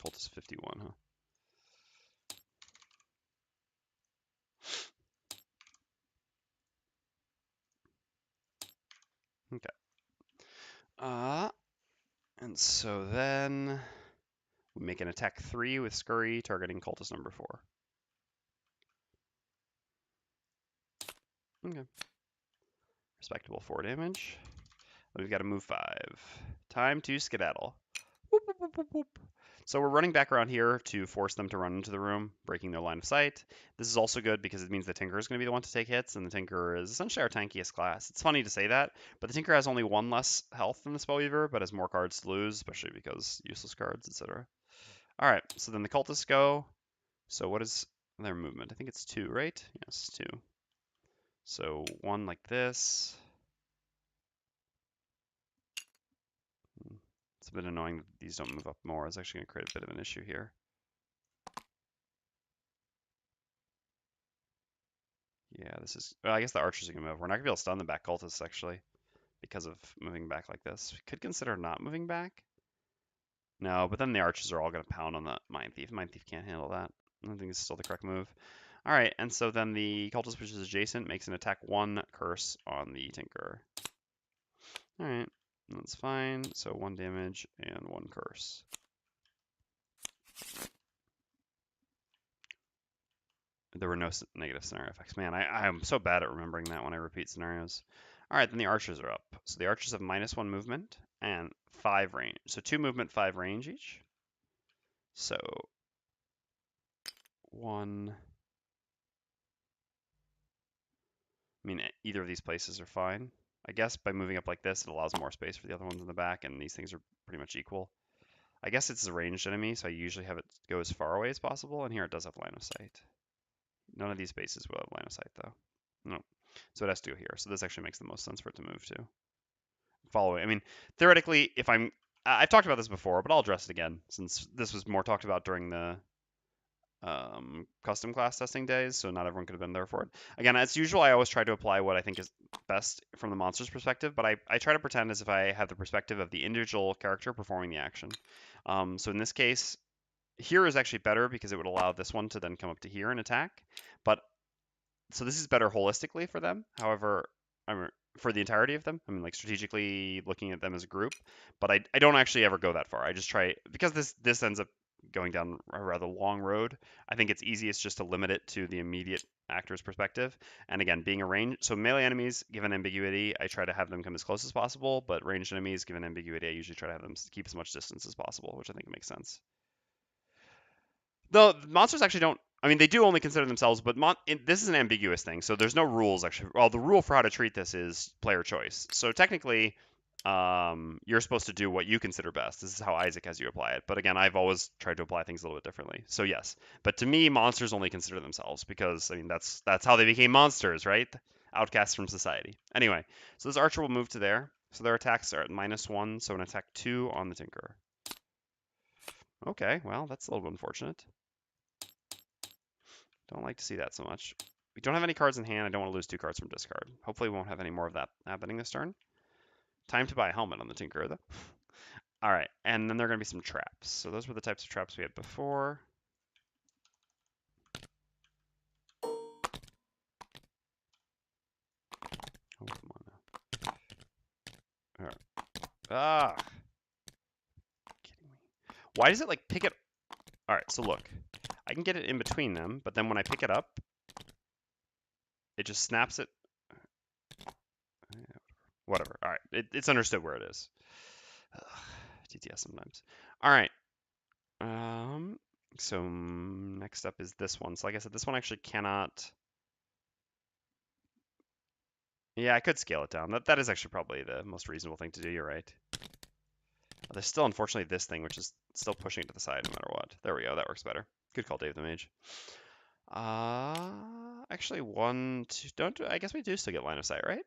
Cultist 51, huh? Okay. And so then we make an attack 3 with Scurry, targeting cultist number 4. Okay. Respectable 4 damage. We've got to move 5. Time to skedaddle. Whoop, whoop, whoop, whoop, whoop. So we're running back around here to force them to run into the room, breaking their line of sight. This is also good because it means the Tinker is going to be the one to take hits, and the Tinker is essentially our tankiest class. It's funny to say that, but the Tinker has only 1 less health than the Spellweaver, but has more cards to lose, especially because useless cards, etc. All right, so then the cultists go. So what is their movement? I think it's 2, right? Yes, 2. So 1 like this. It's a bit annoying that these don't move up more. It's actually going to create a bit of an issue here. Yeah, this is... Well, I guess the archers are going to move. We're not going to be able to stun the back cultists, actually, because of moving back like this. We could consider not moving back. No, but then the archers are all going to pound on the Mindthief. Mindthief can't handle that. I don't think it's still the correct move. All right, and so then the cultist, which is adjacent, makes an attack 1 curse on the Tinker. All right, that's fine. So 1 damage and 1 curse. There were no negative scenario effects. Man, I'm so bad at remembering that when I repeat scenarios. All right, then the archers are up. So the archers have -1 movement and 5 range. So 2 movement, 5 range each. So 1, I mean, either of these places are fine. I guess by moving up like this, it allows more space for the other ones in the back, and these things are pretty much equal. I guess it's a ranged enemy, so I usually have it go as far away as possible, and here it does have line of sight. None of these bases will have line of sight, though. No. So it has to go here. So this actually makes the most sense for it to move to. Following, I mean, theoretically, if I've talked about this before, but I'll address it again, since this was more talked about during the custom class testing days, so not everyone could have been there for it. Again, as usual, I always try to apply what I think is best from the monster's perspective, but I try to pretend as if I have the perspective of the individual character performing the action. So in this case, here is actually better because it would allow this one to then come up to here and attack. But so this is better holistically for them. However, for the entirety of them, I mean, like strategically looking at them as a group. But I don't actually ever go that far. I just try, because this ends up going down a rather long road. I think it's easiest just to limit it to the immediate actor's perspective. And again, being a range, so melee enemies, given ambiguity, I try to have them come as close as possible. But ranged enemies, given ambiguity, I usually try to have them keep as much distance as possible, which I think makes sense. The monsters actually don't. I mean, they do only consider themselves, but this is an ambiguous thing, so there's no rules actually. Well, the rule for how to treat this is player choice. So technically, you're supposed to do what you consider best. This is how Isaac has you apply it. But again, I've always tried to apply things a little bit differently. So yes, but to me, monsters only consider themselves because I mean that's how they became monsters, right? Outcasts from society. Anyway, so this archer will move to there. So their attacks are at -1, so an attack 2 on the Tinkerer. Okay, well that's a little unfortunate. Don't like to see that so much. We don't have any cards in hand. I don't want to lose 2 cards from discard. Hopefully we won't have any more of that happening this turn. Time to buy a helmet on the Tinkerer, though. All right, and then there are going to be some traps. So those were the types of traps we had before. Oh, come on now. All right. Ah! Kidding me. Why does it, like, pick it? All right, so look. I can get it in between them, but then when I pick it up, it just snaps it. Whatever. All right, it's understood where it is. TTS sometimes. All right. So next up is this one. So like I said, this one actually cannot. Yeah, I could scale it down. That is actually probably the most reasonable thing to do. You're right. There's still, unfortunately, this thing, which is still pushing it to the side no matter what. There we go. That works better. Good call, Dave the Mage. Actually, 1, 2. I guess we do still get line of sight, right?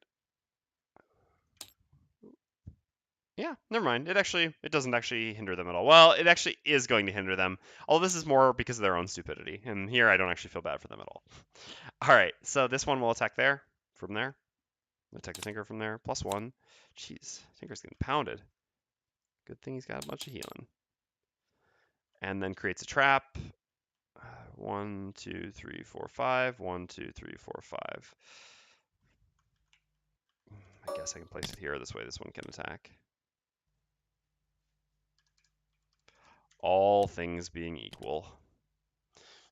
Yeah, never mind. It doesn't actually hinder them at all. Well, it actually is going to hinder them. Although this is more because of their own stupidity. And here I don't actually feel bad for them at all. All right, so this one will attack there, from there. Attack the Tinker from there, +1. Jeez, Tinker's getting pounded. Good thing he's got a bunch of healing. And then creates a trap. 1, 2, 3, 4, 5. 1, 2, 3, 4, 5. I guess I can place it here. This way this one can attack. All things being equal.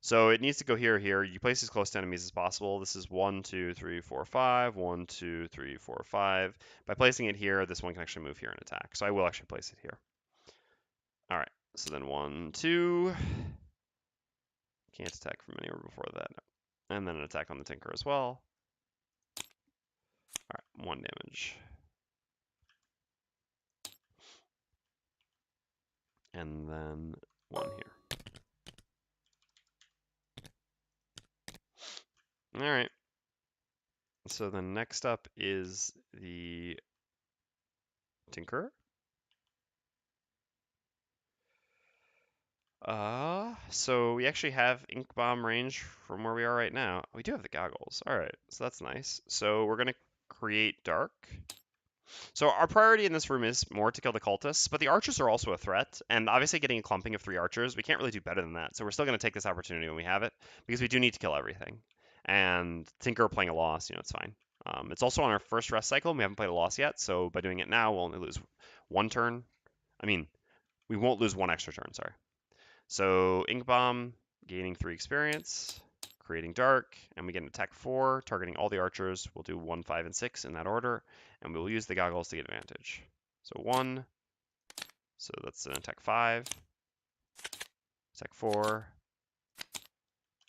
So it needs to go here, here. You place as close to enemies as possible. This is 1, 2, 3, 4, 5. 1, 2, 3, 4, 5. By placing it here, this one can actually move here and attack. So I will actually place it here. All right. So then 1, 2. Can't attack from anywhere before that. No. And then an attack on the Tinker as well. All right, 1 damage. And then 1 here. All right. So then next up is the Tinker. So we actually have Ink Bomb range from where we are right now. We do have the goggles. All right, so that's nice. So we're gonna create Dark. So our priority in this room is more to kill the cultists, but the archers are also a threat, and obviously getting a clumping of 3 archers, we can't really do better than that. So we're still gonna take this opportunity when we have it, because we do need to kill everything. And Tinker playing a loss, it's fine. It's also on our first rest cycle, and we haven't played a loss yet, so by doing it now, we'll only lose 1 turn. I mean, we won't lose 1 extra turn, sorry. So Ink Bomb, gaining 3 experience, creating Dark, and we get an attack 4, targeting all the archers. We'll do 1, 5, and 6 in that order, and we will use the goggles to get advantage. So 1, so that's an attack 5, attack 4,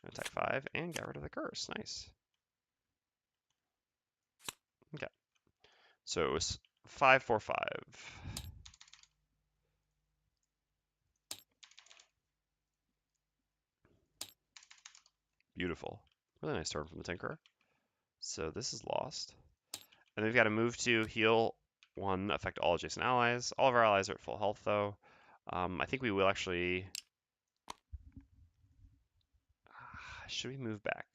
attack 5, and get rid of the curse. Nice. Okay. So it was 5, 4, 5. Beautiful. Really nice turn from the Tinkerer. So this is lost. And we've got to move to heal 1, affect all adjacent allies. All of our allies are at full health, though. I think we will actually... Should we move back?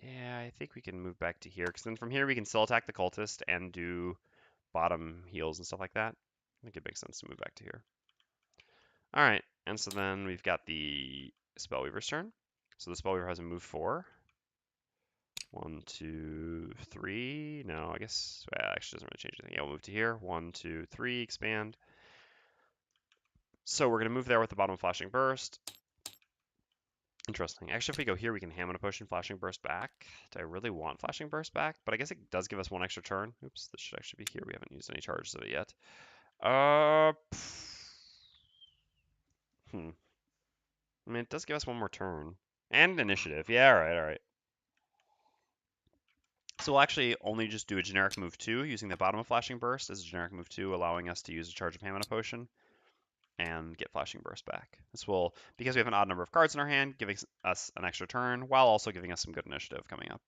Yeah, I think we can move back to here, because then from here we can still attack the cultist and do bottom heals and stuff like that. I think it makes sense to move back to here. All right, and so then we've got the Spellweaver's turn. So the Spellweaver has a move 4. 1, 2, 3. No, I guess actually doesn't really change anything. Yeah, we'll move to here. 1, 2, 3. Expand. So we're gonna move there with the bottom flashing burst. Interesting. Actually, if we go here, we can Hammer push and flashing burst back. Do I really want flashing burst back? But I guess it does give us 1 extra turn. Oops, this should actually be here. We haven't used any charges of it yet. I mean, it does give us 1 more turn. And initiative. Yeah, all right. So we'll actually only just do a generic move 2, using the bottom of Flashing Burst as a generic move 2, allowing us to use a charge of Hamana Potion and get Flashing Burst back. This will, because we have an odd number of cards in our hand, giving us an extra turn, while also giving us some good initiative coming up.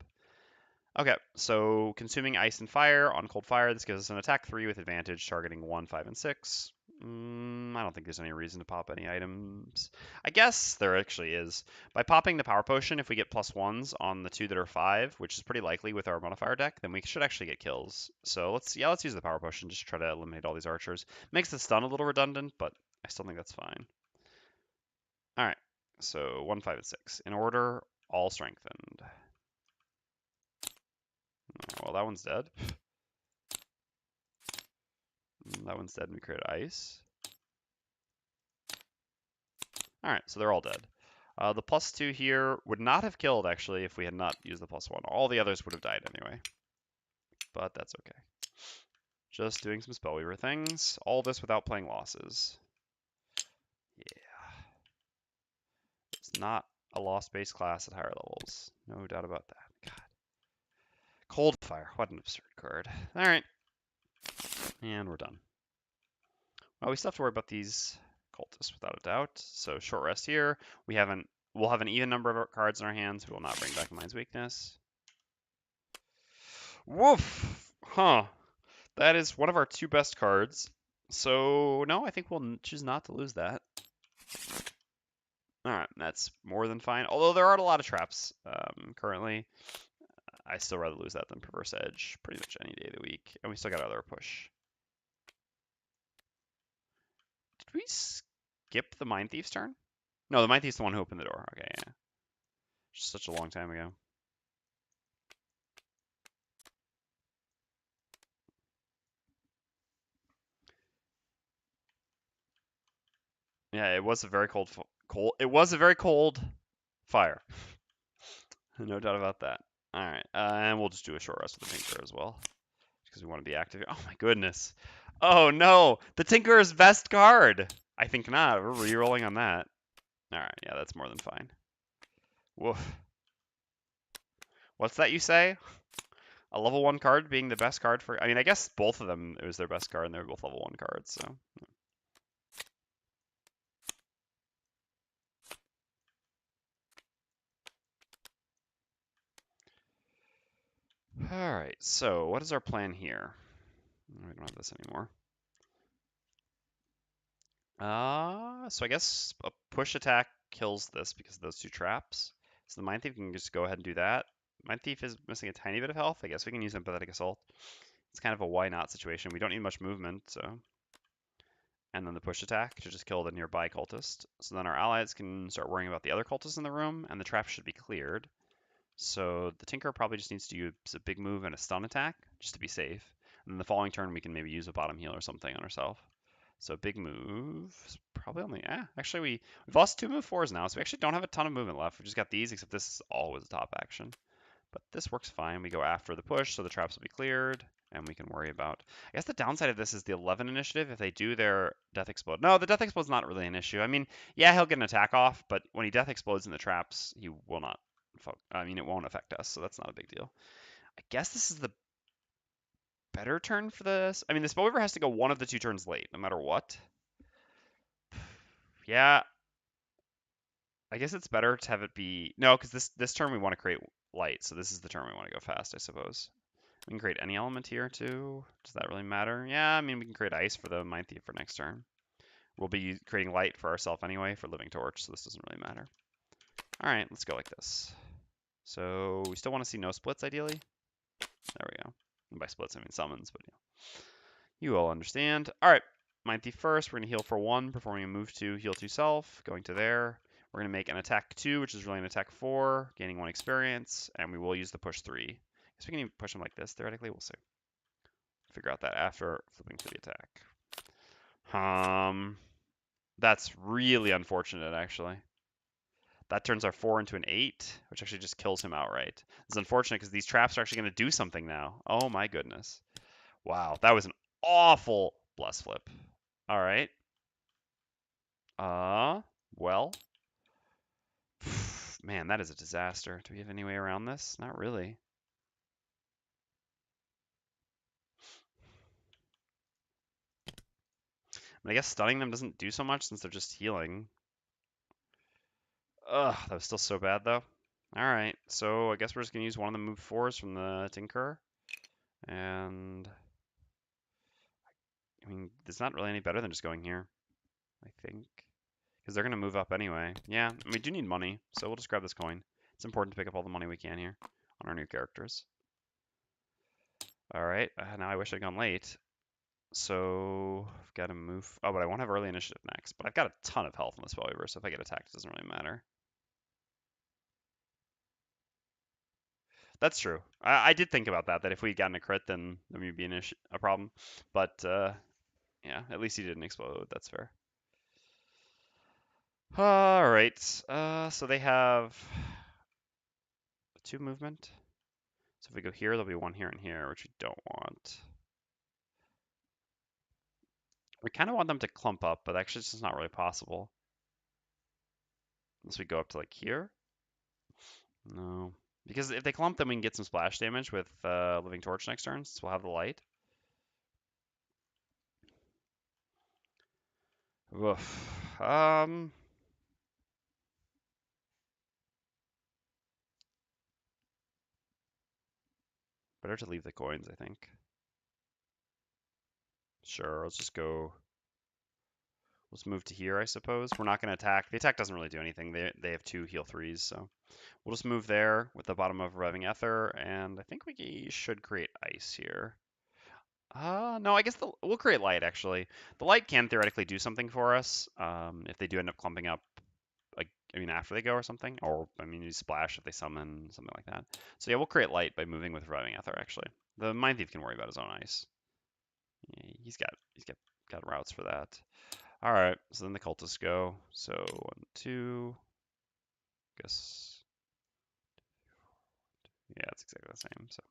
Okay, so consuming Ice and Fire on Cold Fire, this gives us an attack 3 with advantage, targeting 1, 5, and 6. I don't think there's any reason to pop any items. I guess there actually is. By popping the Power Potion, if we get +1s on the 2 that are 5, which is pretty likely with our modifier deck, then we should actually get kills. So let's use the Power Potion just to try to eliminate all these archers. Makes the stun a little redundant, but I still think that's fine. All right, so 1, 5, and 6. In order, all strengthened. Well, that one's dead. That one's dead and we create ice. Alright, so they're all dead. The +2 here would not have killed, actually, if we had not used the +1. All the others would have died anyway. But that's okay. Just doing some Spellweaver things. All this without playing losses. Yeah. It's not a loss-based class at higher levels. No doubt about that. God. Cold Fire. What an absurd card. Alright. And we're done. Well, we still have to worry about these cultists without a doubt. So short rest here. We'll have an even number of cards in our hands. We will not bring back Mind's Weakness. Woof! Huh. That is one of our 2 best cards. So no, I think we'll choose not to lose that. Alright, that's more than fine. Although there are a lot of traps currently. I still rather lose that than Perverse Edge pretty much any day of the week. And we still got other push. Did we skip the Mindthief's turn? No, the Mindthief's the one who opened the door. Okay, yeah. Just such a long time ago. Yeah, it was a very cold. It was a very cold fire. No doubt about that. All right, and we'll just do a short rest with the Tinker as well, because we want to be active. Oh my goodness. Oh no, the Tinker's best card. I think not. We're re-rolling on that. All right, yeah, that's more than fine. Woof. What's that you say? A level 1 card being the best card for... I mean, I guess both of them, it was their best card, and they were both level 1 cards, so... Alright, so what is our plan here? We don't have this anymore. So I guess a push attack kills this because of those 2 traps. So the Mindthief can just go ahead and do that. Mindthief is missing a tiny bit of health. I guess we can use Empathetic Assault. It's kind of a why not situation. We don't need much movement, so... And then the push attack to just kill the nearby cultist. So then our allies can start worrying about the other cultists in the room, and the trap should be cleared. So the Tinker probably just needs to use a big move and a stun attack, just to be safe. And then the following turn, we can maybe use a bottom heal or something on ourselves. So big move, probably only, actually we've lost 2 move 4s now, so we actually don't have a ton of movement left. We just got these, except this is always a top action. But this works fine. We go after the push, so the traps will be cleared, and we can worry about... I guess the downside of this is the 11 initiative. If they do their Death Explode... No, the Death Explode's not really an issue. I mean, yeah, he'll get an attack off, but when he Death Explodes in the traps, he will not... I mean, it won't affect us, so that's not a big deal. I guess this is the better turn for this. I mean, the Spellweaver has to go one of the 2 turns late, no matter what. Yeah, I guess it's better to have it be... No, because this turn we want to create light, so this is the turn we want to go fast, I suppose. We can create any element here, too. Does that really matter? Yeah, I mean, we can create ice for the Mindthief for next turn. We'll be creating light for ourselves anyway for Living Torch, so this doesn't really matter. All right, let's go like this. So we still want to see no splits, ideally. There we go. And by splits, I mean summons, but you all understand. All right, Mindthief first. We're going to heal for 1, performing a move 2, heal 2 self, going to there. We're going to make an attack 2, which is really an attack 4, gaining 1 experience, and we will use the push 3. Guess we can even push them like this, theoretically. We'll see. Figure out that after flipping to the attack. That's really unfortunate, actually. That turns our 4 into an 8, which actually just kills him outright. It's unfortunate because these traps are actually going to do something now. Oh my goodness. Wow, that was an awful bless flip. All right. Well. Man, that is a disaster. Do we have any way around this? Not really. I guess stunning them doesn't do so much since they're just healing. Ugh, that was still so bad though. All right, so I guess we're just gonna use one of the move 4s from the Tinker. And I mean, it's not really any better than just going here, I think. Because they're going to move up anyway. Yeah, and we do need money, so we'll just grab this coin. It's important to pick up all the money we can here on our new characters. All right, now I wish I'd gone late. So I've got to move. Oh, but I won't have early initiative next. But I've got a ton of health on the Spellweaver, so if I get attacked, it doesn't really matter. That's true. I did think about that if we had gotten a crit, then would be a problem. But yeah, at least he didn't explode. That's fair. All right. So they have 2 movement. So if we go here, there'll be 1 here and here, which we don't want. We kind of want them to clump up, but actually it's just not really possible. Unless we go up to like here. No. Because if they clump, then we can get some splash damage with Living Torch next turn, since we'll have the light. Oof. Better to leave the coins, I think. Sure, let's just go. Let's move to here, I suppose. We're not going to attack. The attack doesn't really do anything. They have 2 heal 3s, so we'll just move there with the bottom of Revving Ether, and I think we should create ice here. No, I guess we'll create light, actually. The light can theoretically do something for us if they do end up clumping up, like, I mean, after they go or something. Or, I mean, you splash if they summon, something like that. So yeah, we'll create light by moving with Revving Ether, actually. The Mindthief can worry about his own ice. Yeah, he's got routes for that. All right, so then the cultists go. So 1, 2, guess. Yeah, it's exactly the same. So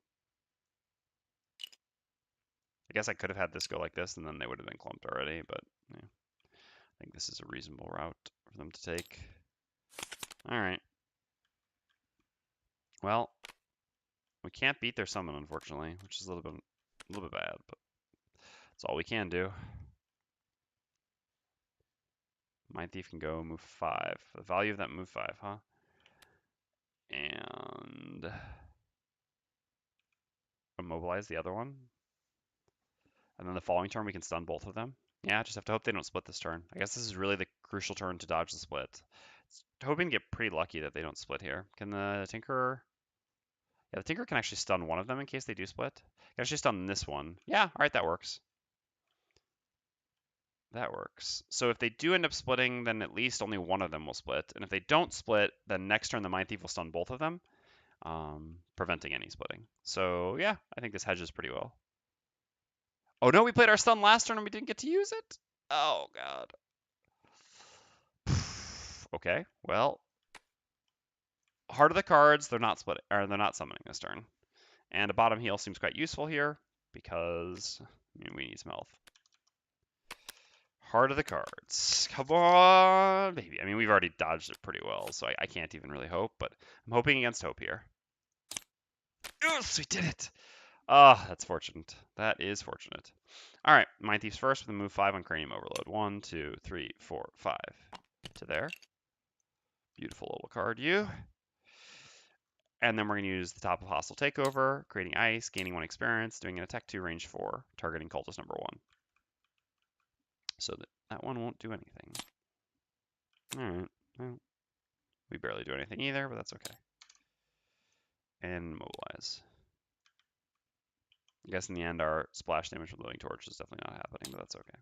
I guess I could have had this go like this, and then they would have been clumped already. But yeah, I think this is a reasonable route for them to take. All right. Well, we can't beat their summon, unfortunately, which is a little bit bad, but that's all we can do. Mindthief can go move 5. The value of that move 5, huh? And immobilize the other one. And then the following turn, we can stun both of them. Yeah, just have to hope they don't split this turn. I guess this is really the crucial turn to dodge the split. Hoping to get pretty lucky that they don't split here. Can the Tinker... Yeah, the Tinker can actually stun one of them in case they do split. Can actually stun this one. Yeah, all right, that works. That works. So if they do end up splitting, then at least only one of them will split. And if they don't split, then next turn the Mindthief will stun both of them, preventing any splitting. So yeah, I think this hedges pretty well. Oh no, we played our stun last turn and we didn't get to use it? Oh god. Okay, well, heart of the cards, they're not splitting, or they're not summoning this turn. And a bottom heal seems quite useful here because I mean, we need some health. Heart of the cards. Come on, baby. I mean, we've already dodged it pretty well, so I can't even really hope, but I'm hoping against hope here. Yes, we did it. Ah, that's fortunate. That is fortunate. All right, Mindthief's first with a move 5 on Cranium Overload. 1, 2, 3, 4, 5. To there. Beautiful little card, you. And then we're going to use the top of Hostile Takeover, creating ice, gaining 1 experience, doing an attack 2, range 4, targeting cultist number 1. So that one won't do anything. Alright, well, we barely do anything either, but that's okay. And mobilize. I guess in the end, our splash damage with Living Torch is definitely not happening, but that's okay.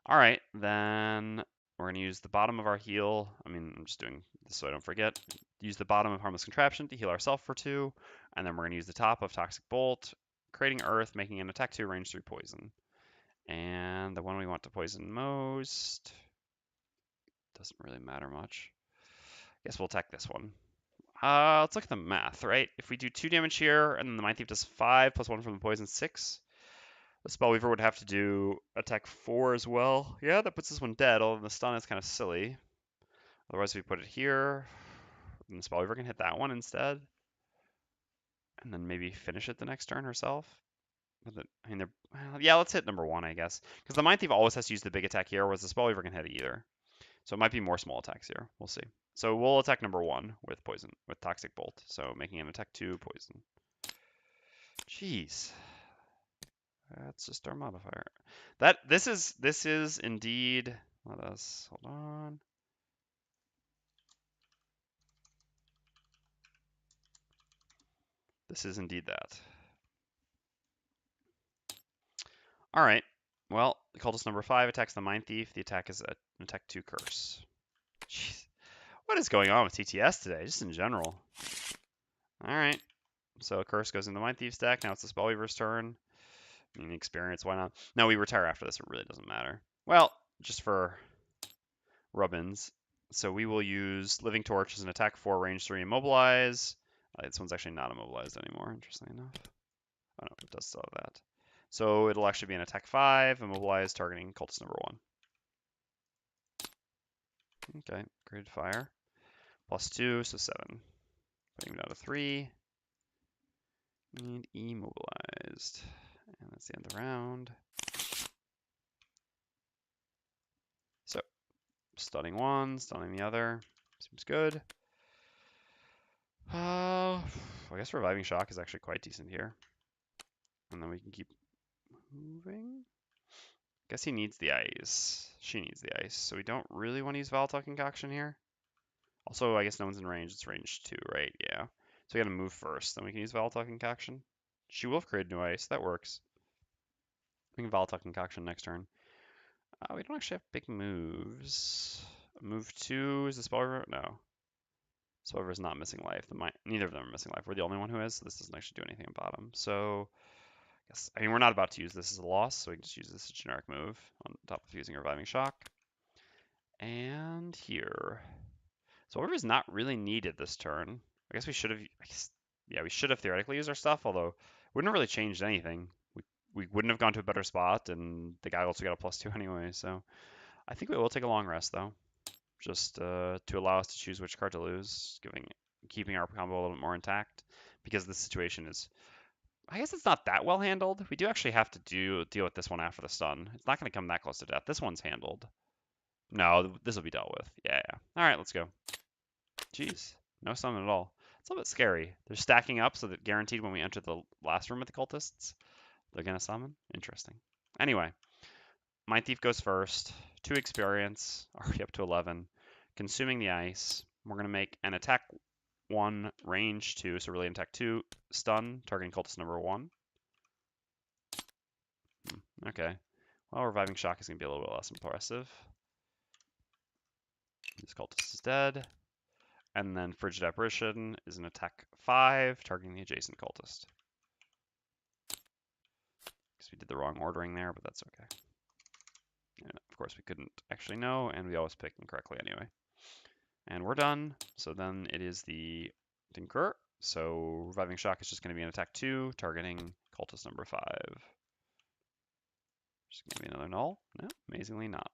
Alright, then we're going to use the bottom of our heal. I'm just doing this so I don't forget. Use the bottom of Harmless Contraption to heal ourselves for 2, and then we're going to use the top of Toxic Bolt, creating Earth, making an attack 2, range 3 poison. And the one we want to poison most doesn't really matter much. Guess we'll attack this one. Let's look at the math, right? If we do 2 damage here, and then the Mindthief does 5 plus 1 from the poison, 6. The Spellweaver would have to do attack 4 as well. Yeah, that puts this one dead, although the stun is kind of silly. Otherwise, if we put it here, then the Spellweaver can hit that one instead. And then maybe finish it the next turn herself. Yeah, let's hit number 1, I guess. Because the Mindthief always has to use the big attack here, whereas the Spellweaver can hit either. So it might be more small attacks here. We'll see. So we'll attack number 1 with poison, with Toxic Bolt. So making an attack 2 poison. Jeez. That's just our modifier. This is indeed. Let us hold on. This is indeed that. All right. Well, cultist number 5 attacks the Mindthief. The attack is an attack 2 curse. Jeez. What is going on with TTS today, just in general? All right. So a curse goes in the Mindthief's deck. Now it's the Spellweaver's turn. Experience, why not? No, we retire after this. It really doesn't matter. Well, just for rubbins. So we will use Living Torch as an attack 4, range 3, immobilize. This one's actually not immobilized anymore, interestingly enough. Oh no, it does still have that. So it'll actually be an attack 5, immobilize, targeting cultist number 1. Okay, graded fire. Plus 2, so 7. Putting him down to 3. And immobilized. And that's the end of the round. So, stunning one, stunning the other. Seems good. I guess Reviving Shock is actually quite decent here. And then we can keep moving. Guess he needs the ice. She needs the ice. So we don't really want to use Volatile Concoction here. Also, I guess no one's in range. It's range 2, right? Yeah. So we gotta move first. Then we can use Volatile Concoction. She will have created new ice. That works. We can Volatile Concoction next turn. We don't actually have big moves. Move 2 is the Spellweaver? No. Spellweaver is not missing life. Neither of them are missing life. We're the only one who is. So this doesn't actually do anything at bottom. So, we're not about to use this as a loss, so we can just use this as a generic move on top of using Reviving Shock. And here. Spellweaver is not really needed this turn. I guess we should have. We should have theoretically used our stuff, although it wouldn't have really changed anything. We wouldn't have gone to a better spot, and the guy also got a +2 anyway. So I think we will take a long rest though, just to allow us to choose which card to lose, keeping our combo a little bit more intact, because the situation is. I guess it's not that well handled. We do actually have to deal with this one after the stun. It's not going to come that close to death. This one's handled. No, this will be dealt with. Yeah. All right, let's go. Jeez, no stun at all. It's a little bit scary. They're stacking up so that guaranteed when we enter the last room with the cultists, they're going to summon. Interesting. Anyway, Mindthief goes first. 2 experience, already up to 11. Consuming the ice. We're going to make an attack 1, range 2, so really an attack 2, stun, targeting cultist number 1. Okay. Well, Reviving Shock is going to be a little bit less impressive. This cultist is dead. And then Frigid Apparition is an attack 5, targeting the adjacent cultist. Guess we did the wrong ordering there, but that's okay. And of course, we couldn't actually know, and we always picked incorrectly anyway. And we're done. So then it is the Tinker. So Reviving Shock is just going to be an attack 2, targeting cultist number 5. Just going to be another null. No, amazingly not.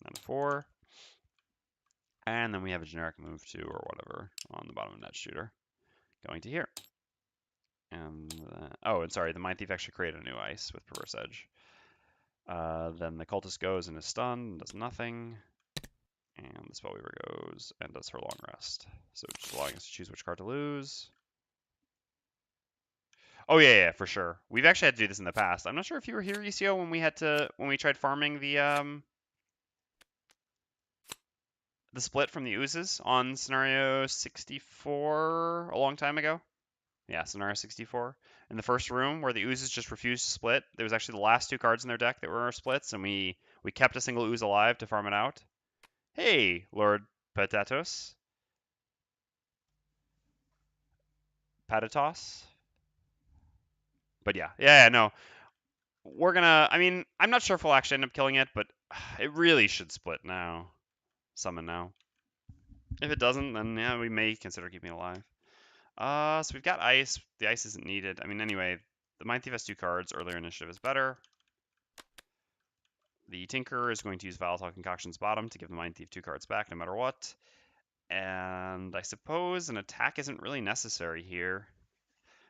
Down to 4. And then we have a generic move 2 or whatever on the bottom of Net Shooter. going to here. And oh, and sorry, the Mindthief actually created a new ice with Perverse Edge. Then the Cultist goes and is stunned, does nothing. And the Spellweaver goes and does her long rest. So just allowing us to choose which card to lose. Oh yeah, for sure. We've actually had to do this in the past. I'm not sure if you were here, ECO, when we tried farming the split from the oozes on scenario 64 a long time ago. Yeah, scenario 64. In the first room where the oozes just refused to split, there was actually the last two cards in their deck that were our splits, and we kept a single ooze alive to farm it out. Hey, Lord Patatos. Patatos? But yeah, no. We're gonna, I mean, I'm not sure if we'll actually end up killing it, but it really should split now. Summon now. If it doesn't, then yeah, we may consider keeping it alive. So we've got ice. The ice isn't needed. I mean, anyway, the Mindthief has 2 cards. Earlier initiative is better. The Tinker is going to use Volatile Concoction's bottom to give the Mindthief 2 cards back no matter what. And I suppose an attack isn't really necessary here.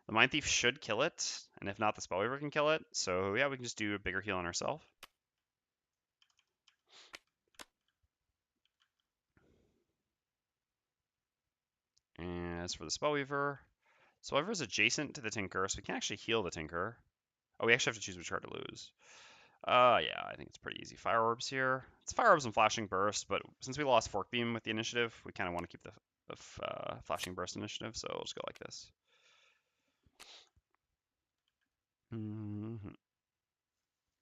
The Mindthief should kill it, and if not, the Spellweaver can kill it. So yeah, we can just do a bigger heal on ourselves. And as for the Spellweaver, Spellweaver is adjacent to the Tinker, so we can actually heal the Tinker. Oh, we actually have to choose which card to lose. Yeah, I think it's pretty easy. Fire Orbs here. It's Fire Orbs and Flashing Burst, but since we lost Fork Beam with the initiative, we kind of want to keep the Flashing Burst initiative, so we'll just go like this.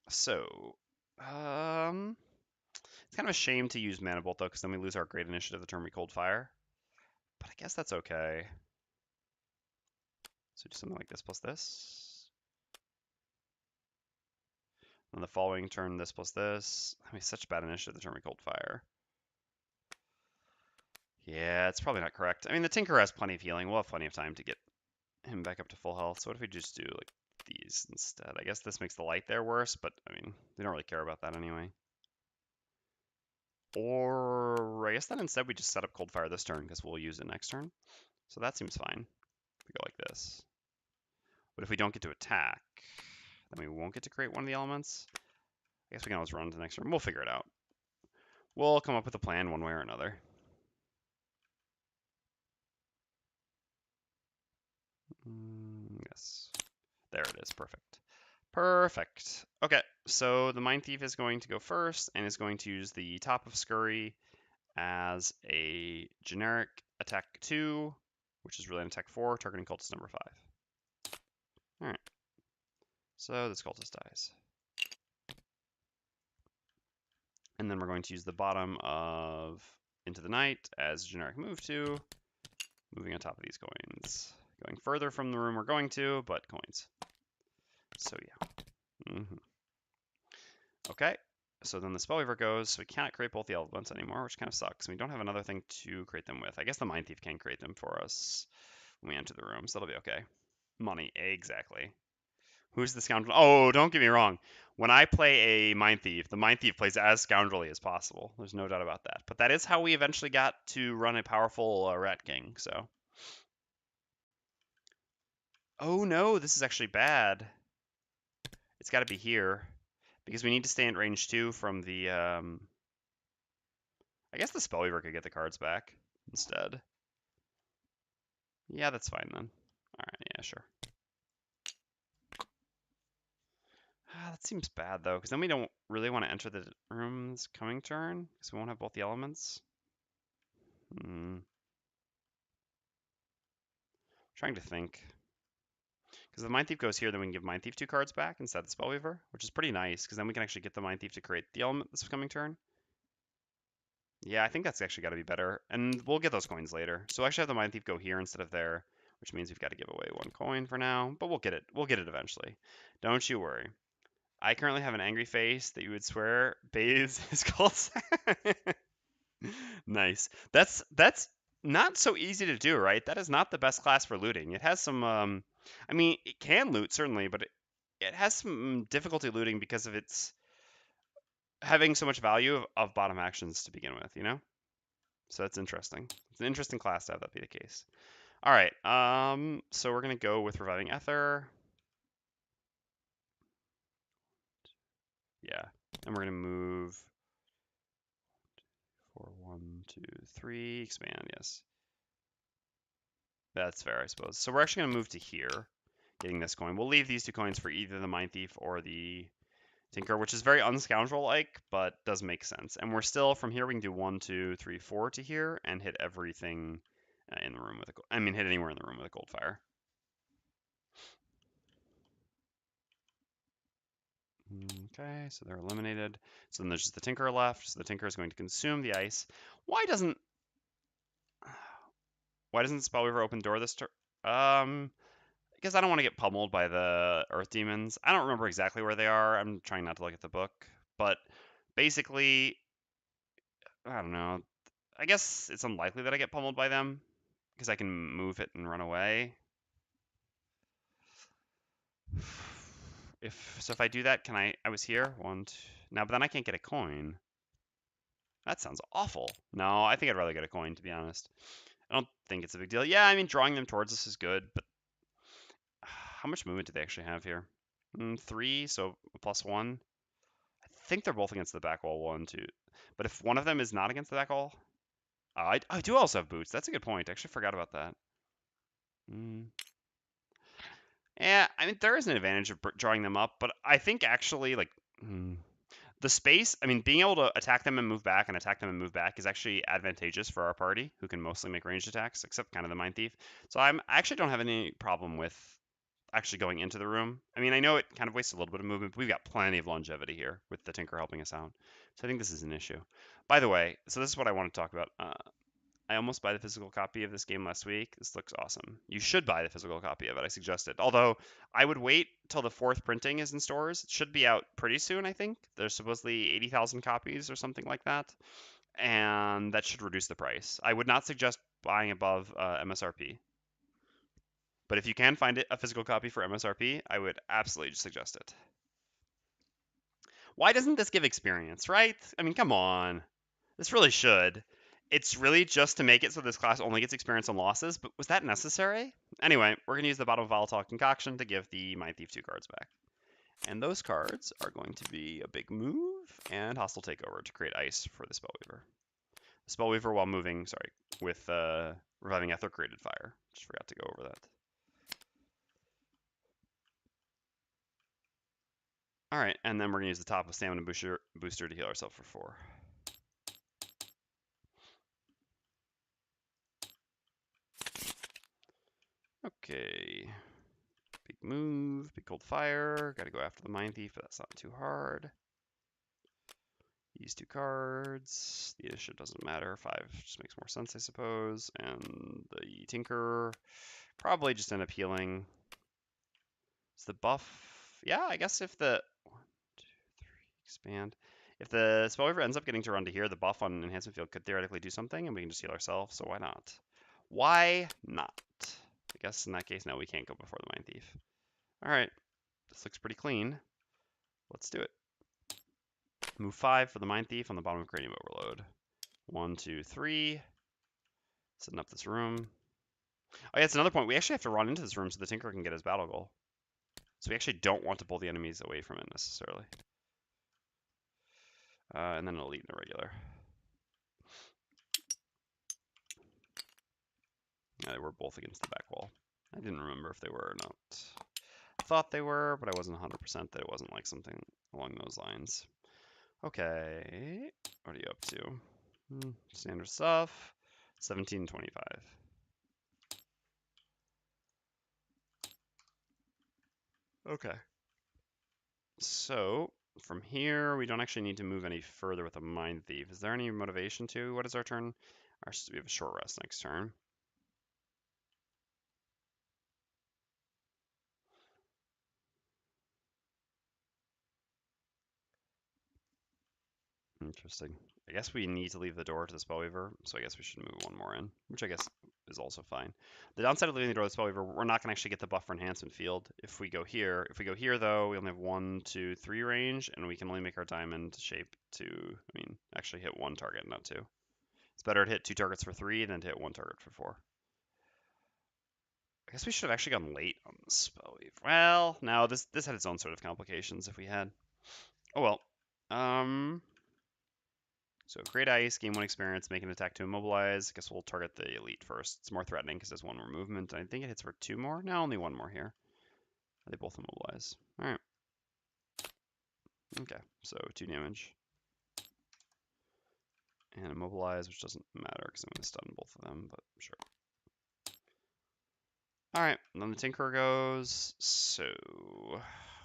So, it's kind of a shame to use Mana Bolt, though, because then we lose our great initiative the turn we Cold Fire. But I guess that's okay. So do something like this plus this. And the following turn, this plus this. I mean, such bad initiative the turn we Cold Fire. Yeah, it's probably not correct. I mean, the Tinker has plenty of healing. We'll have plenty of time to get him back up to full health. So what if we just do like these instead? I guess this makes the light there worse, but I mean, we don't really care about that anyway. Or I guess then instead we just set up Cold Fire this turn because we'll use it next turn. So that seems fine. We go like this. But if we don't get to attack, then we won't get to create one of the elements. I guess we can always run to the next turn. We'll figure it out. We'll come up with a plan one way or another. Yes. There it is. Perfect. Perfect. Okay, so the Mindthief is going to go first and is going to use the top of Scurry as a generic attack 2, which is really an attack 4, targeting cultist number 5. Alright. So this cultist dies. And then we're going to use the bottom of Into the Night as generic move 2, moving on top of these coins. Going further from the room we're going to, but coins. So yeah. Okay, so then the Spellweaver goes, so we can't create both the elements anymore, which kind of sucks. We don't have another thing to create them with. I guess the Mindthief can create them for us when we enter the room, so that'll be okay. Money, exactly. Who's the scoundrel? Oh, don't get me wrong. When I play a Mindthief, the Mindthief plays as scoundrelly as possible. There's no doubt about that. But that is how we eventually got to run a powerful Rat King, so. Oh no, this is actually bad. It's got to be here. Because we need to stay in range 2 from the, I guess the Spellweaver could get the cards back instead. Yeah, that's fine then. Alright, yeah, sure. That seems bad though, because then we don't really want to enter the room this coming turn, because we won't have both the elements. Trying to think. Because the Mindthief goes here, then we can give Mindthief 2 cards back instead of the Spellweaver, which is pretty nice, because then we can actually get the Mindthief to create the element this coming turn. Yeah, I think that's actually got to be better, and we'll get those coins later. So we'll actually have the Mindthief go here instead of there, which means we've got to give away 1 coin for now, but we'll get it. We'll get it eventually. Don't you worry. I currently have an angry face that you would swear bathes his cult. Nice. That's not so easy to do, right? That is not the best class for looting. It has some I mean, it can loot certainly, but it has some difficulty looting because of its having so much value of bottom actions to begin with, you know? So that's interesting. It's an interesting class to have that be the case. All right. So we're gonna go with Reviving Ether. Yeah, and we're gonna move 4, 1, 2, 3. Expand. Yes, that's fair, I suppose. So we're actually gonna move to here, getting this coin. We'll leave these 2 coins for either the Mindthief or the Tinker, which is very unscoundrel-like, but does make sense. And we're still, from here, we can do 1, 2, 3, 4 to here and hit everything in the room with a, hit anywhere in the room with a Cold Fire. Okay, so they're eliminated. So then there's just the Tinker left. So the Tinker is going to consume the ice. Why doesn't Spellweaver open door this turn? Because I don't want to get pummeled by the Earth Demons. I don't remember exactly where they are. I'm trying not to look at the book. But basically, I don't know. I guess it's unlikely that I get pummeled by them because I can move it and run away. If I do that, can I was here? Now, but then I can't get a coin. That sounds awful. No, I think I'd rather get a coin, to be honest. I don't think it's a big deal. Yeah, I mean, drawing them towards us is good, but how much movement do they actually have here? 3, so +1. I think they're both against the back wall, 1, 2. But if one of them is not against the back wall, I do also have boots. That's a good point. I actually forgot about that. Yeah, I mean, there is an advantage of drawing them up, but I think actually, like, the space, I mean, being able to attack them and move back and attack them and move back is actually advantageous for our party, who can mostly make ranged attacks, except kind of the Mindthief. So I actually don't have any problem with actually going into the room. I mean, I know it kind of wastes a little bit of movement, but we've got plenty of longevity here with the Tinker helping us out. So I think this is an issue. By the way, so this is what I want to talk about. I almost bought the physical copy of this game last week. This looks awesome. You should buy the physical copy of it. I suggest it. Although I would wait till the 4th printing is in stores. It should be out pretty soon, I think. There's supposedly 80,000 copies or something like that. And that should reduce the price. I would not suggest buying above MSRP. But if you can find it a physical copy for MSRP, I would absolutely suggest it. Why doesn't this give experience, right? I mean, come on. This really should. It's really just to make it so this class only gets experience on losses, but was that necessary? Anyway, we're going to use the bottom of Volatile Concoction to give the Mindthief 2 cards back. And those cards are going to be a big move and Hostile Takeover to create ice for the Spellweaver. The Spellweaver, while moving, with Reviving Ether, created fire. Just forgot to go over that. Alright, and then we're going to use the top of Stamina Booster to heal ourselves for 4. Okay. Big move, big cold fire. Gotta go after the Mindthief, but that's not too hard. These 2 cards. The issue doesn't matter. 5 just makes more sense, I suppose. And the Tinker probably just end up healing. Is the buff? Yeah, I guess if the 1, 2, 3 expand. If the Spellweaver ends up getting to run to here, the buff on Enhancement Field could theoretically do something, and we can just heal ourselves. So why not? Why not? I guess in that case, no, we can't go before the Mindthief. All right, this looks pretty clean. Let's do it. Move 5 for the Mindthief on the bottom of Cranium Overload. 1, 2, 3. Setting up this room. Oh yeah, it's another point. We actually have to run into this room so the Tinker can get his battle goal. So we actually don't want to pull the enemies away from it necessarily. And then an Elite and a regular. Yeah, they were both against the back wall. I didn't remember if they were or not. I thought they were, but I wasn't 100% that it wasn't like something along those lines. Okay, what are you up to? Standard stuff, 1725. Okay. So, from here, we don't actually need to move any further with a Mindthief. Is there any motivation to? What is our turn? We have a short rest next turn. Interesting. I guess we need to leave the door to the Spellweaver, so I guess we should move 1 more in, which I guess is also fine. The downside of leaving the door to the Spellweaver, we're not going to actually get the buff for Enhancement Field if we go here. If we go here, though, we only have 1, 2, 3 range, and we can only make our diamond shape to, actually hit 1 target, not 2. It's better to hit 2 targets for 3 than to hit 1 target for 4. I guess we should have actually gone late on the Spellweaver. Well, no, this had its own sort of complications if we had. Oh well. So create ice, gain 1 experience, make an attack to immobilize. I guess we'll target the elite first. It's more threatening because there's 1 more movement. I think it hits for 2 more. No, only 1 more here. They both immobilize. All right. Okay, so 2 damage. And immobilize, which doesn't matter because I'm going to stun both of them, but sure. All right, then the Tinkerer goes. So,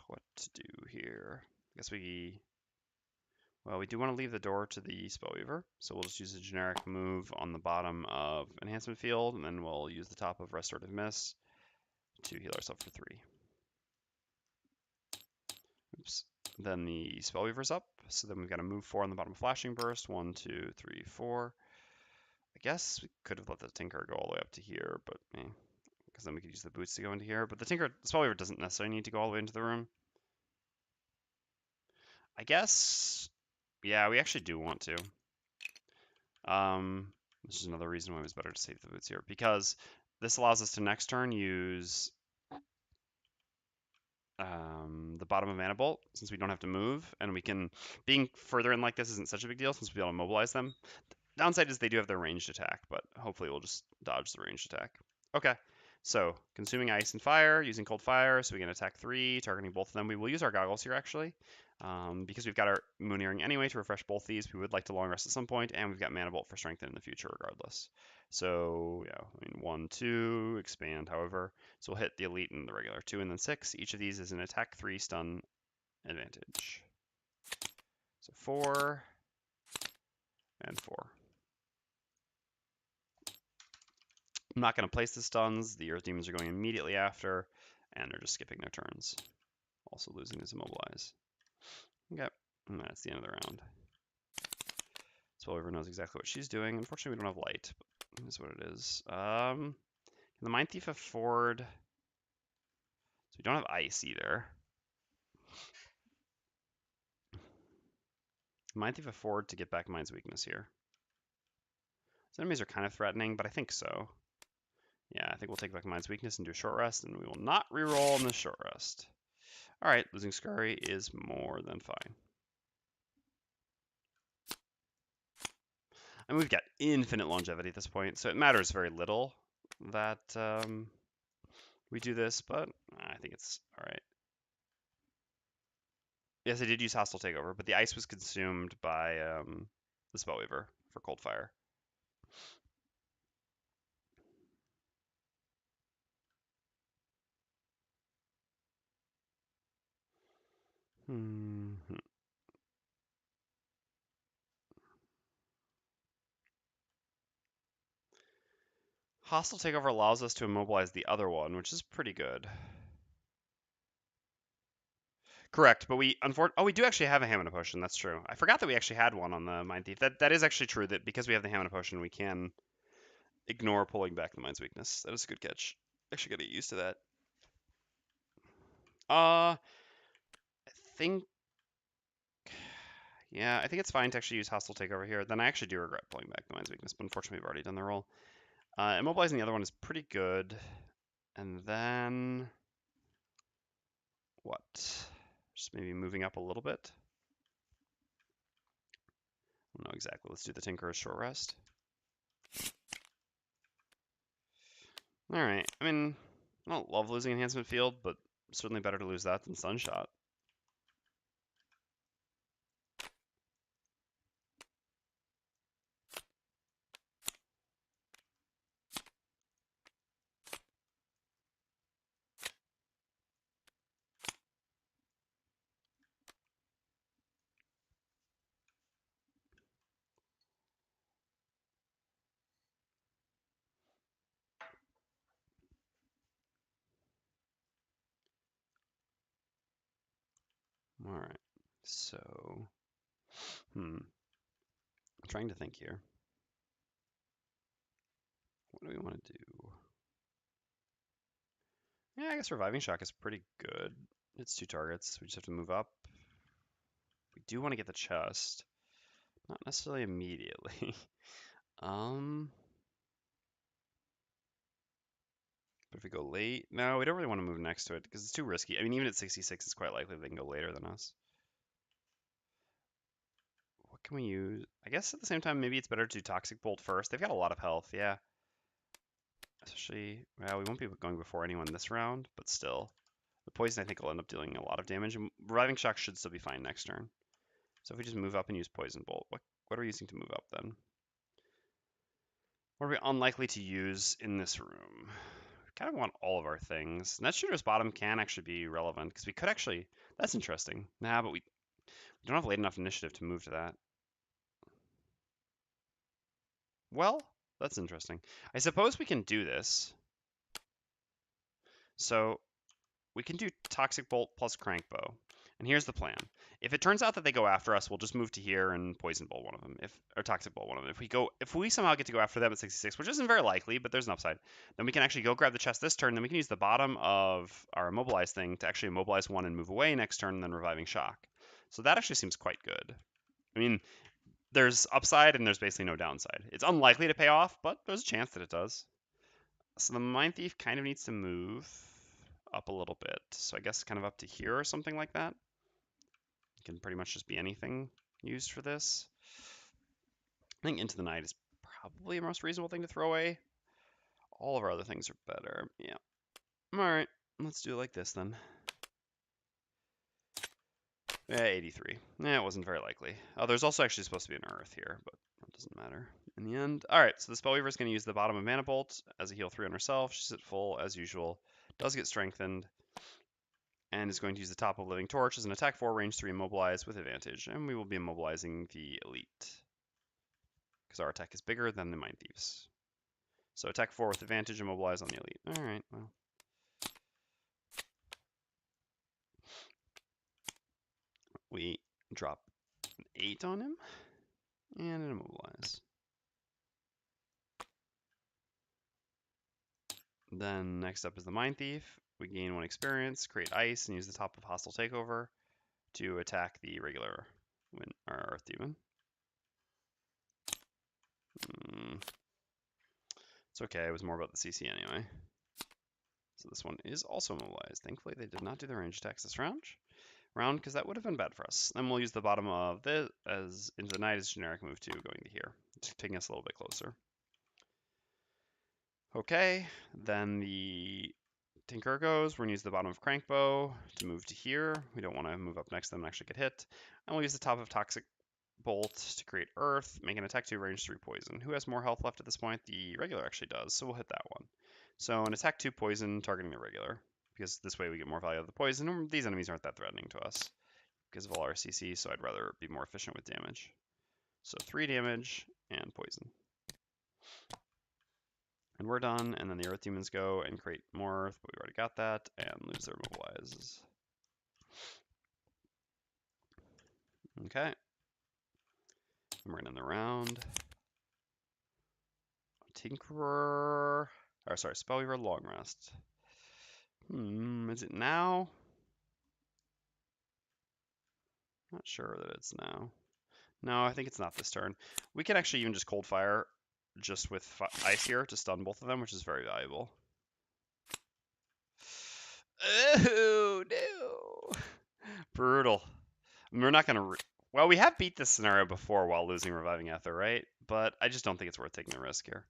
what to do here? I guess well, we do want to leave the door to the Spellweaver, so we'll just use a generic move on the bottom of Enhancement Field, and then we'll use the top of Restorative Mist to heal ourselves for 3. Oops. Then the Spellweaver's up, so then we've got to move 4 on the bottom of Flashing Burst. 1, 2, 3, 4. I guess we could have let the Tinker go all the way up to here, but because then we could use the boots to go into here. But the Spellweaver doesn't necessarily need to go all the way into the room. I guess, yeah, we actually do want to. This is another reason why it was better to save the boots here, because this allows us to next turn use the bottom of Mana Bolt, since we don't have to move, and we can, being further in like this isn't such a big deal, since we'll be able to mobilize them. Downside is they do have their ranged attack, but hopefully we'll just dodge the ranged attack. Okay, so consuming ice and fire, using cold fire, so we can attack 3, targeting both of them. We will use our goggles here actually, because we've got our Moon Earring anyway to refresh both these. We would like to long rest at some point, and we've got Mana Bolt for strength in the future regardless. So yeah, I mean 1, 2, expand, however. So we'll hit the elite and the regular 2 and then 6. Each of these is an attack 3 stun advantage. So 4 and 4. I'm not going to place the stuns. The Earth Demons are going immediately after, and they're just skipping their turns. Also losing this immobilize. Okay, and that's the end of the round. Spellweaver knows exactly what she's doing. Unfortunately, we don't have light, but that's what it is. Can the Mindthief afford... So we don't have ice either. Mindthief afford to get back Mind's weakness here. His enemies are kind of threatening, but I think so. Yeah, I think we'll take back Mind's weakness and do a short rest, and we will not reroll on the short rest. All right, losing Scurry is more than fine. And we've got infinite longevity at this point, so it matters very little that we do this, but I think it's all right. Yes, I did use Hostile Takeover, but the ice was consumed by the Spellweaver for Cold Fire. Hostile Takeover allows us to immobilize the other one, which is pretty good. Correct, but we we do actually have a Hamina Potion. That's true. I forgot that we actually had one on the Mindthief. That is actually true. That because we have the Hamina Potion, we can ignore pulling back the Mind's weakness. That is a good catch. Actually, gotta get used to that. I think, yeah, I think it's fine to actually use Hostile Takeover here. Then I actually do regret pulling back the Mind's weakness, but unfortunately we've already done the roll. Immobilizing the other one is pretty good. And then what? Just maybe moving up a little bit. I don't know exactly. Let's do the Tinkerer's short rest. All right. I mean, I don't love losing Enhancement Field, but certainly better to lose that than Sunshot. All right. So, I'm trying to think here. What do we want to do? Yeah, I guess Reviving Shock is pretty good. It's 2 targets. We just have to move up. We do want to get the chest. Not necessarily immediately. But But if we go late, no, we don't really want to move next to it because it's too risky. I mean, even at 66, it's quite likely they can go later than us. What can we use? I guess at the same time, maybe it's better to do Toxic Bolt first. They've got a lot of health, yeah. Especially, well, we won't be going before anyone this round, but still. The poison, I think, will end up dealing a lot of damage, and Reviving Shock should still be fine next turn. So if we just move up and use Poison Bolt, what are we using to move up then? What are we unlikely to use in this room? We kind of want all of our things. Net Shooter's Bottom can actually be relevant, because we could actually... That's interesting. Nah, but we don't have late enough initiative to move to that. Well, that's interesting. I suppose we can do this. So we can do Toxic Bolt plus Crankbow. And here's the plan. If it turns out that they go after us, we'll just move to here and Poison Bolt one of them, or Toxic Bolt one of them. If we somehow get to go after them at 66, which isn't very likely, but there's an upside, then we can actually go grab the chest this turn. Then we can use the bottom of our immobilize thing to actually immobilize one and move away next turn, and then Reviving Shock. So that actually seems quite good. I mean, there's upside and there's basically no downside. It's unlikely to pay off, but there's a chance that it does. So the Mindthief kind of needs to move up a little bit. So I guess kind of up to here or something like that. It can pretty much just be anything used for this. I think Into the Night is probably the most reasonable thing to throw away. All of our other things are better. Yeah. Alright, let's do it like this then. Yeah, 83. Yeah, it wasn't very likely. Oh, there's also actually supposed to be an Earth here, but that doesn't matter in the end. Alright, so the Spellweaver is going to use the bottom of Mana Bolt as a heal 3 on herself. She's at full, as usual. Does get strengthened. And is going to use the top of Living Torch as an attack 4, range 3 immobilize with advantage. And we will be immobilizing the Elite. Because our attack is bigger than the Mindthief's. So attack 4 with advantage, immobilize on the Elite. Alright, well. We drop an 8 on him. And an immobilize. Then next up is the Mindthief. We gain 1 experience, create ice, and use the top of Hostile Takeover to attack the regular Earth Demon. It's okay, it was more about the CC anyway. So this one is also immobilized. Thankfully, they did not do the range attacks this round, because that would have been bad for us. Then we'll use the bottom of this as Into the Night as generic move 2, going to here, just taking us a little bit closer. Okay, then the Tinker goes. We're going to use the bottom of Crankbow to move to here. We don't want to move up next to them and actually get hit. And we'll use the top of Toxic Bolt to create Earth, make an attack 2, range 3 poison. Who has more health left at this point? The regular actually does, so we'll hit that one. So an attack 2 poison targeting the regular, because this way we get more value out of the poison. These enemies aren't that threatening to us because of all our CC, so I'd rather be more efficient with damage. So 3 damage and poison. And we're done, and then the Earth Demons go and create more Earth, but we already got that, and lose their mobilizes. Okay. And we're gonna end the round. Tinkerer, or sorry, Spellweaver Long Rest. Is it now? Not sure that it's now. No, I think it's not this turn. We can actually even just Cold Fire just with ice here to stun both of them, which is very valuable. Oh, no. Brutal. We're not going to... Well, we have beat this scenario before while losing Reviving Ether, right? But I just don't think it's worth taking the risk here.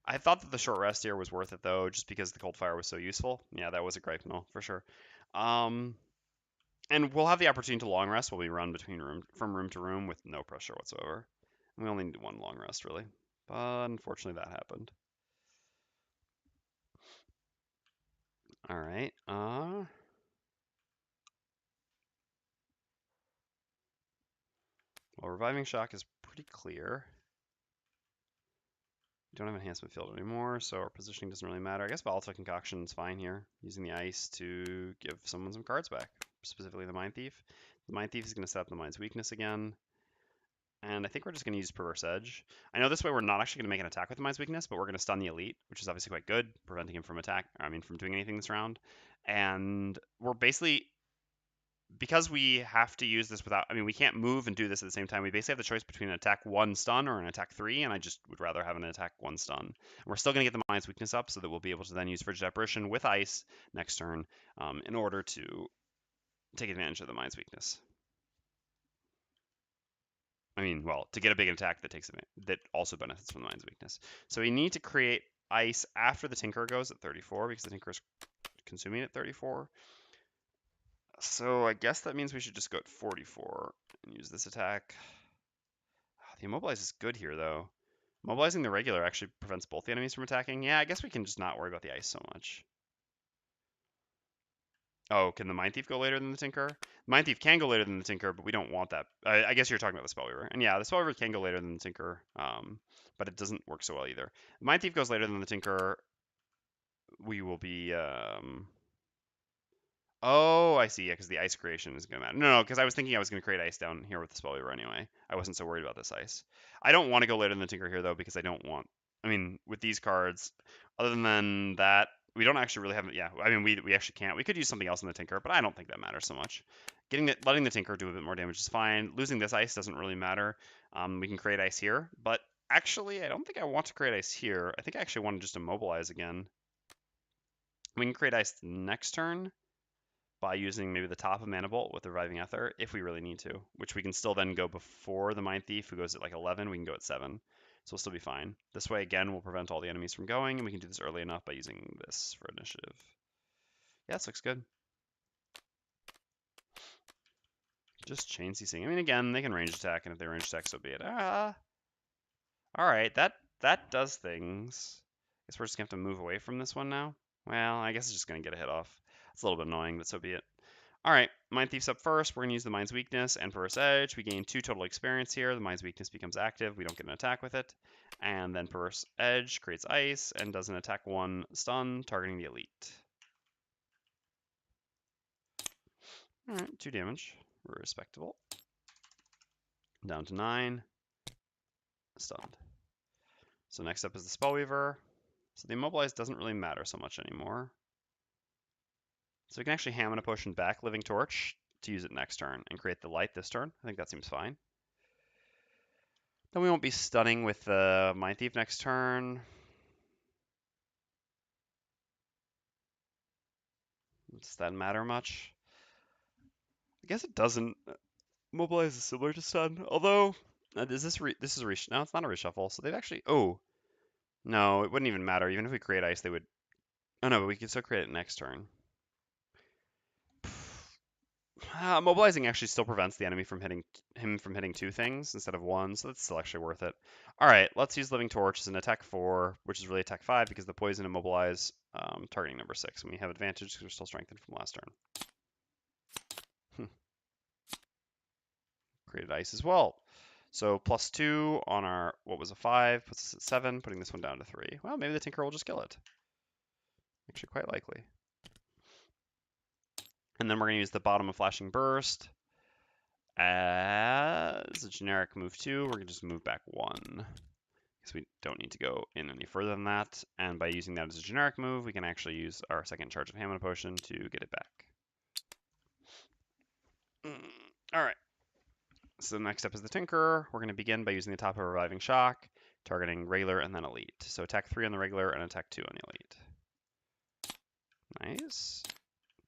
I thought that the short rest here was worth it, though, just because the Cold Fire was so useful. Yeah, that was a gripe, no, for sure. And we'll have the opportunity to long rest while we run from room to room with no pressure whatsoever. We only need 1 long rest, really. But unfortunately, that happened. All right. Well, Reviving Shock is pretty clear. We don't have Enhancement Field anymore, so our positioning doesn't really matter. I guess Volatile Concoction is fine here, using the ice to give someone some cards back, specifically the Mindthief. The Mindthief is going to set up the Mind's Weakness again. And I think we're just going to use Perverse Edge. I know this way we're not actually going to make an attack with the Mind's Weakness, but we're going to stun the Elite, which is obviously quite good, preventing him from from doing anything this round. And we're basically because we have to use this without, I mean, we can't move and do this at the same time. We basically have the choice between an attack 1 stun or an attack 3, and I just would rather have an attack 1 stun. And we're still going to get the Mind's Weakness up so that we'll be able to then use Frigid Apparition with Ice next turn in order to take advantage of the Mind's Weakness. I mean, well, to get a big attack that also benefits from the Mind's Weakness. So we need to create Ice after the Tinker goes at 34 because the Tinker is consuming at 34. So I guess that means we should just go at 44 and use this attack. The Immobilize is good here, though. Mobilizing the regular actually prevents both the enemies from attacking. Yeah, I guess we can just not worry about the Ice so much. Oh, can the Mindthief go later than the Tinker? Mindthief can go later than the Tinker, but we don't want that. I guess you're talking about the Spellweaver. And yeah, the Spellweaver can go later than the Tinker, but it doesn't work so well either. Mindthief goes later than the Tinker. We will be... Oh, I see. Yeah, because the ice creation is going to matter. No, because I was thinking I was going to create ice down here with the Spellweaver anyway. I wasn't so worried about this ice. I don't want to go later than the Tinker here, though, because I don't want... I mean, with these cards, other than that, we don't actually really have... Yeah, I mean, we actually can't. We could use something else in the Tinker, but I don't think that matters so much. Letting the Tinker do a bit more damage is fine. Losing this ice doesn't really matter. We can create ice here, but actually, I don't think I want to create ice here. I think I actually want to just immobilize again. We can create ice next turn by using maybe the top of Mana Bolt with the Reviving Ether, if we really need to, which we can still then go before the Mindthief, who goes at like 11, we can go at 7. So we'll still be fine. This way, again, we'll prevent all the enemies from going, and we can do this early enough by using this for initiative. Yeah, this looks good. Just chain CCing. I mean, again, they can range attack, and if they range attack, so be it. Alright, that does things. Guess we're just going to have to move away from this one now. Well, I guess it's just going to get a hit off. It's a little bit annoying, but so be it. Alright, Mindthief's up first. We're going to use the Mind's Weakness and Perverse Edge. We gain 2 total experience here. The Mind's Weakness becomes active. We don't get an attack with it. And then Perverse Edge creates Ice and does an attack 1 stun, targeting the Elite. Alright, 2 damage. Respectable. Down to 9. Stunned. So next up is the Spellweaver. So the Immobilize doesn't really matter so much anymore. So we can actually Hammer a Potion back Living Torch to use it next turn and create the light this turn. I think that seems fine. Then we won't be stunning with the Mindthief next turn. Does that matter much? I guess it doesn't. Mobilize is similar to stun, although is this this is a no, it's not a reshuffle. So they've actually no, it wouldn't even matter. Even if we create ice, they would. Oh no, but we could still create it next turn. Mobilizing actually still prevents the enemy from hitting 2 things instead of 1, so that's still actually worth it. All right, let's use Living Torch as an attack 4, which is really attack 5 because the poison immobilize targeting number 6, and we have advantage because we're still strengthened from last turn. Created ice as well. So +2 on our what was a 5 puts us at 7, putting this one down to 3. Well, maybe the Tinker will just kill it. Actually, quite likely. And then we're going to use the bottom of Flashing Burst as a generic move 2. We're going to just move back 1 because we don't need to go in any further than that. And by using that as a generic move, we can actually use our second charge of Hammer Potion to get it back. All right. So next up is the Tinker. We're going to begin by using the top of Reviving Shock, targeting regular and then elite. So attack 3 on the regular and attack 2 on the elite. Nice.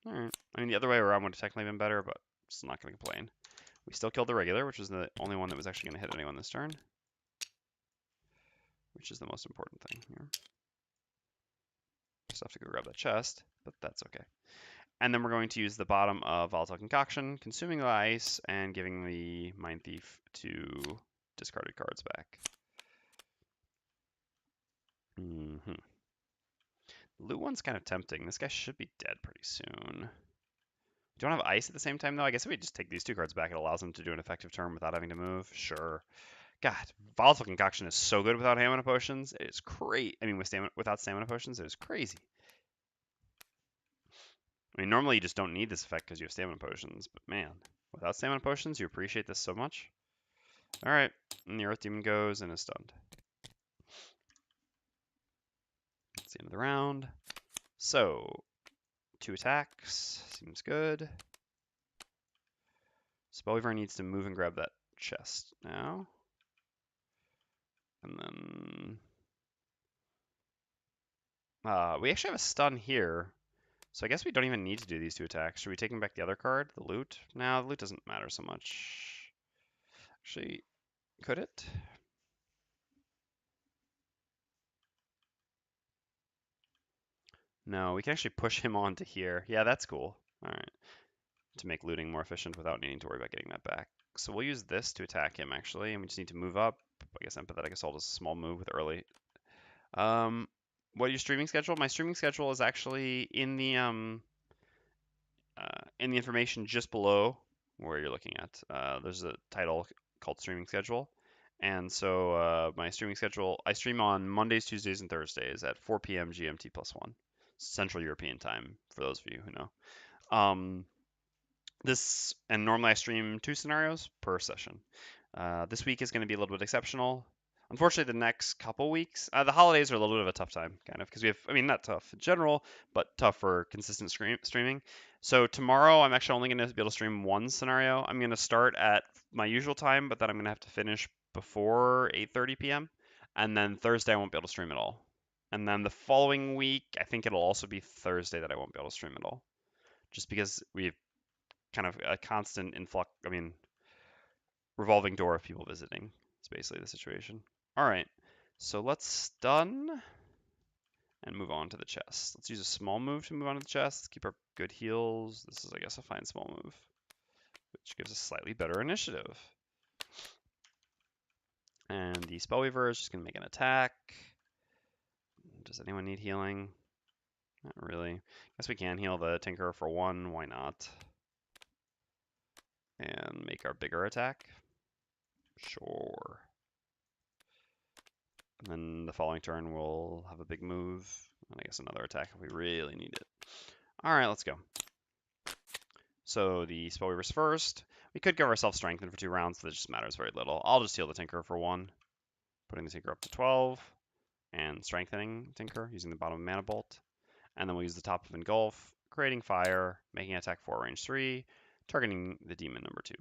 All right. I mean, the other way around would have technically been better, but still not going to complain. We still killed the regular, which was the only one that was actually going to hit anyone this turn, which is the most important thing here. Just have to go grab that chest, but that's okay. And then we're going to use the bottom of Volatile Concoction, consuming the ice and giving the Mindthief 2 discarded cards back. The loot one's kind of tempting. This guy should be dead pretty soon. We don't have ice at the same time, though. I guess if we just take these 2 cards back, it allows him to do an effective turn without having to move. Sure. God, Volatile Concoction is so good without Stamina Potions. It is great. I mean, without Stamina Potions, it is crazy. I mean, normally you just don't need this effect because you have Stamina Potions, but man, without Stamina Potions, you appreciate this so much. All right, and the Earth Demon goes and is stunned. That's the end of the round. So, 2 attacks, seems good. Spellweaver needs to move and grab that chest now. And then we actually have a stun here. So I guess we don't even need to do these 2 attacks. Should we take him back the other card? The loot? No, the loot doesn't matter so much. Actually, could it? No, we can actually push him onto here. Yeah, that's cool. All right. To make looting more efficient without needing to worry about getting that back. So we'll use this to attack him, actually, and we just need to move up. I guess Empathetic Assault is a small move with early. What are your streaming schedule? My streaming schedule is actually in the information just below where you're looking at. There's a title called Streaming Schedule. And so my streaming schedule, I stream on Mondays, Tuesdays, and Thursdays at 4 p.m. GMT +1, Central European time, for those of you who know. And normally I stream 2 scenarios per session. This week is going to be a little bit exceptional. Unfortunately, the next couple weeks, the holidays are a little bit of a tough time, kind of, because we have, I mean, not tough in general, but tough for consistent streaming. So tomorrow, I'm actually only going to be able to stream 1 scenario. I'm going to start at my usual time, but then I'm going to have to finish before 8:30 p.m. And then Thursday, I won't be able to stream at all. And then the following week, I think it'll also be Thursday that I won't be able to stream at all, just because we've kind of a constant influx, I mean, revolving door of people visiting. It's basically the situation. All right, so let's stun and move on to the chest. Let's use a small move to move on to the chest. Let's keep our good heals. This is, I guess, a fine small move, which gives us slightly better initiative. And the Spellweaver is just going to make an attack. Does anyone need healing? Not really. I guess we can heal the Tinkerer for 1. Why not? And make our bigger attack. Sure. And then the following turn we'll have a big move, and I guess another attack if we really need it. All right, let's go. So the Spellweaver's first. We could give ourselves Strengthen for 2 rounds, so that just matters very little. I'll just heal the Tinker for 1, putting the Tinker up to 12, and strengthening Tinker using the bottom of Mana Bolt. And then we'll use the top of Engulf, creating fire, making an attack 4, range 3, targeting the demon number 2.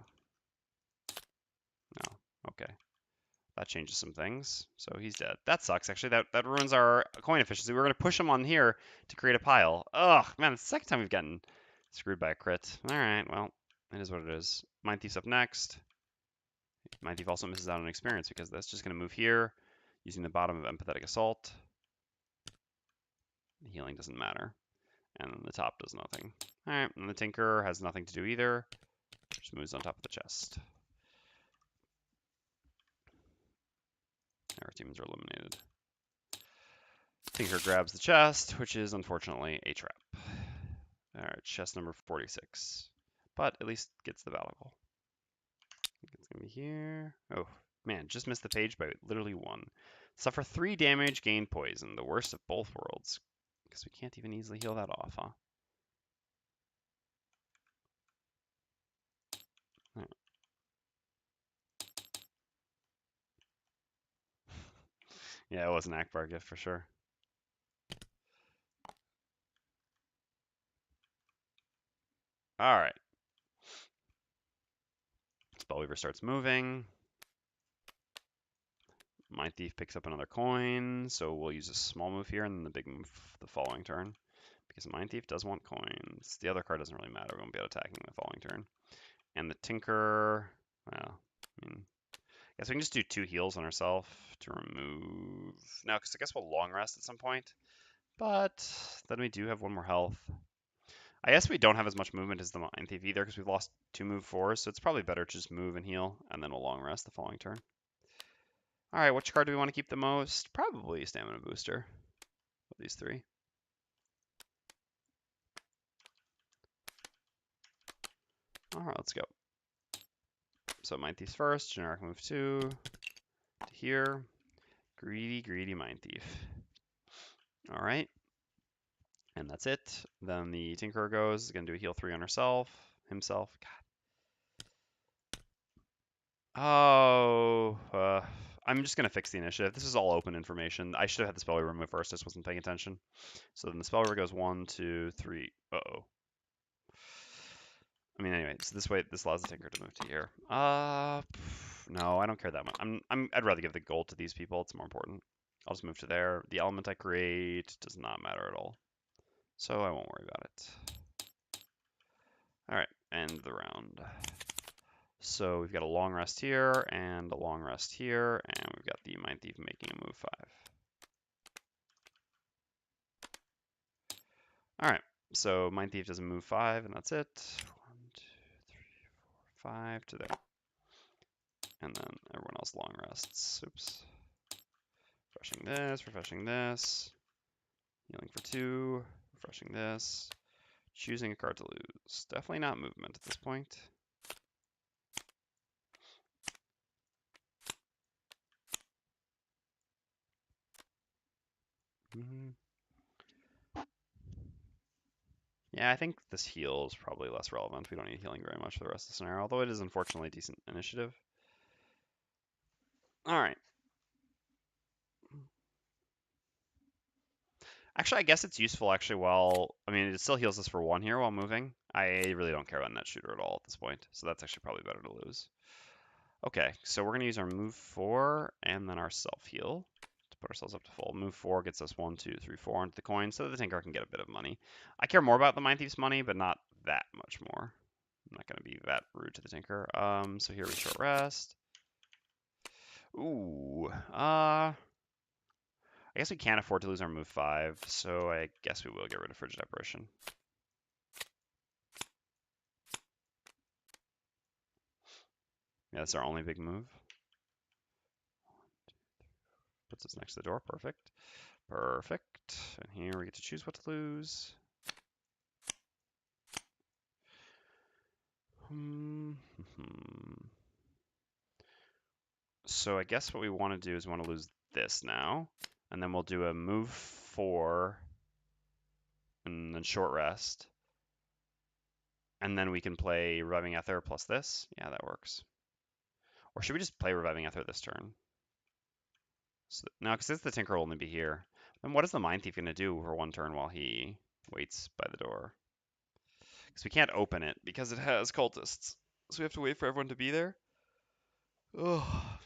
No, okay. That changes some things. So he's dead. That sucks, actually. That ruins our coin efficiency. We're going to push him on here to create a pile. Ugh, man, it's the second time we've gotten screwed by a crit. All right, well, it is what it is. Mindthief's up next. Mindthief also misses out on experience because that's just going to move here using the bottom of Empathetic Assault. The healing doesn't matter. And then the top does nothing. All right, and the Tinker has nothing to do either. Just moves on top of the chest. Our demons are eliminated. Tinker grabs the chest, which is unfortunately a trap. Alright, chest number 46. But at least gets the battle goal. I think it's gonna be here. Oh, man, just missed the page by literally 1. Suffer 3 damage, gain poison. The worst of both worlds. Because we can't even easily heal that off, huh? Right. Yeah, it was an Akbar gift for sure. Alright. Spellweaver starts moving. Mindthief picks up another coin, so we'll use a small move here and then the big move the following turn. Because Mindthief does want coins. The other card doesn't really matter. We won't be able to attack him the following turn. And the Tinker, well, I mean, I guess we can just do 2 heals on ourselves to remove. No, because I guess we'll long rest at some point. But then we do have 1 more health. I guess we don't have as much movement as the Mindthief either because we've lost 2 move 4s, so it's probably better to just move and heal, and then we'll long rest the following turn. All right, which card do we want to keep the most? Probably Stamina Booster of these 3. All right, let's go. So Mindthief's first, generic move 2 to here. Greedy, greedy Mindthief. All right. And that's it. Then the Tinkerer goes, is going to do a heal 3 on himself. God. Oh, I'm just going to fix the initiative. This is all open information. I should have had the Spellweaver move first. I just wasn't paying attention. So then the Spellweaver goes 1, 2, 3. Uh-oh. I mean, anyway, so this way, this allows the Tinker to move to here. No, I don't care that much. I'd rather give the gold to these people. It's more important. I'll just move to there. The element I create does not matter at all, so I won't worry about it. All right, end the round. So we've got a long rest here and a long rest here, and we've got the Mindthief making a move 5. All right, so Mindthief does a move 5, and that's it. 1, 2, 3, 4, 5 to there. And then everyone else long rests. Oops. Refreshing this. Healing for 2. Refreshing this. Choosing a card to lose. Definitely not movement at this point. Yeah, I think this heal is probably less relevant. We don't need healing very much for the rest of the scenario, although it is unfortunately decent initiative. All right. Actually, I guess it's useful actually while, I mean, it still heals us for 1 here while moving. I really don't care about net shooter at all at this point, so that's actually probably better to lose. Okay, so we're going to use our move 4 and then our self heal to put ourselves up to full. Move 4 gets us 1, 2, 3, 4 into the coin so that the Tinker can get a bit of money. I care more about the Mindthief's money, but not that much more. I'm not going to be that rude to the Tinker. So here we short rest. Ooh, I guess we can't afford to lose our move 5, so I guess we will get rid of Frigid Apparition. Yeah, that's our only big move. Puts us next to the door. Perfect. Perfect. And here we get to choose what to lose. So I guess what we want to do is we want to lose this now. And then we'll do a move 4 and then short rest. And then we can play Reviving Ether plus this. Yeah, that works. Or should we just play Reviving Ether this turn? So, no, because the Tinker will only be here. Then what is the Mindthief going to do for 1 turn while he waits by the door? Because we can't open it because it has cultists. So we have to wait for everyone to be there. Oh,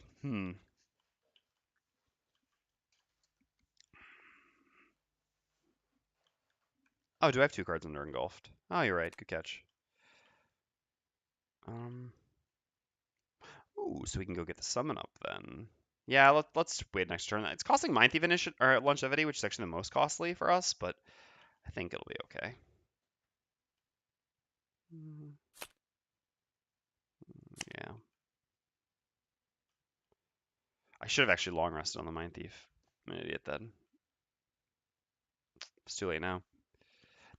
Oh, do I have 2 cards under Engulfed? Oh, you're right. Good catch. Ooh, so we can go get the summon up then. Yeah, let's wait next turn. It's costing Mindthief initiative or longevity, which is actually the most costly for us, but I think it'll be okay. Yeah. I should have actually long rested on the Mindthief. I'm an idiot then. It's too late now.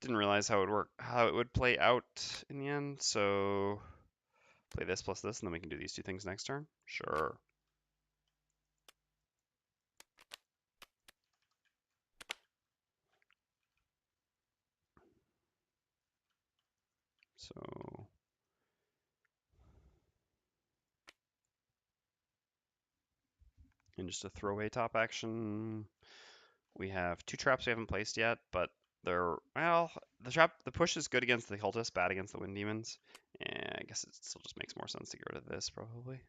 Didn't realize how it would play out in the end, so play this plus this, and then we can do these 2 things next turn. Sure. So and just a throwaway top action. We have 2 traps we haven't placed yet, but they're, well, the push is good against the cultists, bad against the wind demons. Yeah, I guess it still just makes more sense to get rid of this, probably.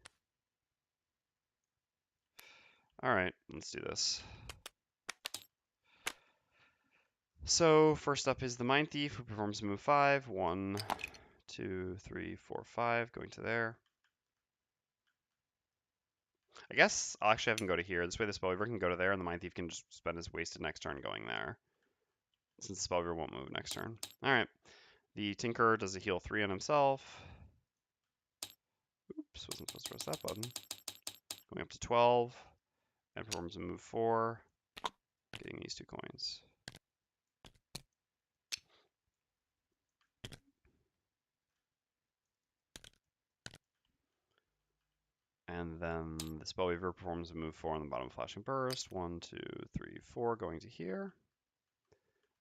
Alright, let's do this. So, first up is the Mindthief, who performs move 5. 1, 2, 3, 4, 5, going to there. I guess I'll actually have him go to here. This way the Spellweaver can go to there, and the Mindthief can just spend his wasted next turn going there. Since the Spellweaver won't move next turn. Alright. The Tinker does a heal 3 on himself. Oops, wasn't supposed to press that button. Going up to 12. And performs a move 4. Getting these 2 coins. And then the Spellweaver performs a move 4 on the bottom of Flashing Burst. 1, 2, 3, 4, going to here.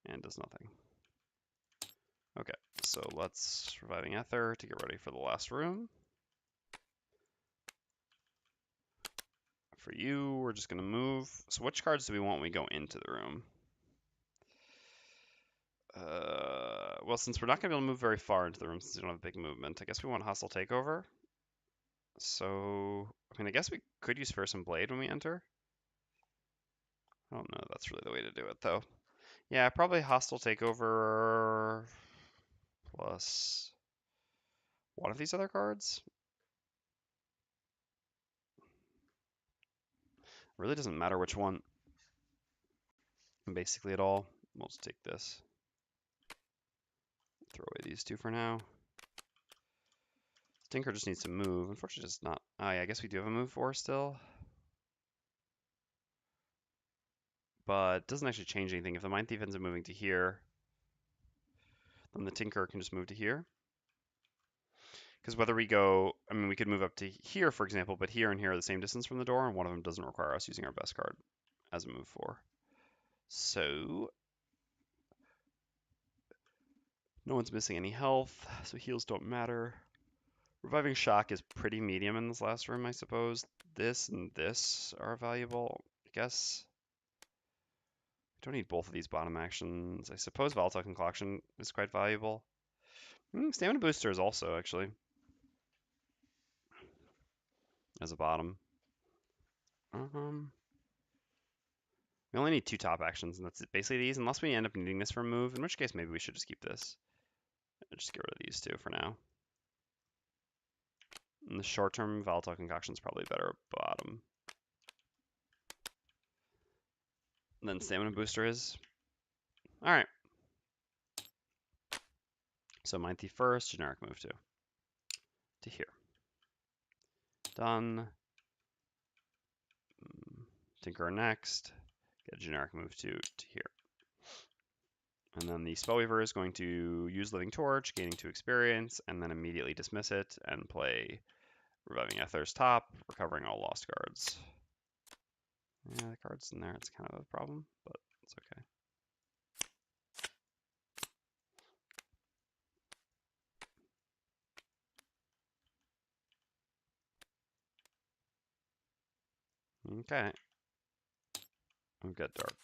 And does nothing. Okay, so let's Reviving Ether to get ready for the last room. For you, we're just going to move. So which cards do we want when we go into the room? well, since we're not going to be able to move very far into the room since we don't have big movement, I guess we want hostile takeover. So, I mean, I guess we could use Fearsome Blade when we enter. I don't know if that's really the way to do it, though. Yeah, probably hostile takeover plus one of these other cards. Really doesn't matter which one, basically at all. We'll just take this. Throw away these two for now. Tinker just needs to move. Unfortunately, it's not. Oh, yeah, I guess we do have a move 4 still. But it doesn't actually change anything. If the Mindthief ends up moving to here, then the Tinker can just move to here. Because whether we go, I mean, we could move up to here, for example, but here and here are the same distance from the door, and one of them doesn't require us using our best card as a move 4. So, no one's missing any health, so heals don't matter. Reviving Shock is pretty medium in this last room, I suppose. This and this are valuable, I guess. I don't need both of these bottom actions. I suppose Volatile Concoction is quite valuable. Stamina Booster is also, actually, as a bottom. We only need 2 top actions, and that's basically these, unless we end up needing this for a move, in which case maybe we should just keep this. Just get rid of these 2 for now. In the short term, Volatile Concoction is probably better bottom than Stamina Booster is. Alright. So Mindthief first, generic move 2. To here. Done. Tinker next. Get a generic move 2 to here. And then the Spellweaver is going to use Living Torch, gaining 2 experience, and then immediately dismiss it and play Reviving Aether's top, recovering all lost cards. Yeah, the card's in there, it's kind of a problem, but it's okay. Okay. We've got dark.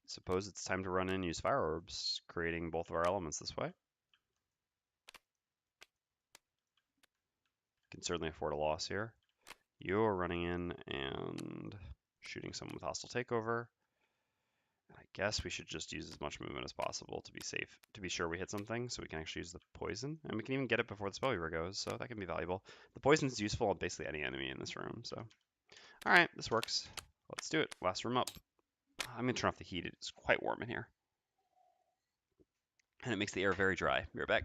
Suppose it's time to run in and use Fire Orbs, creating both of our elements this way. Can certainly afford a loss here. You're running in and shooting someone with Hostile Takeover. I guess we should just use as much movement as possible to be safe, to be sure we hit something, so we can actually use the poison. And we can even get it before the Spellweaver goes, so that can be valuable. The poison's useful on basically any enemy in this room, so. Alright, this works. Let's do it. Last room up. I'm going to turn off the heat. It's quite warm in here. And it makes the air very dry. Be right back.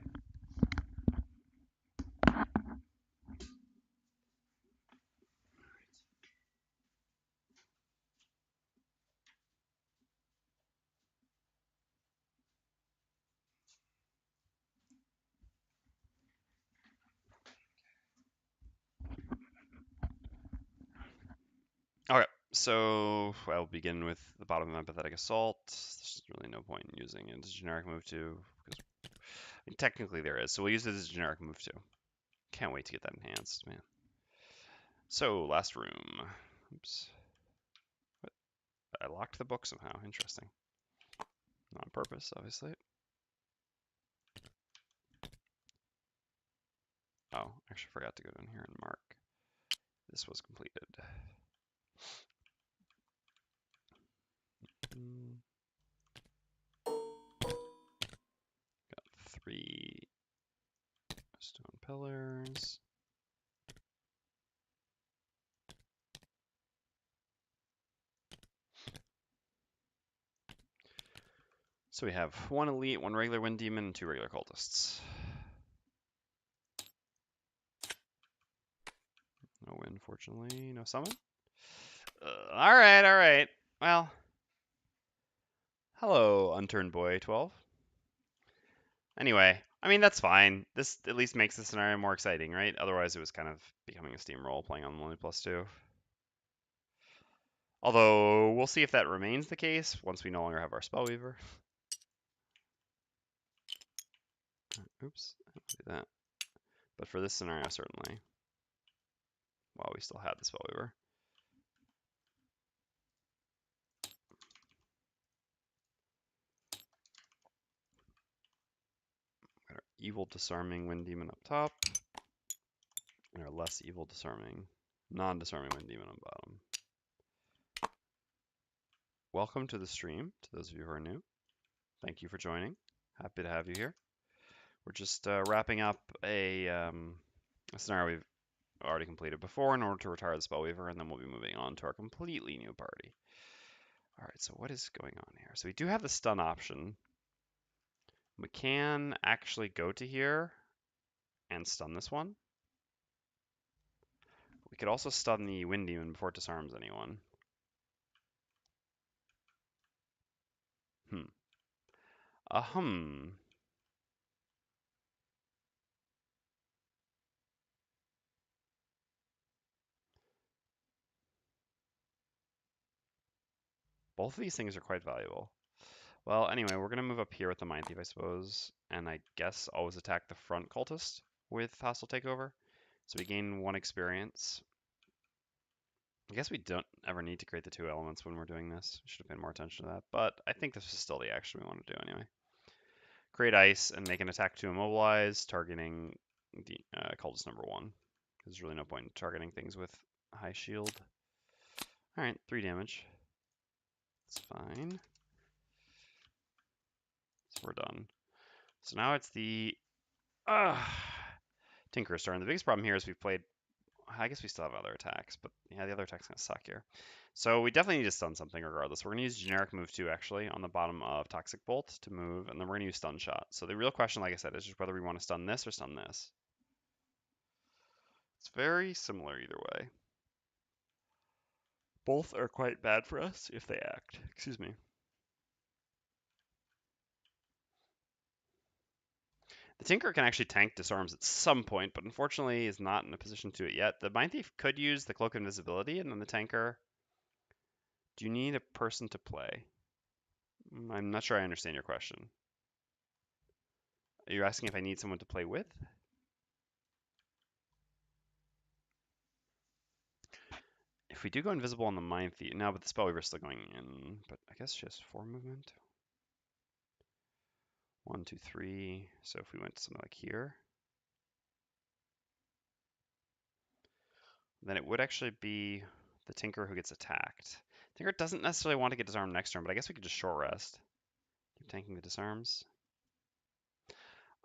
Okay, so I'll begin with the bottom of Empathetic Assault. There's really no point in using it as a generic move 2, because I mean, technically there is, so we'll use it as a generic move 2. Can't wait to get that enhanced, man. So, last room. Oops. What? I locked the book somehow. Interesting. Not on purpose, obviously. Oh, actually forgot to go down here and mark. This was completed. Got 3 stone pillars. So we have 1 elite, 1 regular wind demon, and 2 regular cultists. No win, fortunately. No summon. Alright. Well, hello, Unturned Boy 12. Anyway, I mean, that's fine. This at least makes the scenario more exciting, right? Otherwise, it was kind of becoming a steamroll playing on only +2. Although, we'll see if that remains the case once we no longer have our Spellweaver. Oops, I don't do that. But for this scenario, certainly. While we still have the Spellweaver. evil disarming wind demon up top, and our less evil disarming, non-disarming wind demon on bottom. Welcome to the stream, to those of you who are new. Thank you for joining. Happy to have you here. We're just wrapping up a scenario we've already completed before in order to retire the Spellweaver, and then we'll be moving on to our completely new party. All right, so what is going on here? So we do have the stun option. We can actually go to here and stun this one. We could also stun the Wind Demon before it disarms anyone. Ahem. Both of these things are quite valuable. Well, anyway, we're going to move up here with the Mindthief, I suppose, and I guess always attack the front cultist with Hostile Takeover. So we gain 1 experience. I guess we don't ever need to create the 2 elements when we're doing this. We should have paid more attention to that, but I think this is still the action we want to do anyway. Create ice and make an attack to immobilize, targeting the cultist number 1. There's really no point in targeting things with high shield. Alright, 3 damage. It's fine. So we're done. So now it's the Tinker's turn. The biggest problem here is we've played... I guess we still have other attacks, but yeah, the other attack's going to suck here. So we definitely need to stun something regardless. We're going to use generic move 2 actually on the bottom of Toxic Bolt to move, and then we're going to use stun shot. So the real question, like I said, is just whether we want to stun this or stun this. It's very similar either way. Both are quite bad for us if they act. Excuse me. The Tinker can actually tank disarms at some point, but unfortunately is not in a position to it yet. The Mindthief could use the Cloak of Invisibility, and then the Tanker... Do you need a person to play? I'm not sure I understand your question. Are you asking if I need someone to play with? If we do go invisible on the Mindthief... No, but the Spellweaver's still going in. But I guess she has 4 movement. 1, 2, 3. So if we went to something like here... then it would actually be the Tinker who gets attacked. Tinker doesn't necessarily want to get disarmed next turn, but I guess we could just short rest. Keep tanking the disarms.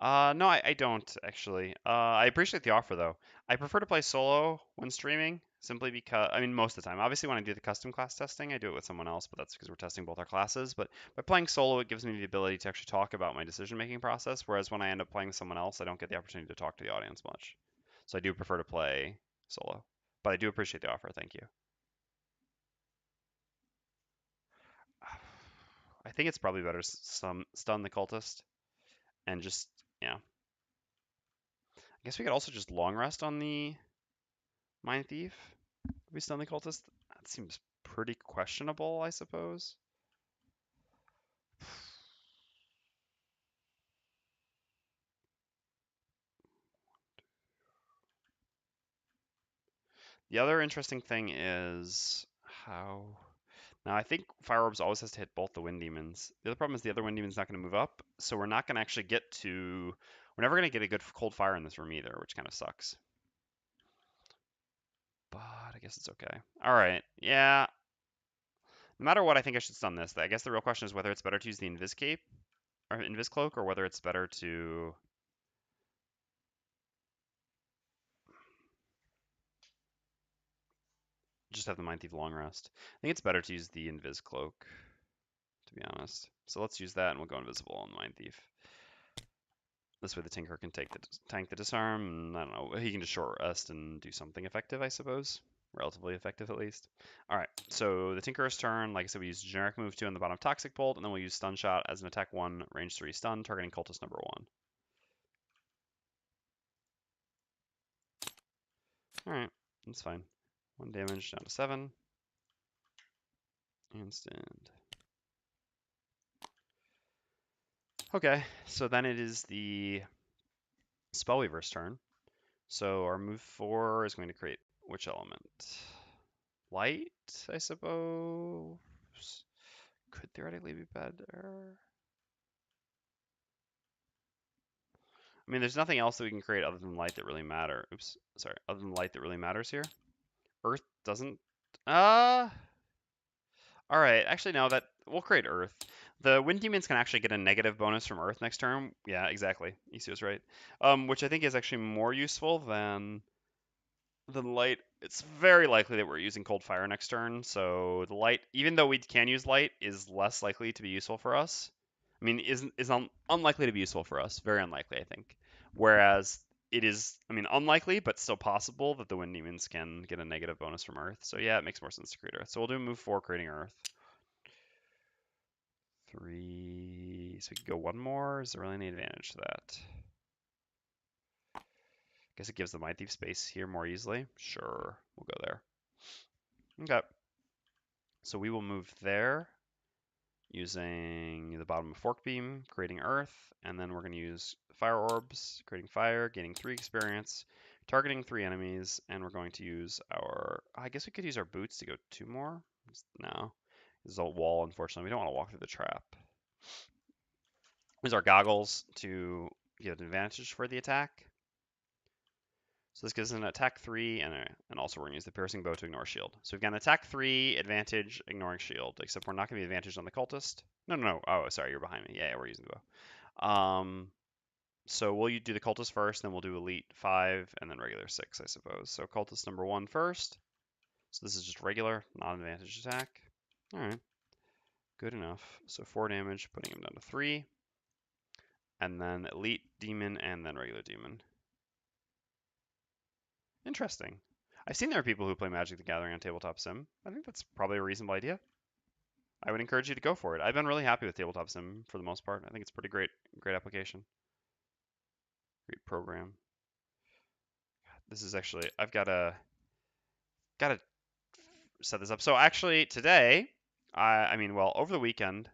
No, I don't actually. I appreciate the offer though. I prefer to play solo when streaming, simply because, I mean, most of the time. Obviously, when I do the custom class testing, I do it with someone else, but that's because we're testing both our classes. But by playing solo, it gives me the ability to actually talk about my decision-making process, whereas when I end up playing someone else, I don't get the opportunity to talk to the audience much. So I do prefer to play solo. But I do appreciate the offer, thank you. I think it's probably better stun the cultist and just, yeah. I guess we could also just long rest on the Mindthief. We stun the cultist? That seems pretty questionable, I suppose. The other interesting thing is how... Now, I think Fire Orbs always has to hit both the Wind Demons. The other problem is the other Wind Demon's not going to move up, so we're not going to actually get to... We're never going to get a good cold fire in this room either, which kind of sucks. But I guess it's okay. All right, yeah. No matter what, I think I should stun this. I guess the real question is whether it's better to use the Invis Cape or Invis Cloak, or whether it's better to just have the Mindthief long rest. I think it's better to use the Invis Cloak, to be honest. So let's use that, and we'll go invisible on the Mindthief. This way the Tinker can tank the disarm, and I don't know, he can just short rest and do something effective, I suppose. Relatively effective, at least. Alright, so the Tinker's turn. Like I said, we use generic move 2 on the bottom of Toxic Bolt, and then we'll use Stun Shot as an attack 1, range 3 stun, targeting cultist number 1. Alright, that's fine. 1 damage down to 7. And stand. Okay, so then it is the Spellweaver's turn. So our move 4 is going to create which element? Light, I suppose? Could theoretically be better. I I mean, there's nothing else that we can create other than light that really matter. Oops, sorry. Other than light that really matters here. Earth doesn't. All right. Actually, no. That we'll create Earth. The Wind Demons can actually get a negative bonus from Earth next turn. Yeah, exactly. Isu was right. Which I think is actually more useful than light. It's very likely that we're using cold fire next turn, so the light, even though we can use light, is less likely to be useful for us. I mean, unlikely to be useful for us. Very unlikely, I think. Whereas it is, I mean, unlikely, but still possible that the Wind Demons can get a negative bonus from Earth. So yeah, it makes more sense to create Earth. So we'll do move 4, creating Earth. 3, so we could go one more. Is there really any advantage to that? Guess it gives the Mindthief space here more easily. Sure, we'll go there. Okay. So we will move there using the bottom of Fork Beam, creating Earth, and then we're going to use Fire Orbs, creating Fire, gaining 3 experience, targeting 3 enemies, and we're going to use our, I guess we could use our boots to go 2 more. No, this is a wall, unfortunately. We don't want to walk through the trap. Use our goggles to get an advantage for the attack. So this gives an attack 3, and also we're going to use the piercing bow to ignore shield. So we've got an attack 3, advantage, ignoring shield, except we're not going to be advantaged on the cultist. No. Oh, sorry, you're behind me. Yeah, we're using the bow. So we'll do the cultist first, then we'll do elite 5, and then regular 6, I suppose. So cultist number 1 first. So this is just regular, non-advantaged attack. All right, good enough. So 4 damage, putting him down to 3. And then elite demon, and then regular demon. Interesting. I've seen there are people who play Magic the Gathering on Tabletop Sim. I think that's probably a reasonable idea. I would encourage you to go for it. I've been really happy with Tabletop Sim for the most part. I think it's pretty great application. Great program. This is actually, I've got to set this up. So actually today, over the weekend,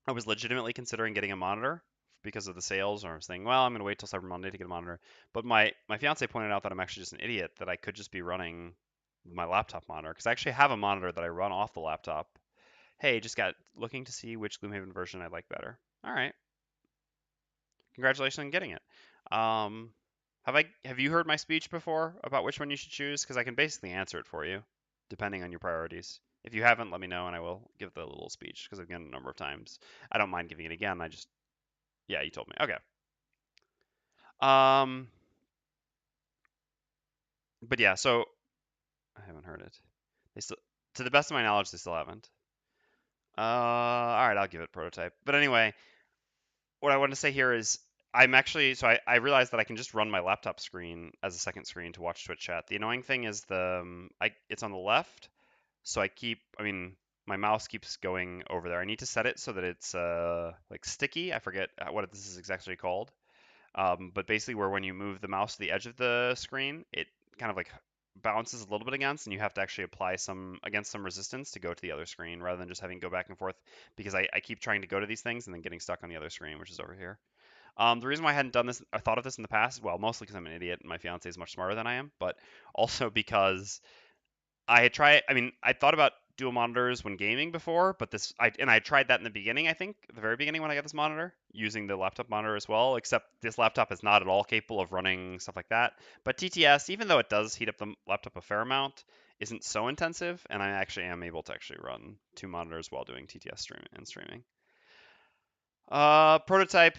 I was legitimately considering getting a monitor because of the sales, or I was thinking, well, I'm going to wait till Cyber Monday to get a monitor. But my fiance pointed out that I'm actually just an idiot, that I could just be running my laptop monitor, because I actually have a monitor that I run off the laptop. Hey, just got looking to see which Gloomhaven version I like better. All right. Congratulations on getting it. Have you heard my speech before about which one you should choose? Because I can basically answer it for you, depending on your priorities. If you haven't, let me know and I will give the little speech, because I've given it a number of times. I don't mind giving it again. Yeah, you told me. Okay. But yeah, so I haven't heard it. To the best of my knowledge, they still haven't. All right, I'll give it prototype. But anyway, what I wanted to say here is I realized that I can just run my laptop screen as a second screen to watch Twitch chat. The annoying thing is it's on the left, so my mouse keeps going over there. I need to set it so that it's like sticky. I forget what this is exactly called. But basically where when you move the mouse to the edge of the screen, it kind of like bounces a little bit against, and you have to actually apply some resistance to go to the other screen rather than just having to go back and forth, because I keep trying to go to these things and then getting stuck on the other screen, which is over here. The reason why I hadn't done this, I thought of this in the past, well, mostly because I'm an idiot and my fiance is much smarter than I am, but also because I thought about dual monitors when gaming before, but I tried that in the beginning, I think, the very beginning when I got this monitor, using the laptop monitor as well, except this laptop is not at all capable of running stuff like that. But TTS, even though it does heat up the laptop a fair amount, isn't so intensive, and I actually am able to run 2 monitors while doing TTS streaming. Prototype,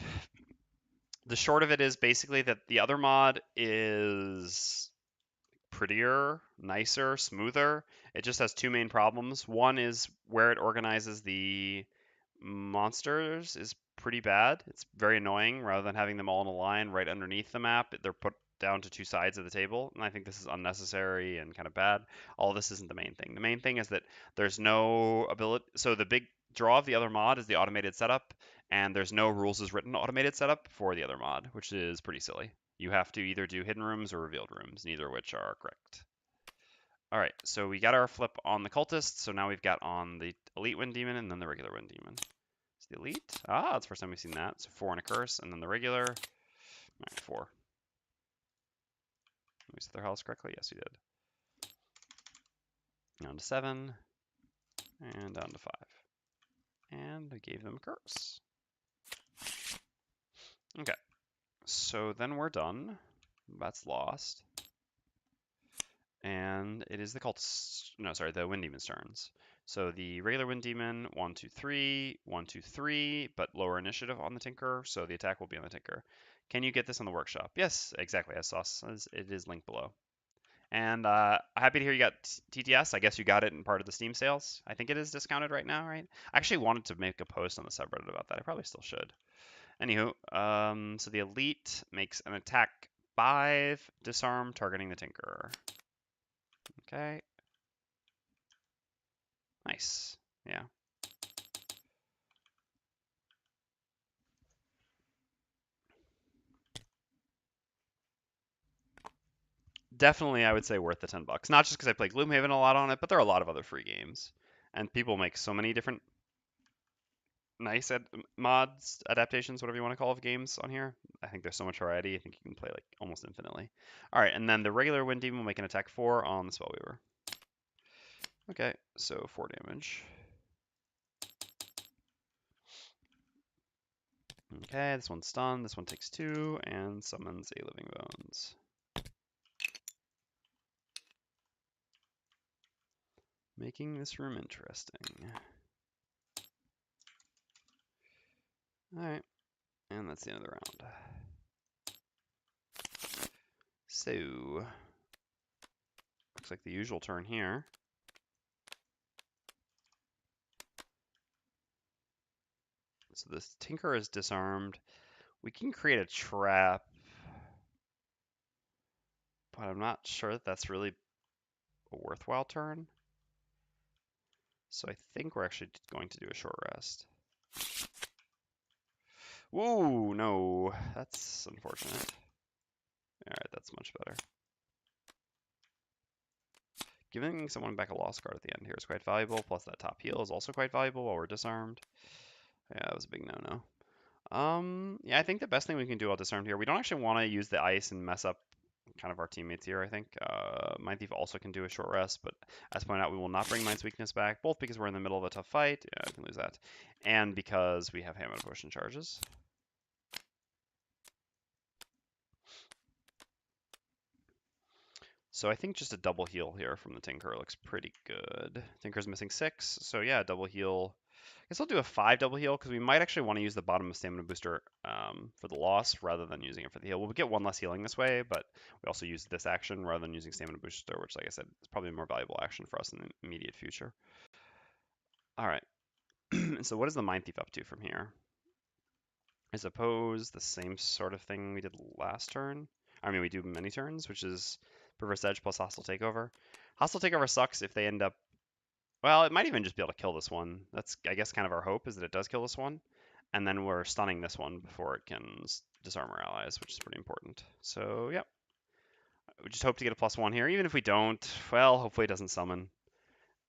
the short of it is basically that the other mod is prettier, nicer, smoother. It just has 2 main problems. One is where it organizes the monsters is pretty bad. It's very annoying. Rather than having them all in a line right underneath the map, they're put down to 2 sides of the table, and I think this is unnecessary and kind of bad. All this isn't the main thing. The main thing is that there's no ability. So the big draw of the other mod is the automated setup, and there's no rules as written automated setup for the other mod, which is pretty silly. You have to either do hidden rooms or revealed rooms, neither of which are correct. All right, so we got our flip on the cultist, so now we've got on the elite wind demon and then the regular wind demon. It's the elite. It's the first time we've seen that. So 4 and a curse, and then the regular. All right, 4. We set their health correctly? Yes, we did. Down to 7, and down to 5. And I gave them a curse. Okay, so then we're done. That's lost. And it is the cultist, no, sorry, the Wind Demon's turns. So the regular Wind Demon, 1, 2, 3, 1, 2, 3, but lower initiative on the Tinker, so the attack will be on the Tinker. Can you get this on the workshop? Yes, exactly, as Sauce says, it is linked below. And happy to hear you got TTS. I guess you got it in part of the Steam sales. I think it is discounted right now, right? I actually wanted to make a post on the subreddit about that. I probably still should. Anywho, so the Elite makes an attack 5, disarm, targeting the Tinker. Okay. Nice. Yeah. Definitely, I would say worth the $10. Not just because I play Gloomhaven a lot on it, but there are a lot of other free games. And people make so many different nice mods, adaptations, whatever you want to call it, of games on here. I think there's so much variety. I think you can play like almost infinitely. All right, and then the regular Wind Demon will make an attack 4 on the Spellweaver. Okay, so 4 damage. Okay, this one's stunned. This one takes 2 and summons a Living Bones. Making this room interesting. All right, and that's the end of the round. So, looks like the usual turn here. So this Tinker is disarmed. We can create a trap, but I'm not sure that that's really a worthwhile turn. So I think we're actually going to do a short rest. Whoa, no, that's unfortunate. All right, that's much better. Giving someone back a lost card at the end here is quite valuable, plus that top heal is also quite valuable while we're disarmed. Yeah, that was a big no-no. Yeah, I think the best thing we can do while disarmed here, we don't actually want to use the ice and mess up kind of our teammates here, I think. Mindthief also can do a short rest, but as pointed out, we will not bring Mind's Weakness back, both because we're in the middle of a tough fight, yeah, I can lose that, and because we have Hammer Potion charges. So I think just a double heal here from the Tinker looks pretty good. Tinker's missing 6, so yeah, double heal. I guess I'll do a 5 double heal because we might actually want to use the bottom of Stamina Booster for the loss rather than using it for the heal. We'll get 1 less healing this way, but we also use this action rather than using Stamina Booster, which, like I said, is probably a more valuable action for us in the immediate future. All right. So what is the Mindthief up to from here? I suppose the same sort of thing we did last turn. I mean, we do many turns, which is Perverse Edge plus Hostile Takeover. Hostile Takeover sucks if they end up... Well, it might even just be able to kill this one. That's, I guess, kind of our hope, is that it does kill this one. And then we're stunning this one before it can disarm our allies, which is pretty important. So, yep. We just hope to get a +1 here. Even if we don't, well, hopefully it doesn't summon.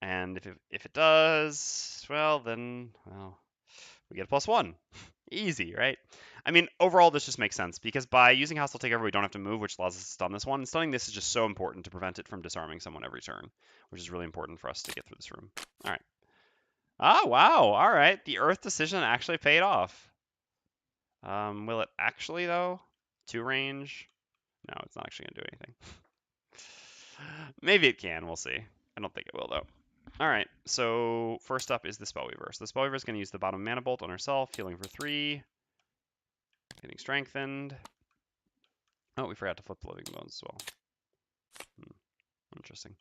And if it does, well, then, well, we get a +1. Easy, right? I mean, overall, this just makes sense because by using Hostile Takeover, we don't have to move, which allows us to stun this one. And stunning this is just so important to prevent it from disarming someone every turn, which is really important for us to get through this room. All right. Oh, wow. All right. The Earth decision actually paid off. Will it actually, though? 2 range? No, it's not actually going to do anything. Maybe it can. We'll see. I don't think it will, though. All right, so first up is the Spellweaver. So the Spellweaver is going to use the bottom Mana Bolt on herself, healing for 3, getting strengthened. Oh, we forgot to flip the Living Bones as well. Interesting.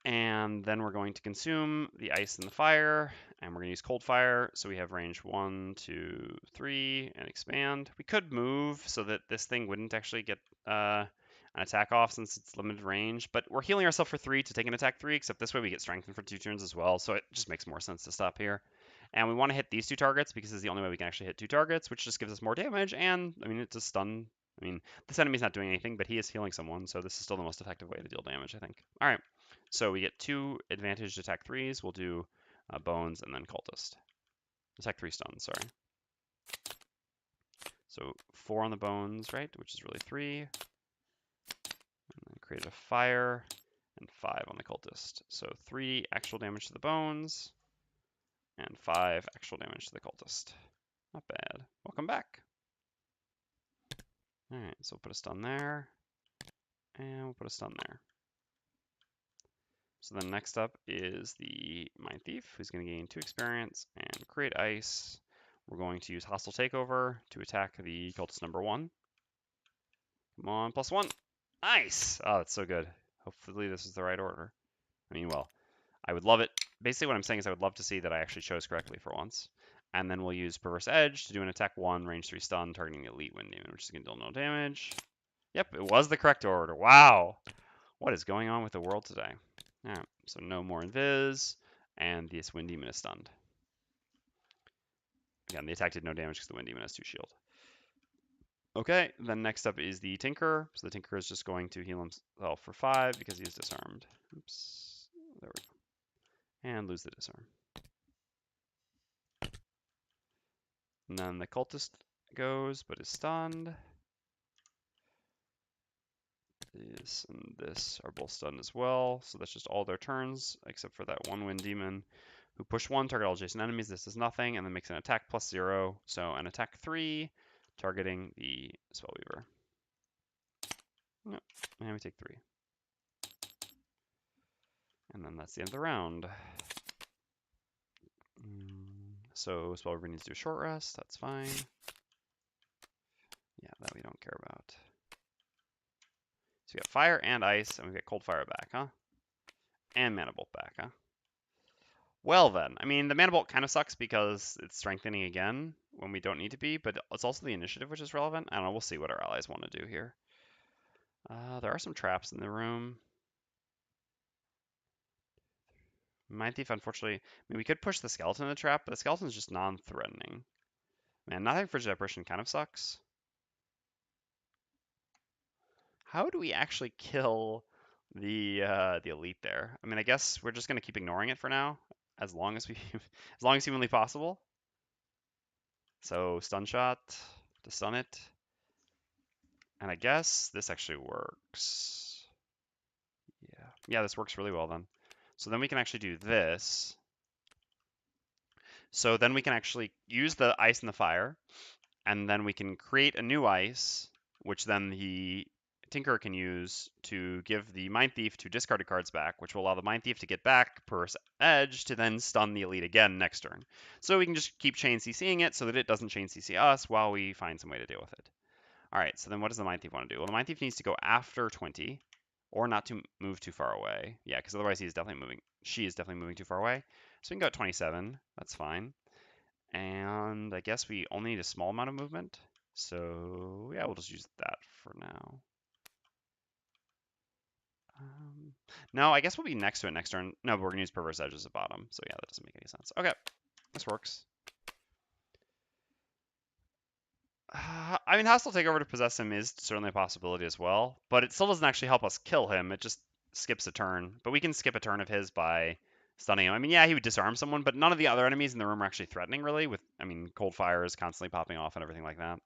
And then we're going to consume the ice and the fire, and we're going to use cold fire. So we have range 1, 2, 3, and expand. We could move so that this thing wouldn't actually get an attack off since it's limited range, but we're healing ourselves for 3 to take an attack 3, except this way we get strengthened for 2 turns as well, so it just makes more sense to stop here. And we want to hit these 2 targets because it's the only way we can actually hit 2 targets, which just gives us more damage, and, I mean, it's a stun. I mean, this enemy's not doing anything, but he is healing someone, so this is still the most effective way to deal damage, I think. All right. So we get 2 advantaged attack 3s. We'll do Bones and then Cultist. Attack 3 stuns, sorry. So 4 on the Bones, right, which is really 3. And then create a fire, and 5 on the Cultist. So 3 actual damage to the Bones, and 5 actual damage to the Cultist. Not bad. Welcome back. Alright, so we'll put a stun there. And we'll put a stun there. So then next up is the Mindthief, who's going to gain 2 experience and create ice. We're going to use Hostile Takeover to attack the cultist number 1. Come on, +1. Nice! Oh, that's so good. Hopefully this is the right order. I mean, well, I would love it. Basically what I'm saying is I would love to see that I actually chose correctly for once. And then we'll use Perverse Edge to do an attack 1, range 3 stun, targeting the Elite Wind Demon, which is going to deal no damage. Yep, it was the correct order. Wow! What is going on with the world today? Alright, so no more invis, and this Wind Demon is stunned. Again, the attack did no damage because the Wind Demon has 2 shield. Okay, then next up is the Tinker. So the Tinker is just going to heal himself for 5 because he is disarmed. Oops, there we go. And lose the disarm. And then the Cultist goes, but is stunned. This and this are both stunned as well, so that's just all their turns, except for that one Wind Demon, who push 1, target all adjacent enemies. This is nothing, and then makes an attack +0, so an attack 3, targeting the Spellweaver. Yep, and we take 3. And then that's the end of the round. So Spellweaver needs to do a short rest, that's fine. Yeah, that we don't care about. So we got fire and ice, and we get cold fire back, huh? And mana bolt back, huh? Well then, I mean, the mana bolt kind of sucks because it's strengthening again when we don't need to be, but it's also the initiative which is relevant. I don't know, we'll see what our allies want to do here. There are some traps in the room. Mindthief, unfortunately, I mean, we could push the skeleton in the trap, but the skeleton is just non-threatening. Man, not having Frigid Apparition kind of sucks. How do we actually kill the elite there? I mean, I guess we're just gonna keep ignoring it for now, as long as humanly possible. So stun shot to stun it, and I guess this actually works. Yeah, this works really well then. So then we can actually do this. So then we can actually use the ice and the fire, and then we can create a new ice, which then the Tinker can use to give the Mindthief 2 discarded cards back, which will allow the Mindthief to get back Perverse Edge to then stun the Elite again next turn. So we can just keep chain CCing it so that it doesn't chain CC us while we find some way to deal with it. Alright, so then what does the Mindthief want to do? Well, the Mindthief needs to go after 20, or not to move too far away. Yeah, because otherwise she is definitely moving too far away. So we can go at 27, that's fine. And I guess we only need a small amount of movement. So yeah, we'll just use that for now. No, I guess we'll be next to it next turn. No, but we're gonna use Perverse Edge as a bottom. So yeah, that doesn't make any sense. Okay, this works. I mean, Hostile Takeover to possess him is certainly a possibility as well, but it still doesn't actually help us kill him. It just skips a turn. But we can skip a turn of his by stunning him. I mean, yeah, he would disarm someone, but none of the other enemies in the room are actually threatening, really. I mean, cold fire is constantly popping off and everything like that.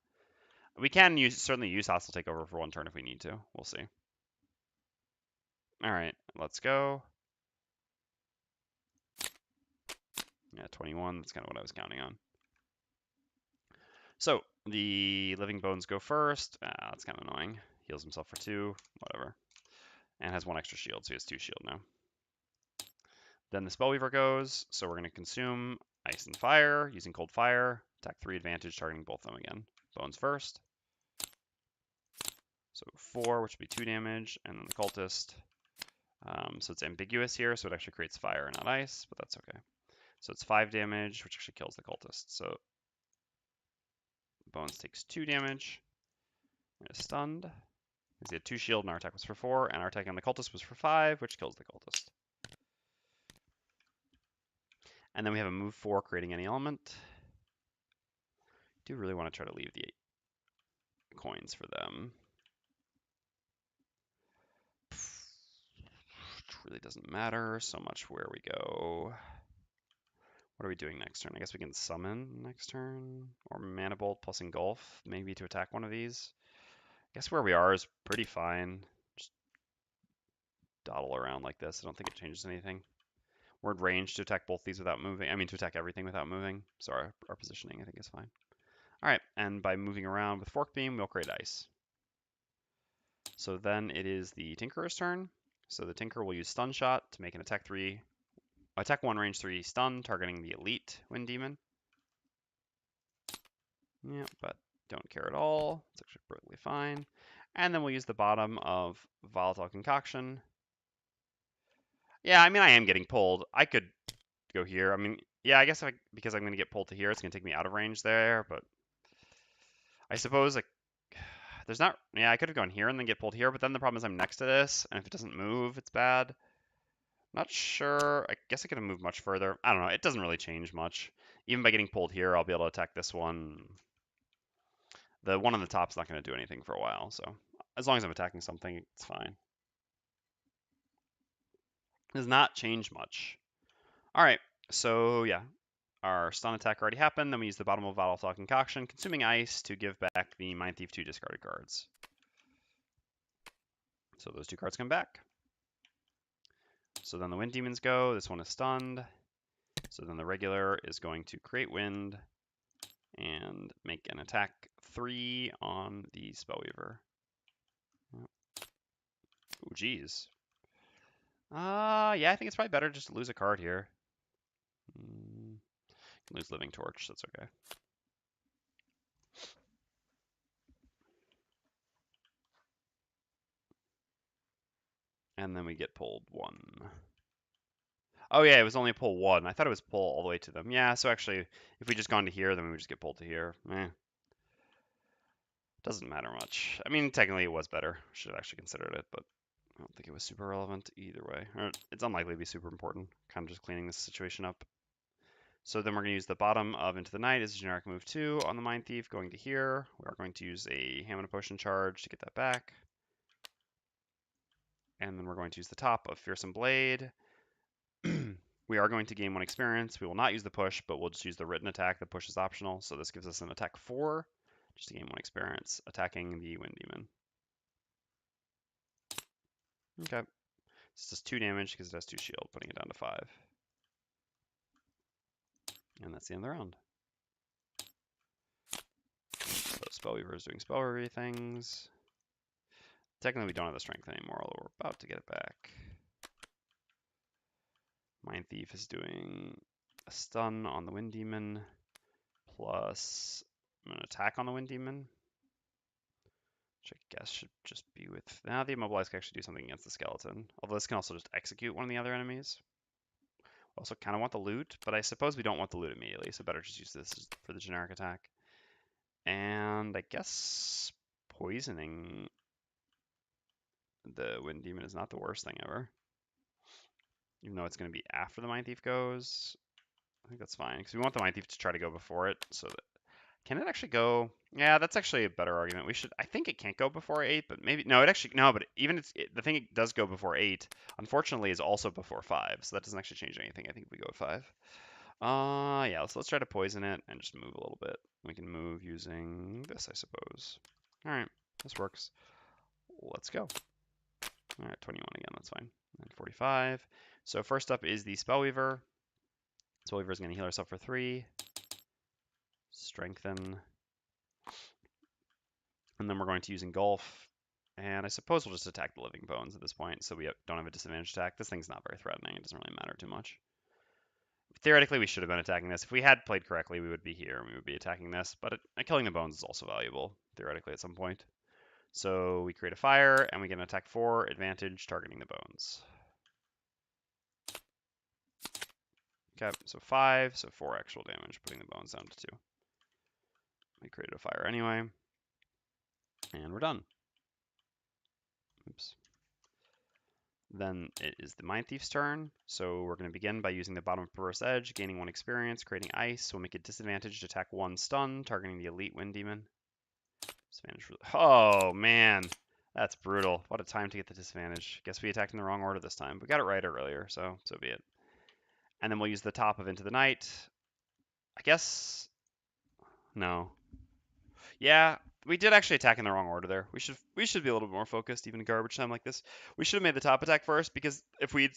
We can certainly use Hostile Takeover for 1 turn if we need to. We'll see. All right, let's go. Yeah, 21. That's kind of what I was counting on. So the Living Bones go first. That's kind of annoying. Heals himself for 2. Whatever. And has 1 extra shield, so he has 2 shield now. Then the Spellweaver goes, so we're going to consume Ice and Fire, using Cold Fire. Attack 3 advantage, targeting both of them again. Bones first. So 4, which would be 2 damage, and then the Cultist. So it's ambiguous here, so it actually creates fire, not ice, but that's okay. So it's 5 damage, which actually kills the Cultist. So Bones takes 2 damage. And is stunned. Because he had 2 shield, and our attack was for 4, and our attack on the Cultist was for 5, which kills the Cultist. And then we have a move 4, creating any element. I do really want to try to leave the 8 coins for them. It really doesn't matter so much where we go. What are we doing next turn? I guess we can summon next turn, or Mana Bolt plus Engulf, maybe to attack one of these. I guess where we are is pretty fine. Just dawdle around like this. I don't think it changes anything. We're in range to attack both these without moving. I mean, to attack everything without moving. So our positioning, I think, is fine. All right, and by moving around with Fork Beam, we'll create ice. So then it is the Tinkerer's turn. So the Tinker will use Stun Shot to make an attack 1 range 3 stun targeting the Elite Wind Demon. Yeah, but don't care at all. It's actually perfectly fine. And then we'll use the bottom of Volatile Concoction. Yeah, I mean, I am getting pulled. I could go here. I mean, yeah, I guess because I'm going to get pulled to here, it's going to take me out of range there, but I suppose, like, there's not, yeah, I could have gone here and then get pulled here, but then the problem is I'm next to this, and if it doesn't move, it's bad. Not sure. I guess I could have moved much further. I don't know. It doesn't really change much. Even by getting pulled here, I'll be able to attack this one. The one on the top's not going to do anything for a while, so as long as I'm attacking something, it's fine. It does not change much. All right, so yeah, our stun attack already happened. Then we use the bottom of Volatile Concoction, consuming ice to give back the Mindthief 2 discarded cards. So those 2 cards come back. So then the Wind Demons go. This one is stunned. So then the regular is going to create wind and make an attack 3 on the Spellweaver. Oh, geez. Yeah, I think it's probably better just to lose a card here. Lose Living Torch, that's okay. And then we get pulled 1. Oh yeah, it was only pull 1. I thought it was pull all the way to them. Yeah, so actually, if we just gone to here, then we would just get pulled to here. Doesn't matter much. I mean, technically it was better. Should have actually considered it, but I don't think it was super relevant either way. Or it's unlikely to be super important. Kind of just cleaning this situation up. So then we're going to use the bottom of Into the Night as a generic move 2 on the Mindthief, going to here. We are going to use a Ham and a Potion charge to get that back. And then we're going to use the top of Fearsome Blade. We are going to gain 1 experience. We will not use the push, but we'll just use the written attack. The push is optional, so this gives us an attack 4, just to gain 1 experience, attacking the Wind Demon. Okay. This does 2 damage because it has 2 shield, putting it down to 5. And that's the end of the round. So Spellweaver is doing Spellweaver things. Technically, we don't have the strength anymore, although we're about to get it back. Mindthief is doing a stun on the Wind Demon, plus an attack on the Wind Demon, which I guess should just be with... Now the Immobilize can actually do something against the skeleton, although this can also just execute one of the other enemies. We also kind of want the loot, but I suppose we don't want the loot immediately, so better just use this for the generic attack. And I guess poisoning the Wind Demon is not the worst thing ever. Even though it's going to be after the Mindthief goes. I think that's fine, because we want the Mindthief to try to go before it, so that... Can it actually go? Yeah, that's actually a better argument. We should... I think it can't go before 8, but maybe... No, it actually... No, but even the thing it does go before 8, unfortunately, is also before 5, so that doesn't actually change anything. I think we go with 5. Yeah, let's try to poison it and just move a little bit. We can move using this, I suppose. All right, this works. Let's go. All right, 21 again, that's fine. And 45. So first up is the Spellweaver. Spellweaver is going to heal herself for 3. Strengthen. And then we're going to use Engulf. And I suppose we'll just attack the Living Bones at this point, so we don't have a disadvantage attack. This thing's not very threatening. It doesn't really matter too much. Theoretically, we should have been attacking this. If we had played correctly, we would be here and we would be attacking this. But killing the bones is also valuable, theoretically, at some point. So we create a fire, and we get an attack 4 advantage targeting the bones. Okay, so 5, so 4 actual damage, putting the bones down to 2. We created a fire anyway. And we're done. Oops. Then it is the Mindthief's turn. So we're going to begin by using the bottom of Perverse Edge, gaining 1 experience, creating ice. We'll make it disadvantaged, attack 1 stun, targeting the Elite Wind Demon. Disadvantage. Oh, man. That's brutal. What a time to get the disadvantage. Guess we attacked in the wrong order this time. We got it right earlier, so be it. And then we'll use the top of Into the Night. I guess... No. Yeah, we did actually attack in the wrong order there. We should be a little bit more focused, even in garbage time like this. We should have made the top attack first, because if we'd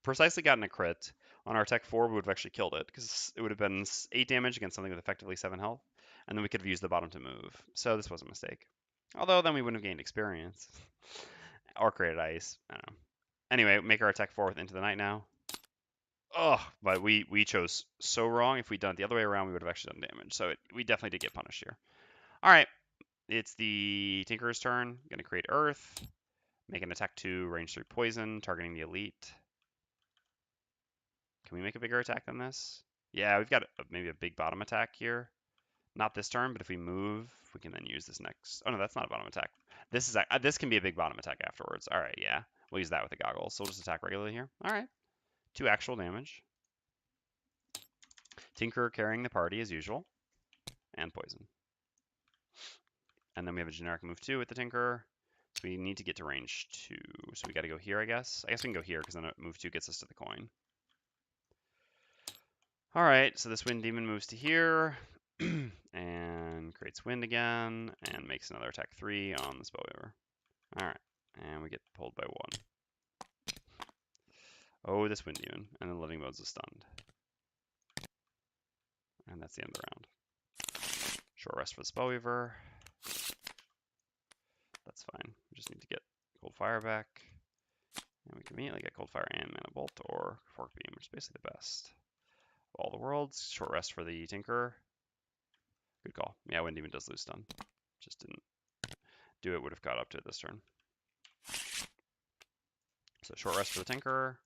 precisely gotten a crit on our attack 4, we would have actually killed it, because it would have been 8 damage against something with effectively 7 health, and then we could have used the bottom to move. So this was a mistake. Although then we wouldn't have gained experience. Or created ice. I don't know. Anyway, make our attack 4 with Into the Night now. Ugh, but we chose so wrong. If we'd done it the other way around, we would have actually done damage. So we definitely did get punished here. All right, it's the Tinkerer's turn. Gonna create Earth. Make an attack 2, range 3 poison, targeting the elite. Can we make a bigger attack than this? Yeah, we've got maybe a big bottom attack here. Not this turn, but if we move, we can then use this next. Oh no, that's not a bottom attack. This can be a big bottom attack afterwards. All right, yeah, we'll use that with the goggles. So we'll just attack regularly here. All right, 2 actual damage. Tinkerer carrying the party as usual, and poison. And then we have a generic move 2 with the Tinkerer. So we need to get to range 2. So we got to go here, I guess. I guess we can go here because then move 2 gets us to the coin. All right, so this Wind Demon moves to here and creates wind again and makes another attack 3 on the Spellweaver. All right, and we get pulled by 1. Oh, this Wind Demon, and then Living Bones is stunned. And that's the end of the round. Short rest for the Spellweaver. That's fine. We just need to get Cold Fire back. And we can immediately get Cold Fire and Mana Bolt or Fork Beam, which is basically the best of all the worlds. Short rest for the Tinkerer. Good call. Yeah, Wind Demon does lose stun. Just didn't do it, would have got up to it this turn. So short rest for the Tinkerer.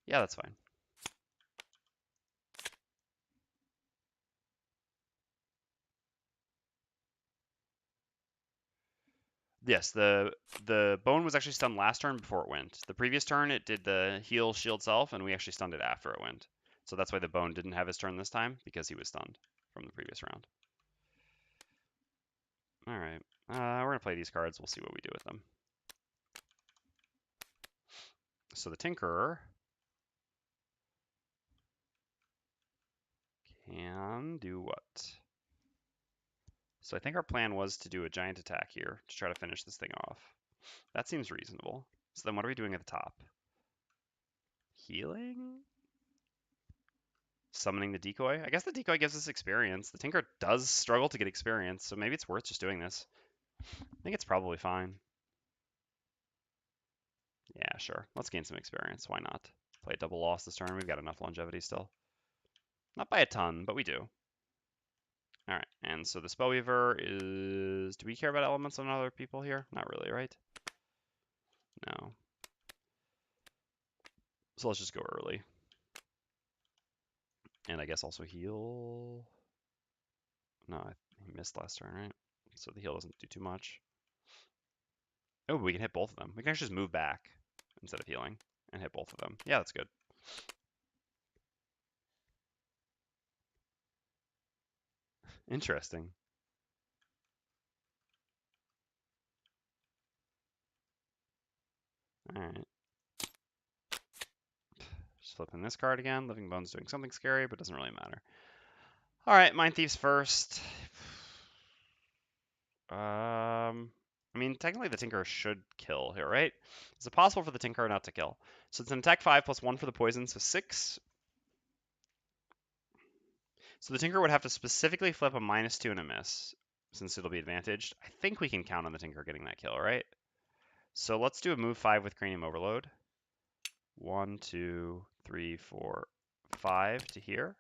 Yeah, that's fine. Yes, the bone was actually stunned last turn before it went. The previous turn, it did the heal shield self, and we actually stunned it after it went. So that's why the bone didn't have his turn this time, because he was stunned from the previous round. All right, we're going to play these cards. We'll see what we do with them. So the Tinkerer can do what? So I think our plan was to do a giant attack here to try to finish this thing off. That seems reasonable. So then what are we doing at the top? Healing? Summoning the decoy? I guess the decoy gives us experience. The Tinker does struggle to get experience, so maybe it's worth just doing this. I think it's probably fine. Yeah, sure. Let's gain some experience. Why not? Play a double loss this turn. We've got enough longevity still. Not by a ton, but we do. All right, and so the Spellweaver is... Do we care about elements on other people here? Not really, right? No. So let's just go early. And I guess also heal... No, he missed last turn, right? So the heal doesn't do too much. Oh, we can hit both of them. We can actually just move back instead of healing and hit both of them. Yeah, that's good. Interesting. All right. Just flipping this card again. Living Bones doing something scary, but doesn't really matter. All right, Mindthief's first. I mean, technically the Tinker should kill here, right? Is it possible for the Tinker not to kill? So it's an attack 5 plus 1 for the poison, so 6. So the Tinker would have to specifically flip a -2 and a miss, since it'll be advantaged. I think we can count on the Tinker getting that kill, right? So let's do a move 5 with Cranium Overload. 1, 2, 3, 4, 5 to here.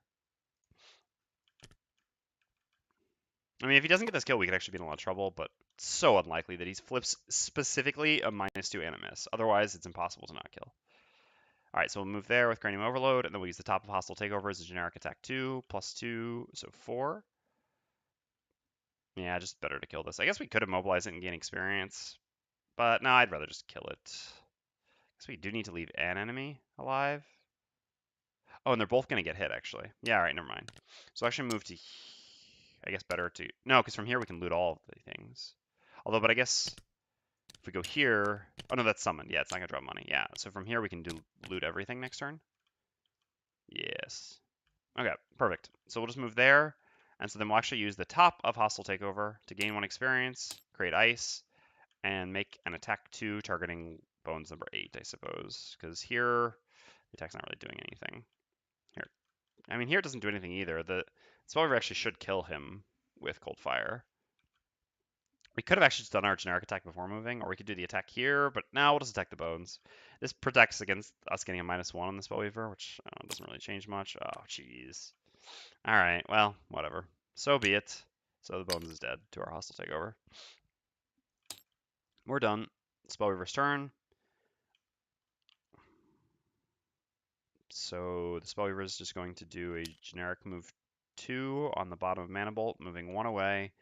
I mean, if he doesn't get this kill, we could actually be in a lot of trouble, but it's so unlikely that he flips specifically a -2 and a miss. Otherwise, it's impossible to not kill. All right, so we'll move there with Cranium Overload, and then we'll use the top of Hostile Takeover as a generic attack 2, +2, so 4. Yeah, just better to kill this. I guess we could immobilize it and gain experience, but no, I'd rather just kill it. I guess we do need to leave an enemy alive. Oh, and they're both going to get hit, actually. Yeah, all right, never mind. So actually move to... I guess better to... No, because from here we can loot all of the things. Although, but I guess if we go here... Oh, no, that's summoned. Yeah, it's not going to drop money. Yeah, so from here we can loot everything next turn. Yes. Okay, perfect. So we'll just move there. And so then we'll actually use the top of Hostile Takeover to gain 1 experience, create ice, and make an attack 2 targeting bones number 8, I suppose. Because here, the attack's not really doing anything. Here. I mean, here it doesn't do anything either. The Spellweaver actually should kill him with Cold Fire. We could have actually just done our generic attack before moving, or we could do the attack here, but now we'll just attack the bones. This protects against us getting a -1 on the Spellweaver, which doesn't really change much. Oh, jeez. Alright, well, whatever. So be it. So the bones is dead to our hostile takeover. We're done. Spellweaver's turn. So the Spellweaver is just going to do a generic move 2 on the bottom of Mana Bolt, moving 1 away,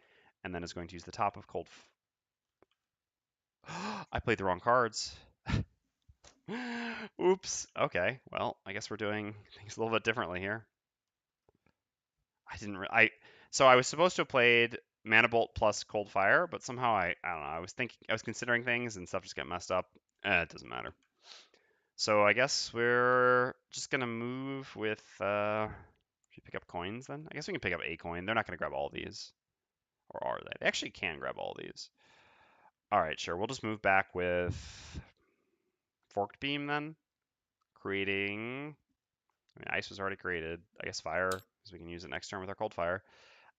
and then is going to use the top of Cold. I played the wrong cards. Oops. Okay. Well, I guess we're doing things a little bit differently here. I didn't. So I was supposed to have played Mana Bolt plus Cold Fire, but somehow I don't know. I was considering things and stuff just got messed up. It doesn't matter. So I guess we're just gonna move with. Should we pick up coins then? I guess we can pick up a coin. They're not gonna grab all these, or are they? They actually can grab all these. All right, sure. We'll just move back with Forked Beam then, creating. I mean, ice was already created. I guess fire, because we can use it next turn with our Cold Fire.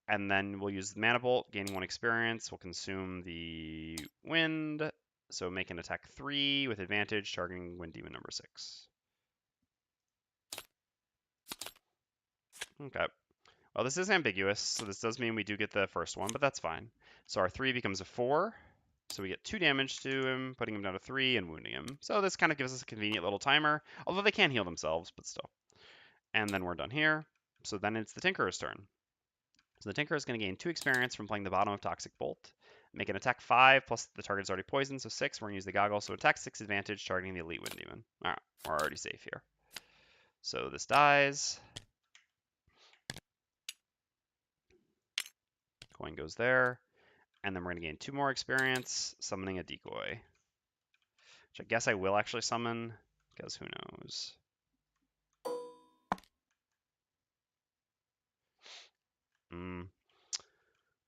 And then we'll use the Mana Bolt, gaining 1 experience. We'll consume the wind, so make an attack 3 with advantage, targeting Wind Demon number 6. Okay. Well, this is ambiguous, so this does mean we do get the first one, but that's fine. So our 3 becomes a 4. So we get 2 damage to him, putting him down to 3 and wounding him. So this kind of gives us a convenient little timer, although they can heal themselves, but still. And then we're done here. So then it's the Tinkerer's turn. So the Tinkerer is going to gain 2 experience from playing the bottom of Toxic Bolt. Make an attack 5, plus the target is already poisoned, so 6. We're going to use the Goggle, so attack 6 advantage, targeting the Elite Wind Demon. Alright, we're already safe here. So this dies. Coin goes there. And then we're going to gain 2 more experience, summoning a Decoy. Which I guess I will actually summon, because who knows.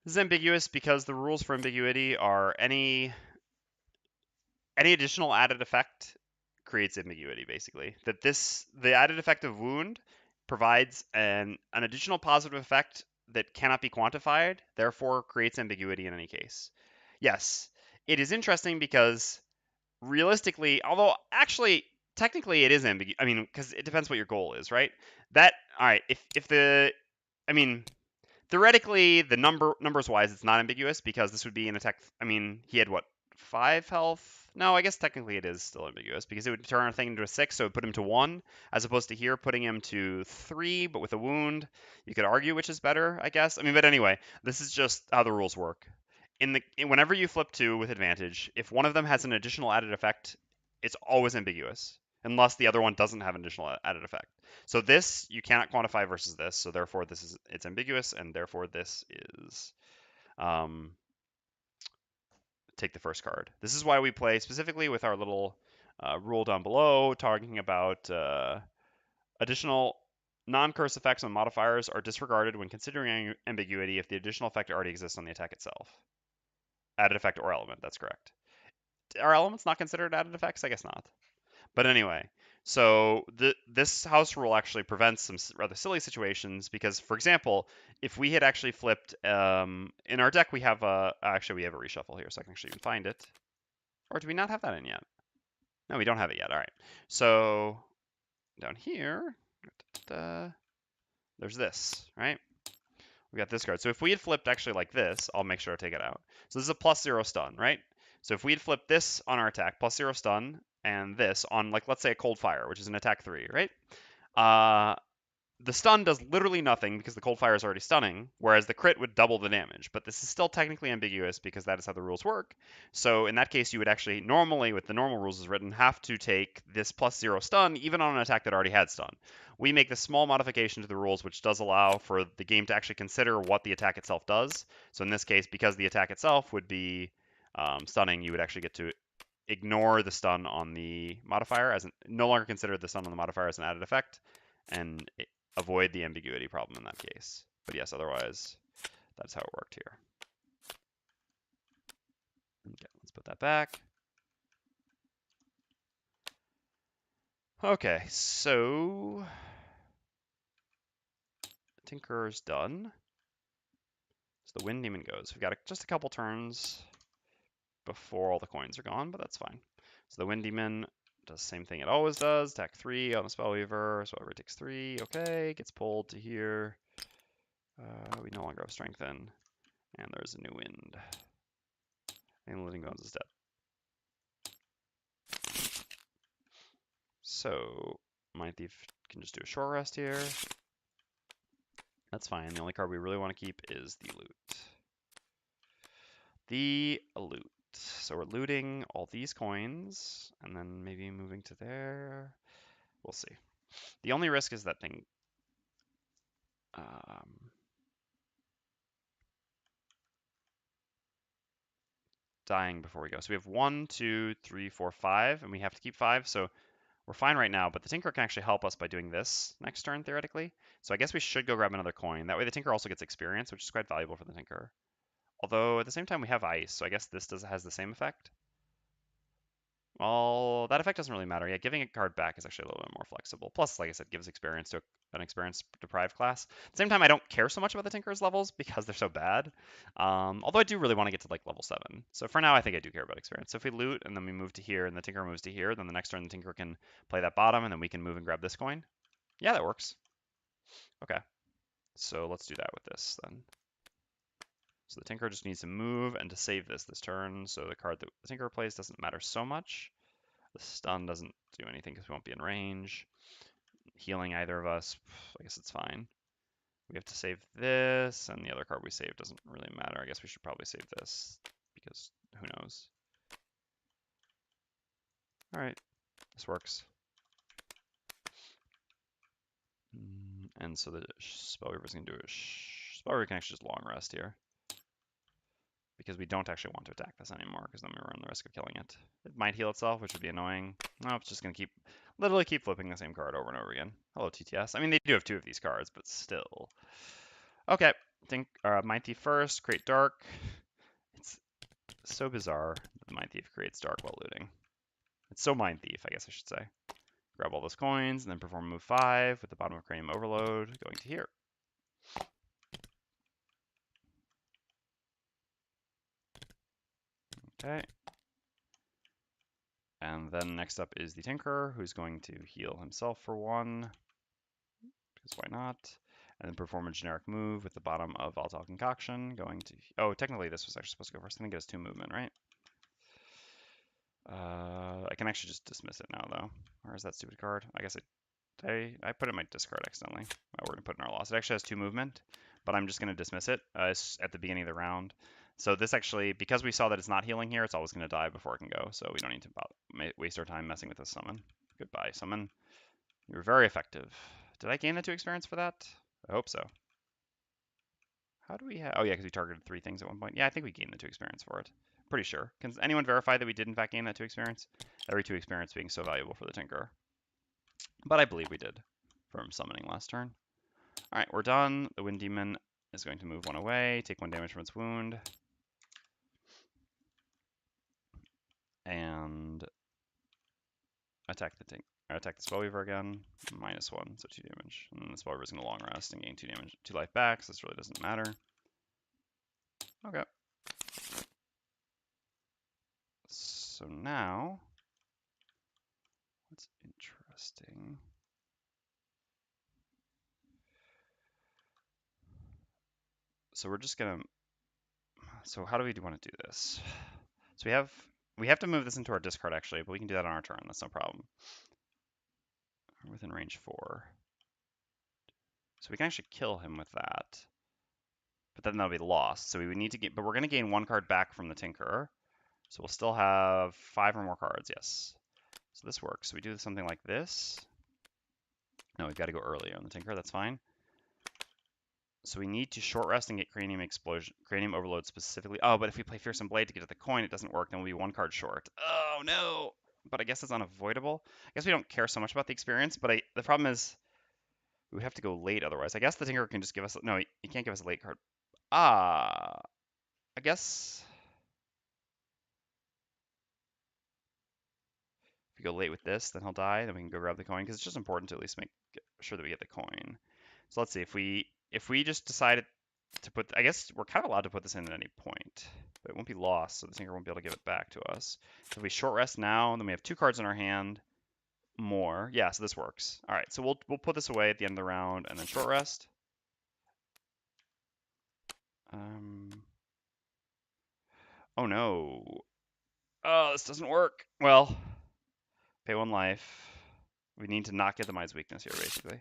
This is ambiguous because the rules for ambiguity are any additional added effect creates ambiguity, basically. The added effect of wound provides an additional positive effect that cannot be quantified, therefore creates ambiguity in any case. Yes, it is interesting because realistically, although actually technically it is ambiguous. I mean, because it depends what your goal is, right? All right, if the I mean, theoretically, the numbers wise, it's not ambiguous because this would be an attack. I mean, he had what, 5 health? No, I guess technically it is still ambiguous because it would turn our thing into a 6, so it would put him to 1, as opposed to here putting him to 3, but with a wound. You could argue which is better, I guess. I mean, but anyway, this is just how the rules work. Whenever you flip 2 with advantage, if one of them has an additional added effect, it's always ambiguous, unless the other one doesn't have an additional added effect. So this you cannot quantify versus this, so therefore it's ambiguous, and therefore this is take the first card. This is why we play specifically with our little rule down below, talking about additional non-curse effects on modifiers are disregarded when considering ambiguity if the additional effect already exists on the attack itself. Added effect or element, that's correct. Are elements not considered added effects? I guess not. But anyway, so this house rule actually prevents some rather silly situations because, for example, if we had actually flipped, in our deck we have actually we have a reshuffle here, so I can actually even find it. Or do we not have that in yet? No, we don't have it yet. All right. So down here, there's this, right? We got this card. So if we had flipped actually like this, I'll make sure to take it out. So this is a +0 stun, right? So if we had flipped this on our attack, +0 stun, and this on, like, let's say a Cold Fire, which is an attack 3, right? The stun does literally nothing because the Cold Fire is already stunning, whereas the crit would double the damage. But this is still technically ambiguous because that is how the rules work. So in that case, you would actually normally, with the normal rules as written, have to take this +0 stun even on an attack that already had stun. We make this small modification to the rules, which does allow for the game to actually consider what the attack itself does. So in this case, because the attack itself would be stunning, you would actually get to ignore the stun on the modifier as no longer consider the stun on the modifier as an added effect, and avoid the ambiguity problem in that case. But yes, otherwise, that's how it worked here. Okay, let's put that back. Okay, so Tinker's done. So the Wind Demon goes. We've got just a couple turns before all the coins are gone, but that's fine. So the Wind Demon does the same thing it always does. Attack 3 on the Spellweaver. Spellweaver takes 3. Okay, gets pulled to here. We no longer have Strengthen. And there's a new wind. And Living Bones is dead. So Mindthief can just do a short rest here. That's fine. The only card we really want to keep is the loot. The loot. So we're looting all these coins and then maybe moving to there. We'll see. The only risk is that thing dying before we go. So we have 1, 2, 3, 4, 5, and we have to keep 5. So we're fine right now, but the Tinker can actually help us by doing this next turn, theoretically. So I guess we should go grab another coin. That way the Tinker also gets experience, which is quite valuable for the Tinker. Although at the same time we have ice, so I guess this has the same effect. Well, that effect doesn't really matter. Yeah, giving a card back is actually a little bit more flexible. Plus, like I said, gives experience to an experience-deprived class. At the same time, I don't care so much about the Tinker's levels because they're so bad. Although I do really want to get to like level 7. So for now, I think I do care about experience. So if we loot and then we move to here and the Tinker moves to here, then the next turn the Tinker can play that bottom and then we can move and grab this coin. Yeah, that works. Okay. So let's do that with this then. So the Tinker just needs to move and to save this turn. So the card that the Tinker plays doesn't matter so much. The stun doesn't do anything because we won't be in range. Healing either of us, I guess it's fine. We have to save this, and the other card we save doesn't really matter. I guess we should probably save this because who knows. All right, this works. And so the Spellweaver's going to do a Spellweaver can actually just long rest here because we don't actually want to attack this anymore because then we run the risk of killing it. It might heal itself, which would be annoying. No, it's just going to literally keep flipping the same card over and over again. Hello, TTS. I mean, they do have 2 of these cards, but still. Okay, Mindthief first, create dark. It's so bizarre that the Mindthief creates dark while looting. It's so Mindthief, I guess I should say. Grab all those coins and then perform move 5 with the bottom of Cranium Overload going to here. Okay. And then next up is the Tinker, who's going to heal himself for 1, because why not? And then perform a generic move with the bottom of Volatile Concoction going to... Oh, technically this was actually supposed to go first. I think it has 2 movement, right? I can actually just dismiss it now, though. Where is that stupid card? I guess I put it in my discard accidentally. We're going to put it in our loss. It actually has 2 movement, but I'm just going to dismiss it at the beginning of the round. So this actually, because we saw that it's not healing here, it's always going to die before it can go. So we don't need to waste our time messing with this summon. Goodbye, summon. You were very effective. Did I gain the 2 experience for that? I hope so. How do we have... Oh, yeah, because we targeted 3 things at one point. Yeah, I think we gained the 2 experience for it. Pretty sure. Can anyone verify that we did in fact gain that 2 experience? Every 2 experience being so valuable for the Tinker. But I believe we did from summoning last turn. All right, we're done. The Wind Demon is going to move 1 away, take 1 damage from its wound. And attack the Spellweaver again. -1, so 2 damage. And then the Spellweaver is going to long rest and gain 2 damage, 2 life back, so this really doesn't matter. Okay. So now, what's interesting? So we're just gonna. So how do we want to do this? So we have to move this into our discard actually, but we can do that on our turn. That's no problem. We're within range 4. So we can actually kill him with that. But then that'll be lost. So we would need to get, but we're going to gain 1 card back from the Tinker. So we'll still have 5 or more cards, yes. So this works. So we do something like this. No, we've got to go earlier on the Tinker, that's fine. So we need to short rest and get Cranium Overload specifically. Oh, but if we play Fearsome Blade to get to the coin, it doesn't work. Then we'll be 1 card short. Oh, no. But I guess it's unavoidable. I guess we don't care so much about the experience, but the problem is we would have to go late otherwise. I guess the Tinker can just give us... No, he can't give us a late card. I guess... If we go late with this, then he'll die. Then we can go grab the coin, because it's just important to at least make sure that we get the coin. So let's see. If we just decided... to put, I guess we're kind of allowed to put this in at any point, but it won't be lost, so the Tinker won't be able to give it back to us. So if we short rest now, then we have 2 cards in our hand, more. Yeah, so this works. All right, so we'll put this away at the end of the round and then short rest. Oh no. Oh, this doesn't work. Well, pay 1 life. We need to not get the Mind's Weakness here, basically.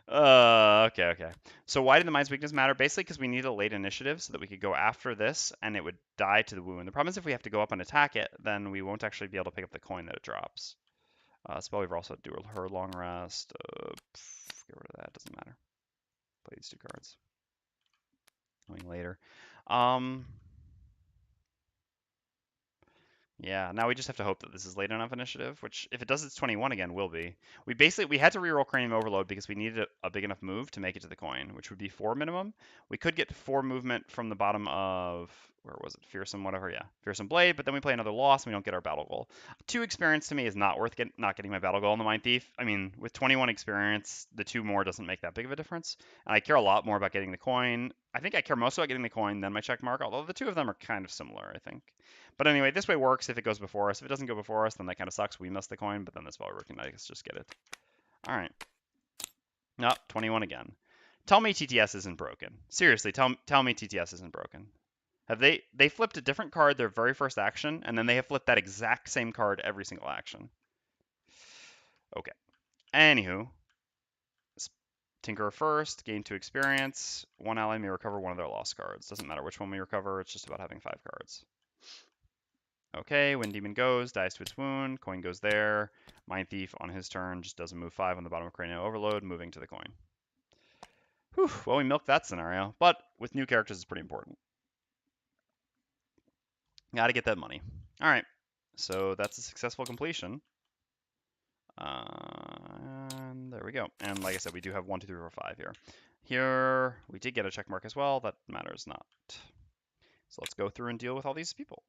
Okay. So why did the Mind's Weakness matter? Basically because we need a late initiative so that we could go after this and it would die to the wound. The problem is if we have to go up and attack it, then we won't actually be able to pick up the coin that it drops. Spellweaver also do her long rest. Get rid of that, doesn't matter. Play these 2 cards. Going later. Yeah, now we just have to hope that this is late enough initiative, which if it does its 21 again, will be. We had to reroll Cranium Overload because we needed a big enough move to make it to the coin, which would be 4 minimum. We could get 4 movement from the bottom of, where was it? Fearsome, whatever, yeah. Fearsome Blade, but then we play another loss and we don't get our battle goal. 2 experience to me is not worth not getting my battle goal in the Mindthief. I mean, with 21 experience, the 2 more doesn't make that big of a difference. And I care a lot more about getting the coin. I think I care most about getting the coin than my check mark, although the 2 of them are kind of similar, I think. But anyway, this way works if it goes before us. If it doesn't go before us, then that kind of sucks. We miss the coin, but then the spell working, I guess just get it. All right. No, 21 again. Tell me TTS isn't broken. Seriously, tell me TTS isn't broken. Have they flipped a different card their very first action, and then they have flipped that exact same card every single action. Okay. Anywho, Tinker first, gain 2 experience. 1 ally may recover 1 of their lost cards. Doesn't matter which one we recover, it's just about having 5 cards. Okay, when Demon goes, dies to its wound, coin goes there. Mindthief on his turn just does a move 5 on the bottom of Cranial Overload, moving to the coin. Whew, well, we milked that scenario, but with new characters, it's pretty important. Gotta get that money. All right, so that's a successful completion. And there we go. And like I said, we do have 1, 2, 3, 4, 5 here. Here, we did get a check mark as well. That matters not. So let's go through and deal with all these people.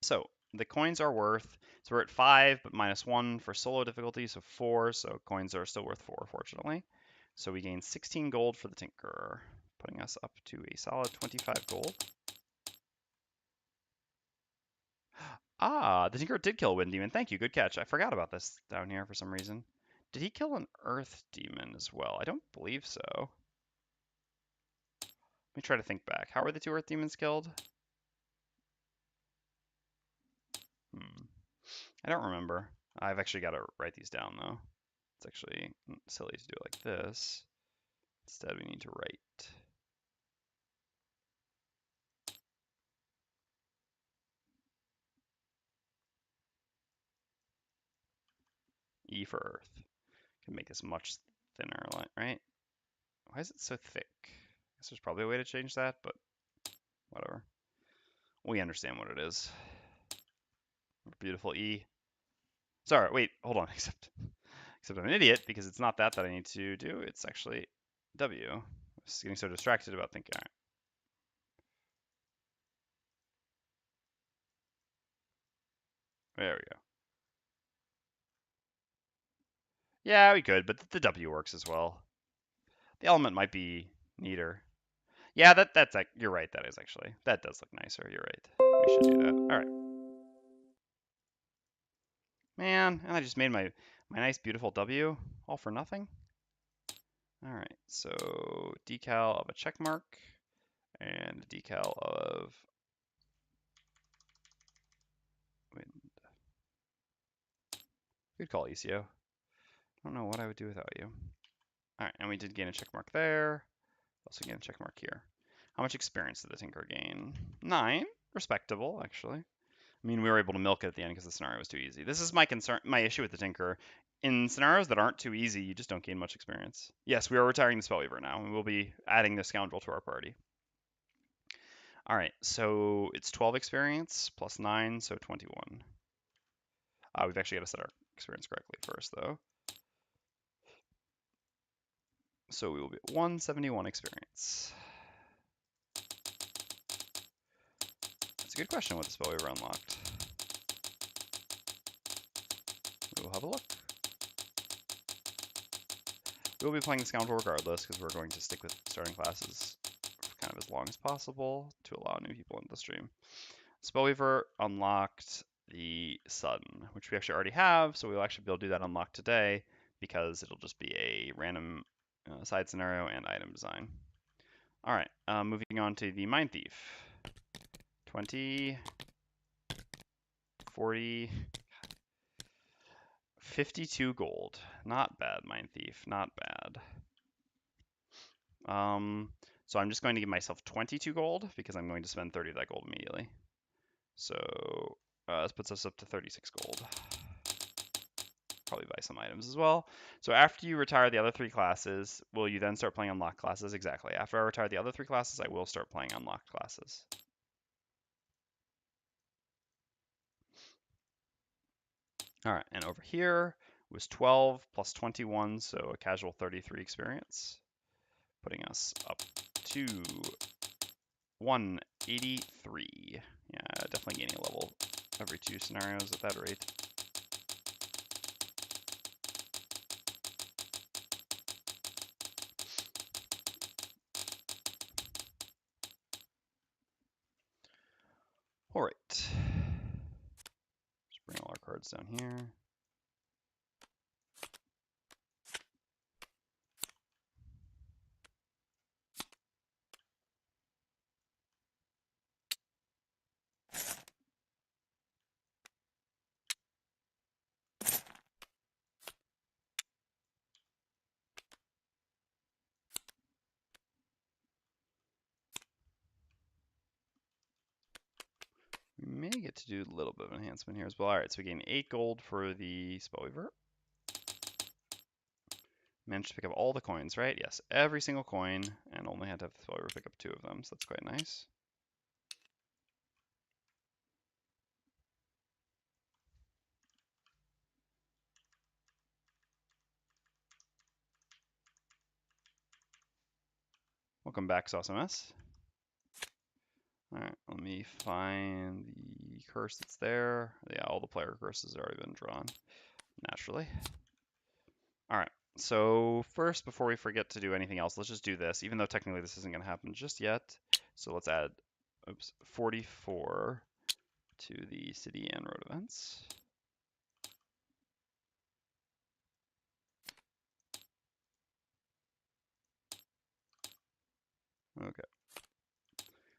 So the coins are worth, so we're at 5, but -1 for solo difficulty, so 4. So coins are still worth 4, fortunately. So we gain 16 gold for the Tinker, putting us up to a solid 25 gold. Ah, the Tinker did kill a Wind Demon. Thank you, good catch. I forgot about this down here for some reason. Did he kill an Earth Demon as well? I don't believe so. Let me try to think back. How were the 2 Earth Demons killed? I don't remember. I've actually got to write these down, though. It's actually silly to do it like this. Instead, we need to write E for Earth. Can make this much thinner, right? Why is it so thick? I guess there's probably a way to change that, but whatever. We understand what it is. Beautiful E. Sorry, wait, hold on. Except I'm an idiot because it's not that I need to do. It's actually W. I was getting so distracted about thinking. All right. There we go. Yeah, we could, but the W works as well. The element might be neater. Yeah, that's like, you're right. That is actually, that does look nicer. You're right. We should do that. All right. Man, and I just made my nice beautiful W all for nothing. All right, so decal of a check mark and decal of wind. Good call, ECO. I don't know what I would do without you. All right, and we did gain a check mark there. Also gain a check mark here. How much experience did the Tinker gain? 9. Respectable, actually. I mean, we were able to milk it at the end because the scenario was too easy. This is my concern, my issue with the Tinker. In scenarios that aren't too easy, you just don't gain much experience. Yes, we are retiring the Spellweaver now, and we'll be adding the Scoundrel to our party. All right, so it's 12 experience plus 9, so 21. We've actually got to set our experience correctly first, though. So we will be at 171 experience. That's a good question what the Spellweaver unlocked. We will have a look. We'll be playing the Scoundrel regardless because we're going to stick with starting classes for kind of as long as possible to allow new people into the stream. Spellweaver unlocked the Sun, which we actually already have, so we'll actually be able to do that unlock today because it'll just be a random side scenario and item design. All right, moving on to the Mindthief. 20, 40, 52 gold. Not bad, Mindthief, not bad. So I'm just going to give myself 22 gold because I'm going to spend 30 of that gold immediately. So this puts us up to 36 gold. Probably buy some items as well. So after you retire the other 3 classes, will you then start playing unlocked classes? Exactly. After I retire the other 3 classes, I will start playing unlocked classes. All right, and over here was 12 plus 21, so a casual 33 experience, putting us up to 183. Yeah, definitely gaining a level every 2 scenarios at that rate. All right. Just bring all our cards down here. We may get to do a little bit of enhancement here as well. All right, so we gain 8 gold for the Spellweaver. Managed to pick up all the coins, right? Yes, every single coin, and only had to have the Spellweaver pick up 2 of them, so that's quite nice. Welcome back, Sauce MS. All right, let me find the curse that's there. Yeah, all the player curses have already been drawn, naturally. All right, so first, before we forget to do anything else, let's just do this, even though technically this isn't going to happen just yet. So let's add 44 to the city and road events. Okay.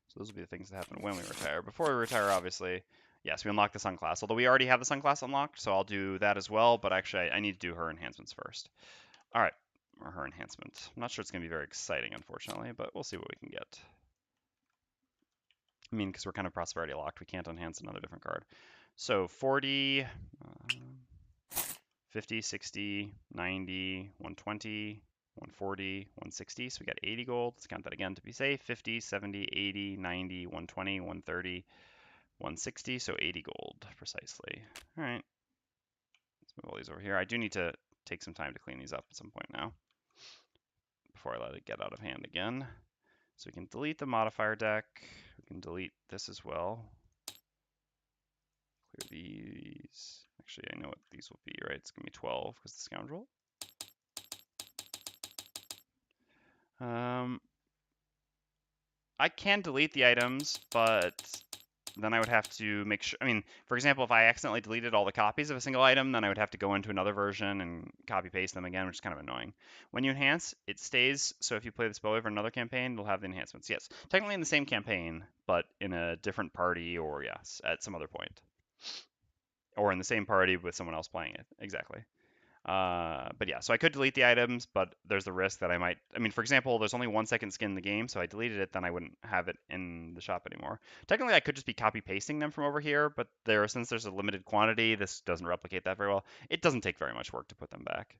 So those will be the things that happen when we retire. Before we retire, obviously, yes, we unlock the Sun class. Although we already have the Sun class unlocked, so I'll do that as well. But actually, I need to do her enhancements first. All right, or her enhancement. I'm not sure it's going to be very exciting, unfortunately, but we'll see what we can get. I mean, because we're kind of prosperity locked, we can't enhance another different card. So 40, 50, 60, 90, 120, 140, 160. So we got 80 gold. Let's count that again to be safe. 50, 70, 80, 90, 120, 130, 160. So 80 gold precisely. All right. Let's move all these over here. I do need to take some time to clean these up at some point now before I let it get out of hand again. So we can delete the modifier deck. We can delete this as well. Clear these. Actually, I know what these will be, right? It's going to be 12 because the scoundrel. I can delete the items, but then I would have to make sure. I mean, for example, if I accidentally deleted all the copies of a single item, then I would have to go into another version and copy paste them again, which is kind of annoying. When you enhance, it stays. So if you play the Spellweaver in another campaign, it'll have the enhancements. Yes, technically in the same campaign, but in a different party, or yes, at some other point, or in the same party with someone else playing it. Exactly. But yeah, so I could delete the items, but there's the risk that I might. I mean, for example, there's only 1 second skin in the game, so I deleted it, then I wouldn't have it in the shop anymore. Technically, I could just be copy pasting them from over here, but since there's a limited quantity, this doesn't replicate that very well. It doesn't take very much work to put them back.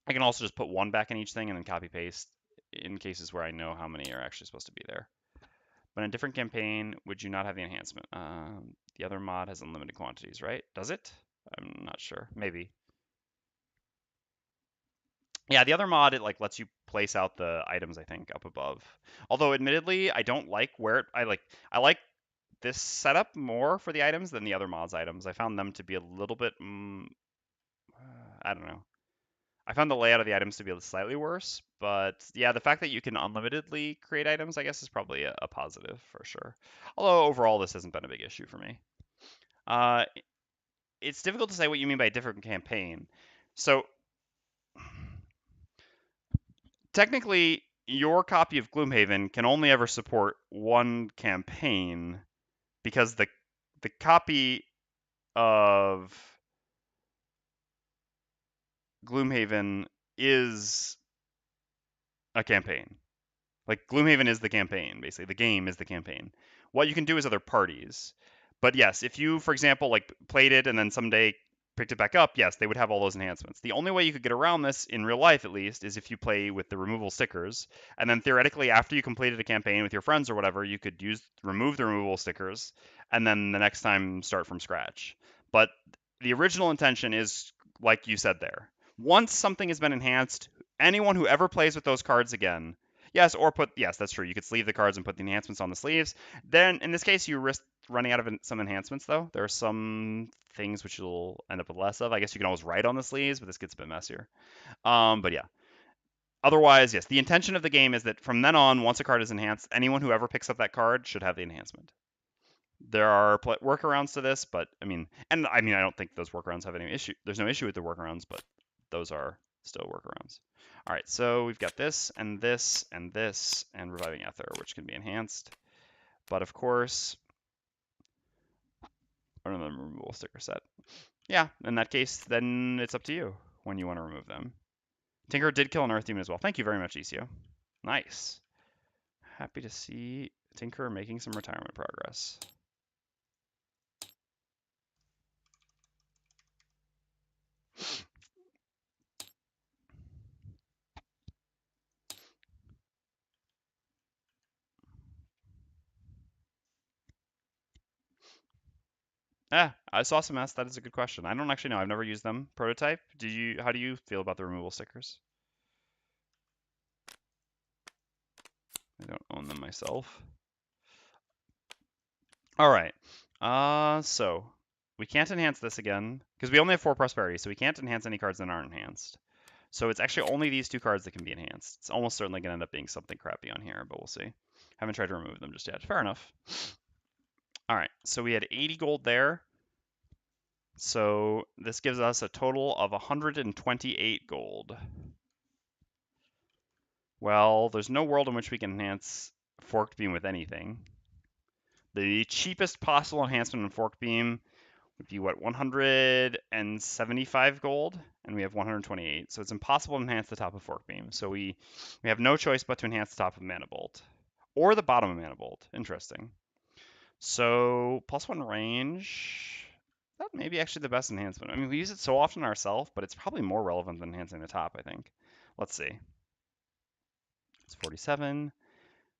I can also just put 1 back in each thing and then copy paste in cases where I know how many are actually supposed to be there. But in a different campaign, would you not have the enhancement? The other mod has unlimited quantities, right? Does it? I'm not sure. Maybe. Yeah, the other mod, it like lets you place out the items, I think, up above. Although admittedly, I don't like I like this setup more for the items than the other mods items. I found them to be a little bit I don't know. I found the layout of the items to be slightly worse, but yeah, the fact that you can unlimitedly create items, I guess, is probably a positive for sure. Although overall, this hasn't been a big issue for me. Uh, it's difficult to say what you mean by a different campaign. So technically, your copy of Gloomhaven can only ever support one campaign because the copy of Gloomhaven is a campaign. Like Gloomhaven is the campaign, basically. The game is the campaign. What you can do is other parties. But yes, if you, for example, like played it and then someday picked it back up, yes, they would have all those enhancements. The only way you could get around this in real life, at least, is if you play with the removal stickers. And then theoretically, after you completed a campaign with your friends or whatever, you could remove the removal stickers and then the next time start from scratch. But the original intention is like you said there. Once something has been enhanced, anyone who ever plays with those cards again. Yes, that's true. You could sleeve the cards and put the enhancements on the sleeves. Then, in this case, you risk running out of some enhancements, though. There are some things which you'll end up with less of. I guess you can always write on the sleeves, but this gets a bit messier. But yeah. Otherwise, yes, the intention of the game is that from then on, once a card is enhanced, anyone who ever picks up that card should have the enhancement. There are workarounds to this, but I don't think those workarounds have any issue. There's no issue with the workarounds, but those are still workarounds. All right, so we've got this and this and this and Reviving Ether, which can be enhanced. But of course, another removal sticker set. Yeah, in that case, then it's up to you when you want to remove them. Tinker did kill an Earth Demon as well. Thank you very much, ECO. Nice. Happy to see Tinker making some retirement progress. Yeah, I saw some ask. That is a good question. I don't actually know. I've never used them. Prototype. How do you feel about the removal stickers? I don't own them myself. All right. So we can't enhance this again because we only have 4 prosperity, so we can't enhance any cards that aren't enhanced. So it's actually only these 2 cards that can be enhanced. It's almost certainly going to end up being something crappy on here, but we'll see. Haven't tried to remove them just yet. Fair enough. All right. So we had 80 gold there. So this gives us a total of 128 gold. Well, there's no world in which we can enhance Forked Beam with anything. The cheapest possible enhancement in Forked Beam would be, what, 175 gold? And we have 128, so it's impossible to enhance the top of Forked Beam. So we have no choice but to enhance the top of Mana Bolt. Or the bottom of Mana Bolt. Interesting. So, +1 range, that may be actually the best enhancement. I mean, we use it so often ourselves, but it's probably more relevant than enhancing the top, I think. Let's see. It's 47.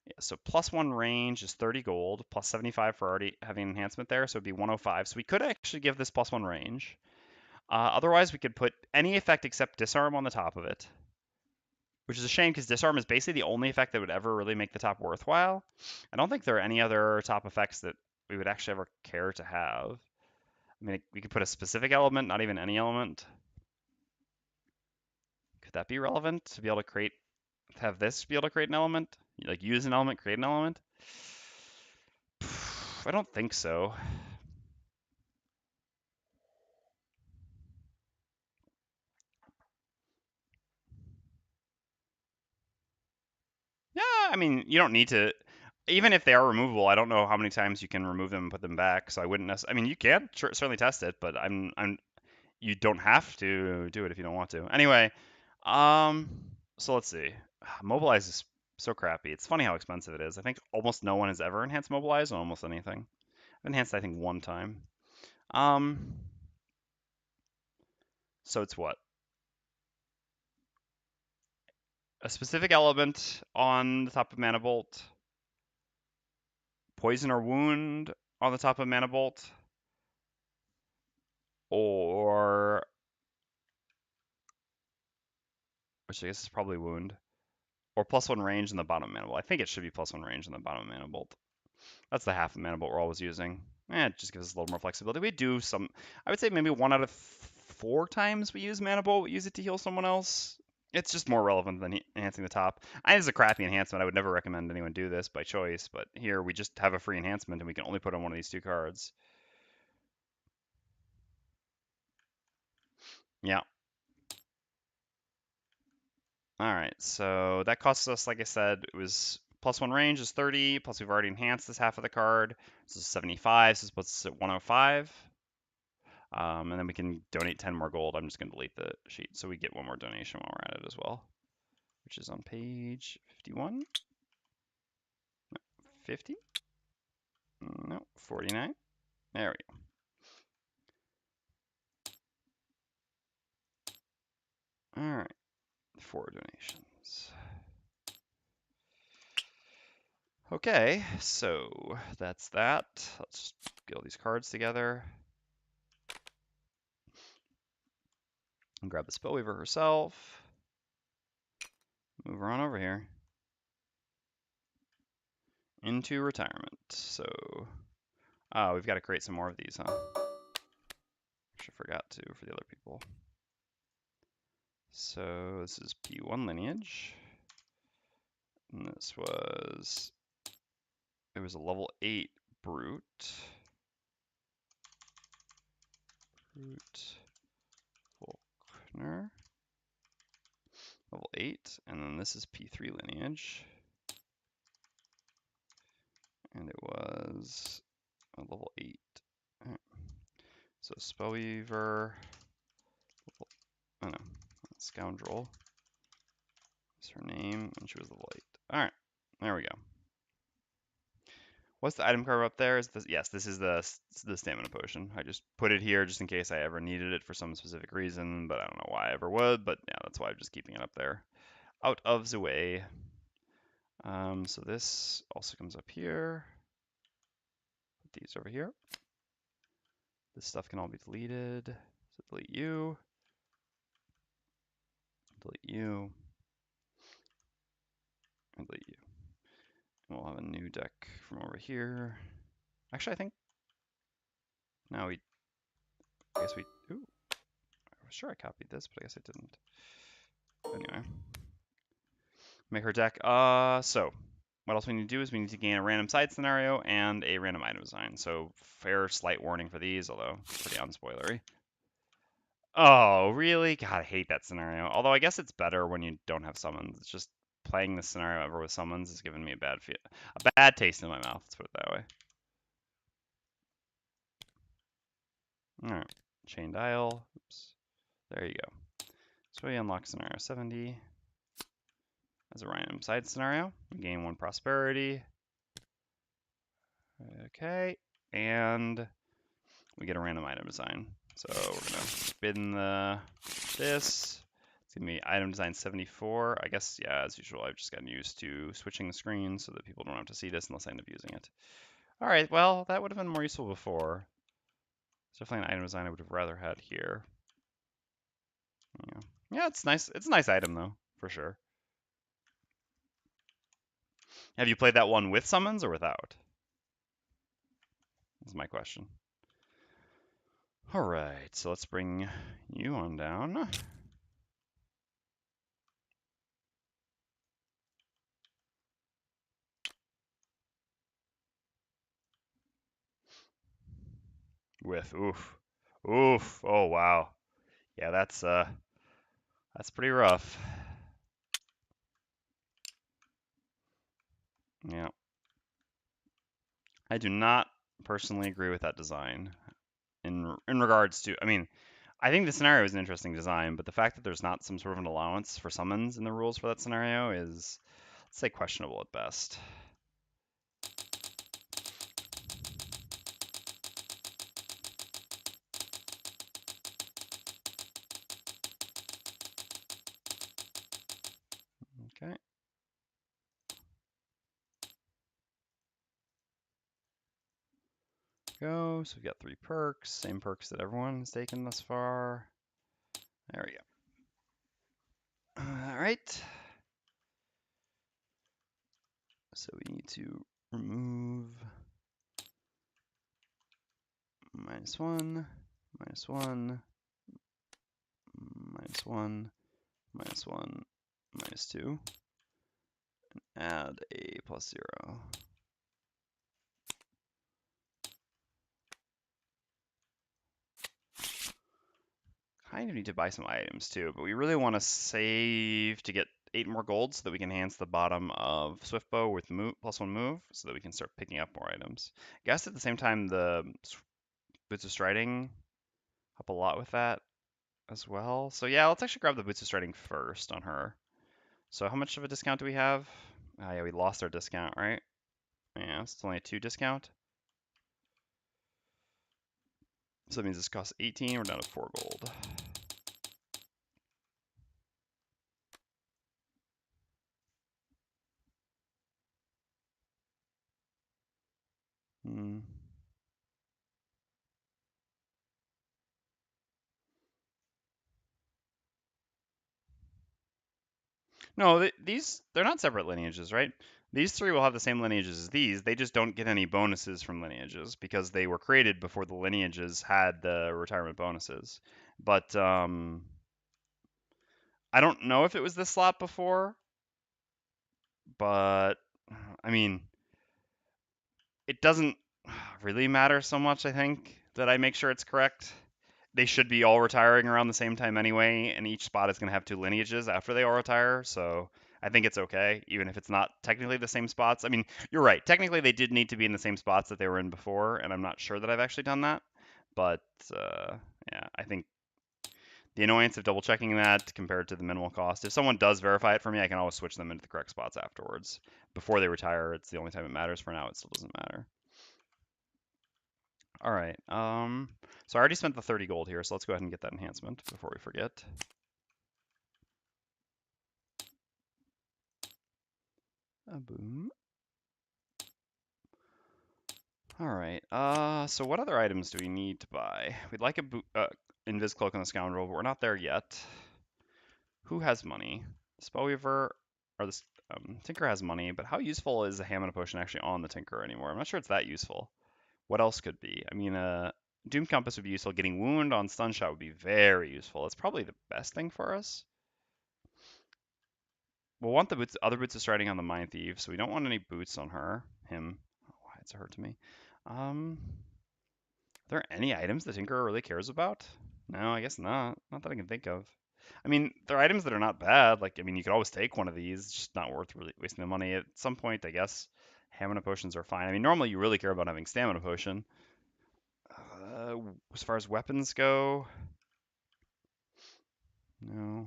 Yeah, so +1 range is 30 gold, +75 for already having enhancement there, so it'd be 105. So we could actually give this +1 range. Otherwise, we could put any effect except Disarm on the top of it, which is a shame because Disarm is basically the only effect that would ever really make the top worthwhile. I don't think there are any other top effects that we would actually ever care to have. I mean, we could put a specific element, not even any element. Could that be relevant to be able to have this be able to create an element? Like use an element, create an element? I don't think so. Yeah, I mean, you don't need to. Even if they are removable, I don't know how many times you can remove them and put them back. So I wouldn't necessarily. I mean, you can certainly test it, but you don't have to do it if you don't want to. Anyway, so let's see. Mobilize is so crappy. It's funny how expensive it is. I think almost no one has ever enhanced Mobilize on almost anything. I've enhanced, I think, one time. So it's what? A specific element on the top of Mana Bolt, poison or wound on the top of Mana Bolt, or which I guess is probably wound, or +1 range in the bottom Mana Bolt. I think it should be +1 range in the bottom Mana Bolt. That's the half of Mana Bolt we're always using. It just gives us a little more flexibility. We do some, I would say maybe 1 out of 4 times we use Mana Bolt, we use it to heal someone else. It's just more relevant than enhancing the top. I think it's a crappy enhancement. I would never recommend anyone do this by choice, but here we just have a free enhancement and we can only put on one of these 2 cards. Yeah. All right, so that costs us, like I said, it was +1 range is 30, plus we've already enhanced this half of the card. This is 75, so this puts us at 105. And then we can donate 10 more gold. I'm just going to delete the sheet so we get one more donation while we're at it as well, which is on page 51. No, 50? No, 49. There we go. All right, 4 donations. Okay, so that's that. Let's get all these cards together. And grab the Spellweaver herself. Move her on over here. Into retirement. So, we've got to create some more of these, huh? Actually forgot to for the other people. So this is P1 lineage. And this was, it was a level 8 brute. Brute Faulkner. Level 8. And then this is P3 lineage. And it was a level 8. Right. So Spellweaver. Oh no, Scoundrel is her name, and she was level 8. Alright, there we go. What's the item card up there? Is this? Yes, this is the stamina potion. I just put it here just in case I ever needed it for some specific reason, but I don't know why I ever would, but yeah, that's why I'm just keeping it up there. Out of the way. So this also comes up here. Put these over here. This stuff can all be deleted. So delete you. Delete you. And delete you. And we'll have a new deck from over here. Actually, I think now I guess we, ooh, I was sure I copied this, but I guess I didn't. Anyway, make our deck. So what else we need to do is we need to gain a random side scenario and a random item design. So fair slight warning for these, although pretty unspoilery. Oh, really? God, I hate that scenario. Although I guess it's better when you don't have summons. It's just playing this scenario ever with summons has given me a bad taste in my mouth. Let's put it that way. All right, chain dial. Oops. There you go. So we unlock scenario 70 as a random side scenario. We gain 1 prosperity. Okay, and we get a random item design. So we're gonna spin this. It's gonna be item design 74. I guess, yeah, as usual, I've just gotten used to switching the screen so that people don't have to see this unless I end up using it. All right, well, that would have been more useful before. It's definitely an item design I would have rather had here. Yeah, it's nice. It's a nice item though, for sure. Have you played that one with summons or without? That's my question. All right, so let's bring you on down. With oof, oh wow, yeah, that's pretty rough. Yeah, I do not personally agree with that design. In regards to, I mean, I think the scenario is an interesting design, but the fact that there's not some sort of an allowance for summons in the rules for that scenario is, let's say, questionable at best. Okay. Go. So we've got 3 perks, same perks that everyone's taken thus far. There we go. All right. So we need to remove -1, -1, -1, -1, -2. Add a +0. Kind of need to buy some items too, but we really want to save to get 8 more gold so that we can enhance the bottom of Swiftbow with +1 move so that we can start picking up more items. I guess at the same time the Boots of Striding help a lot with that as well. So yeah, let's actually grab the Boots of Striding first on her. So how much of a discount do we have? Ah, yeah, we lost our discount, right? Yeah, it's only a 2 discount. So that means this costs 18, we're down to 4 gold. Hmm. No, they're not separate lineages, right? These 3 will have the same lineages as these. They just don't get any bonuses from lineages because they were created before the lineages had the retirement bonuses. But I don't know if it was this slot before, but I mean, it doesn't really matter so much, I think, that I make sure it's correct. They should be all retiring around the same time anyway, and each spot is going to have 2 lineages after they all retire, so I think it's okay, even if it's not technically the same spots. I mean, you're right. Technically, they did need to be in the same spots that they were in before, and I'm not sure that I've actually done that. But yeah, I think the annoyance of double checking that compared to the minimal cost. If someone does verify it for me, I can always switch them into the correct spots afterwards. Before they retire, it's the only time it matters. For now, it still doesn't matter. All right. So I already spent the 30 gold here, so let's go ahead and get that enhancement before we forget. Boom. All right. So what other items do we need to buy? We'd like a Invis Cloak on the Scoundrel, but we're not there yet. Who has money? Spellweaver or the Tinker has money, but how useful is a Hammer Potion actually on the Tinker anymore? I'm not sure it's that useful. What else could be? I mean, Doom Compass would be useful. Getting Wound on Stunshot would be very useful. It's probably the best thing for us. We'll want the other boots of striding on the Mindthief, so we don't want any boots on him. Oh, why it's a hurt to me. Are there any items the Tinkerer really cares about? No, I guess not. Not that I can think of. I mean, there are items that are not bad. Like, I mean, you could always take one of these. It's just not worth really wasting the money. At some point, I guess, stamina potions are fine. I mean, normally you really care about having stamina potion. As far as weapons go, no,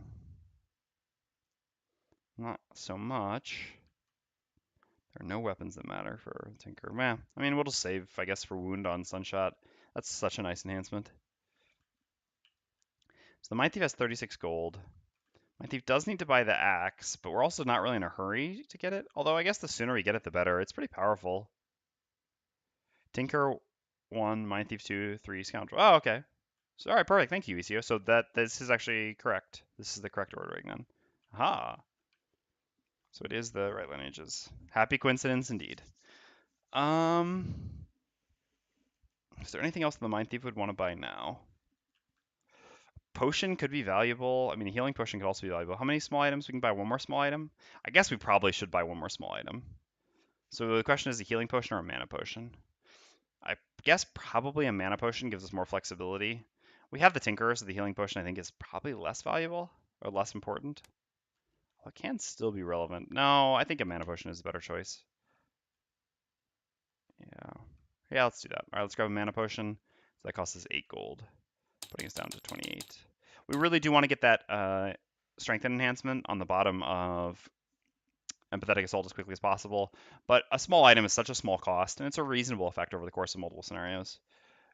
not so much. There are no weapons that matter for Tinker. Meh. I mean, we'll just save, I guess, for Wound on Sunshot. That's such a nice enhancement. So the Mindthief has 36 gold. Mindthief does need to buy the axe, but we're also not really in a hurry to get it. Although I guess the sooner we get it, the better. It's pretty powerful. Tinker 1, Mindthief 2, 3, Scoundrel. Oh, okay. So, all right, perfect. Thank you, ECO. So this is actually correct. This is the correct ordering then. Aha. So it is the right lineages. Happy coincidence indeed. Is there anything else the Mindthief would want to buy now? Potion could be valuable. I mean, a healing potion could also be valuable. How many small items? We can buy one more small item? I guess we probably should buy one more small item. So the question is a healing potion or a mana potion? I guess probably a mana potion gives us more flexibility. We have the Tinkerer, so the healing potion I think is probably less valuable or less important. Well, it can still be relevant. No, I think a mana potion is a better choice. Yeah. Yeah, let's do that. All right, let's grab a mana potion. So that costs us 8 gold, putting us down to 28. We really do want to get that strength enhancement on the bottom of Empathetic Assault as quickly as possible, but a small item is such a small cost, and it's a reasonable effect over the course of multiple scenarios.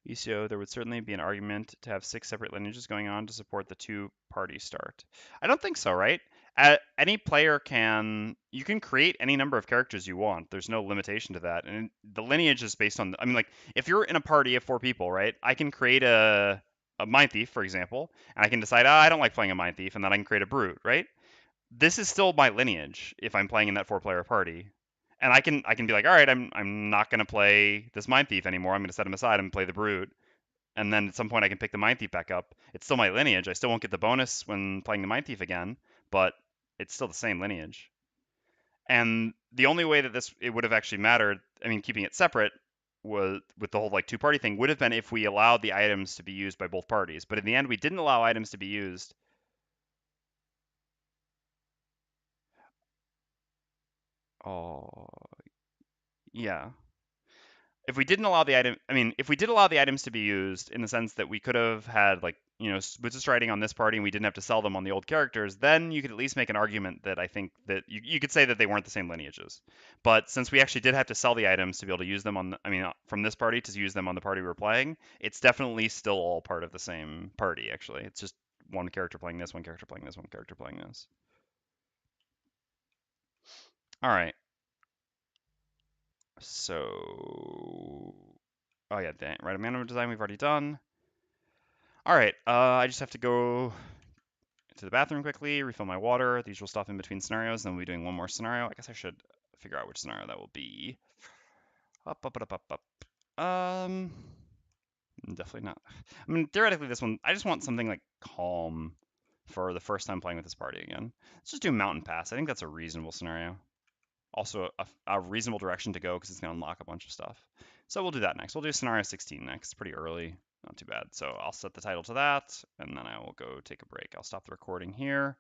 ECO, there would certainly be an argument to have 6 separate lineages going on to support the 2-party start. I don't think so, right? Any player you can create any number of characters you want. There's no limitation to that. And the lineage is based on, I mean, like, if you're in a party of 4 people, right, I can create a Mindthief, for example, and I can decide, I don't like playing a Mindthief, and then I can create a Brute, right? This is still my lineage if I'm playing in that 4-player party. And I can be like, all right, I'm not gonna play this Mindthief anymore. I'm gonna set him aside and play the Brute. and then at some point I can pick the Mindthief back up. It's still my lineage. I still won't get the bonus when playing the Mindthief again, but it's still the same lineage. And the only way that this it would have actually mattered, I mean, keeping it separate was with the whole like two-party thing would have been if we allowed the items to be used by both parties. But in the end, we didn't allow items to be used. Oh, yeah. If we didn't allow the item, I mean, if we did allow the items to be used in the sense that we could have had like, Wizard Striding on this party and we didn't have to sell them on the old characters, then you could at least make an argument that I think that you could say that they weren't the same lineages. But since we actually did have to sell the items to be able to use them on, from this party to use them on the party we were playing, it's definitely still all part of the same party, actually. It's just one character playing this, one character playing this, one character playing this. All right. So, oh yeah, right, mana design we've already done. All right, I just have to go to the bathroom quickly, refill my water, the usual stuff in between scenarios, then we'll be doing one more scenario. I guess I should figure out which scenario that will be. Up, up, up, up, up. Definitely not. I mean, theoretically, this one, I just want something like calm for the first time playing with this party again. Let's just do Mountain Pass. I think that's a reasonable scenario. Also, a reasonable direction to go because it's going to unlock a bunch of stuff. So we'll do that next. We'll do scenario 16 next. Pretty early. Not too bad. So I'll set the title to that, and then I will go take a break. I'll stop the recording here.